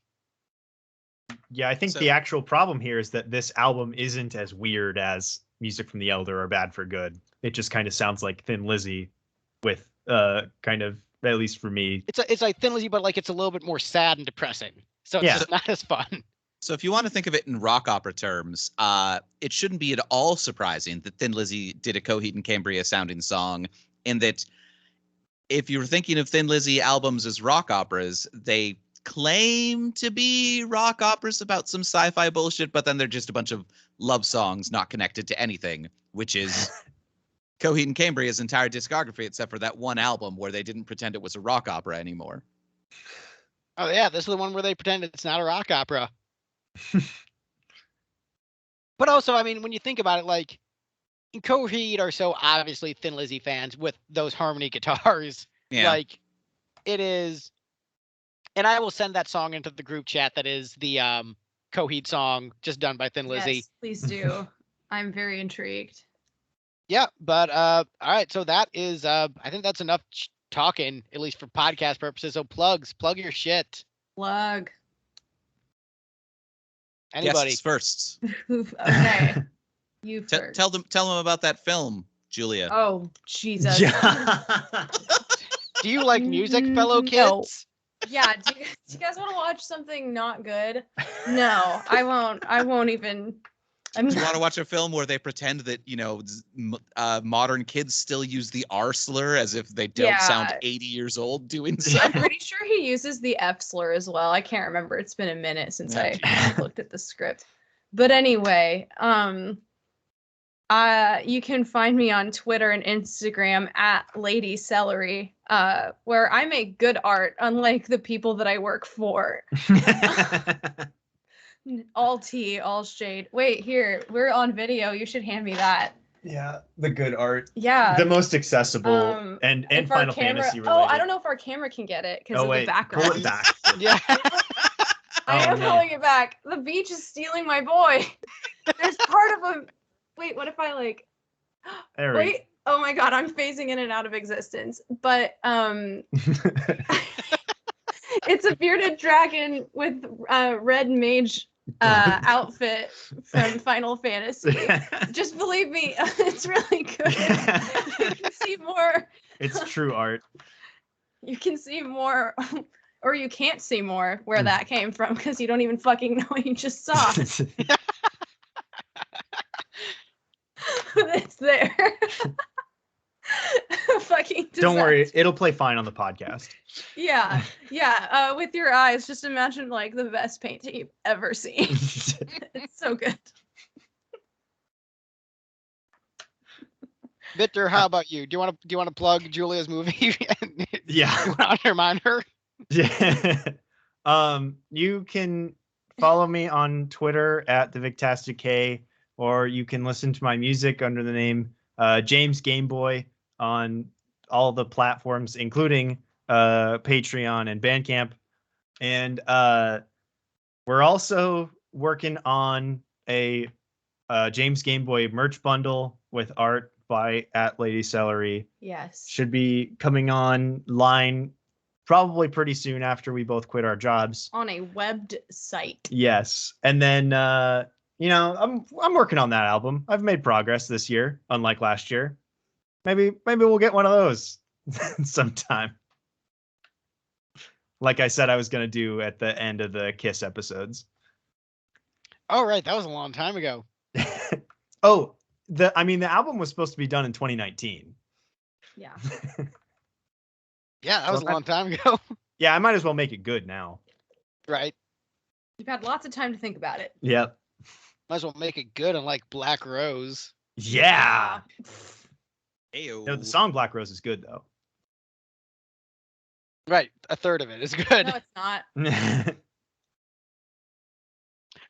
D: Yeah, I think the actual problem here is that this album isn't as weird as Music from the Elder or Bad for Good. It just kind of sounds like Thin Lizzy with kind of, at least for me.
A: It's like Thin Lizzy, but like it's a little bit more sad and depressing. So it's just not as fun.
B: So if you want to think of it in rock opera terms, it shouldn't be at all surprising that Thin Lizzy did a Coheed and Cambria sounding song, and that if you're thinking of Thin Lizzy albums as rock operas, they claim to be rock operas about some sci-fi bullshit, but then they're just a bunch of love songs not connected to anything, which is Coheed and Cambria's entire discography, except for that one album where they didn't pretend it was a rock opera anymore.
A: Oh yeah, this is the one where they pretend it's not a rock opera. But also, I mean, when you think about it, like Coheed are so obviously Thin Lizzy fans with those harmony guitars.
B: Yeah.
A: Like it is, and I will send that song into the group chat. That is the Coheed song just done by Thin Lizzy.
C: Yes, please do. I'm very intrigued.
A: Yeah, but all right, so that is I think that's enough talking, at least for podcast purposes. So plug your shit.
C: Plug.
A: Anybody?
B: Guests first.
C: Okay. You first.
B: Tell them about that film, Julia.
C: Oh, Jesus.
D: Yeah.
A: Do you like music, fellow kids?
C: No. Yeah, do you guys want to watch something not good? No, I won't. I won't even.
B: Do you want to watch a film where they pretend that, modern kids still use the R slur as if they don't sound 80 years old doing so?
C: I'm pretty sure he uses the F slur as well. I can't remember. It's been a minute since I looked at the script. But anyway, you can find me on Twitter and Instagram at Lady Celery, where I make good art, unlike the people that I work for. All tea, all shade. Wait, here, we're on video. You should hand me that.
D: Yeah, the good art.
C: Yeah.
D: The most accessible and Final Fantasy related.
C: Oh, I don't know if our camera can get it because of the background.
D: Pull it back.
A: Yeah.
C: I am pulling it back. The beach is stealing my boy. There's part of him. Wait, what if I like... Wait, oh my god, I'm phasing in and out of existence. But it's a bearded dragon with red mage outfit from Final Fantasy. Just believe me, it's really good. You can see more.
D: It's true art.
C: You can see more, or you can't see more where that came from because you don't even fucking know what you just saw. It's there. Fucking disaster.
D: Don't worry, it'll play fine on the podcast.
C: Yeah. With your eyes, just imagine like the best painting you've ever seen. It's so good.
A: Victor, how about you? Do you want to plug Julia's movie?
D: Yeah.
A: You want to undermine her?
D: Yeah. You can follow me on Twitter at the VictasticK, or you can listen to my music under the name James Gameboy on all the platforms, including Patreon and Bandcamp. And we're also working on a James Gameboy merch bundle with art by @LadyCelery.
C: Yes.
D: Should be coming online probably pretty soon after we both quit our jobs.
C: On a webbed site.
D: Yes. And then I'm working on that album. I've made progress this year, unlike last year. Maybe we'll get one of those sometime. Like I said I was going to do at the end of the Kiss episodes.
A: Oh, right. That was a long time ago.
D: Oh, the album was supposed to be done in 2019.
C: Yeah.
A: Yeah, that was a long time ago.
D: Yeah, I might as well make it good now.
A: Right.
C: You've had lots of time to think about it.
D: Yep.
A: Might as well make it good and like Black Rose.
D: Yeah.
B: Ayo.
D: No, the song Black Rose is good though.
A: Right. A third of it is good.
C: No, it's not.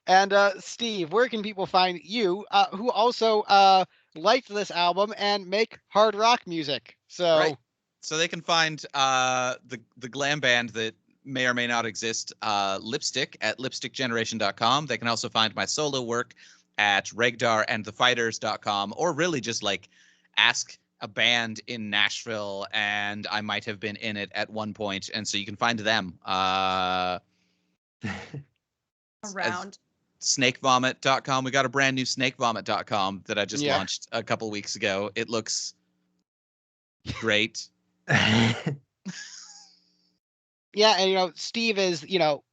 A: And Steve, where can people find you who also liked this album and make hard rock music? So
B: Right. So they can find the glam band that may or may not exist, Lipstick, at lipstickgeneration.com. They can also find my solo work at regdarandthefighters.com, or really just like ask a band in Nashville and I might have been in it at one point. And so you can find them.
C: Around.
B: Snakevomit.com. We got a brand new snakevomit.com that I just
A: Yeah.
B: launched a couple weeks ago. It looks great.
A: yeah, and Steve is,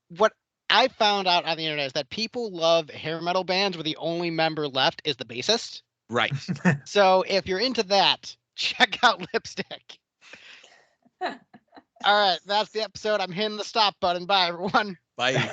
A: what I found out on the internet is that people love hair metal bands where the only member left is the bassist.
B: Right.
A: So if you're into that, check out Lipstick. All right, that's the episode. I'm hitting the stop button. Bye, everyone.
B: Bye.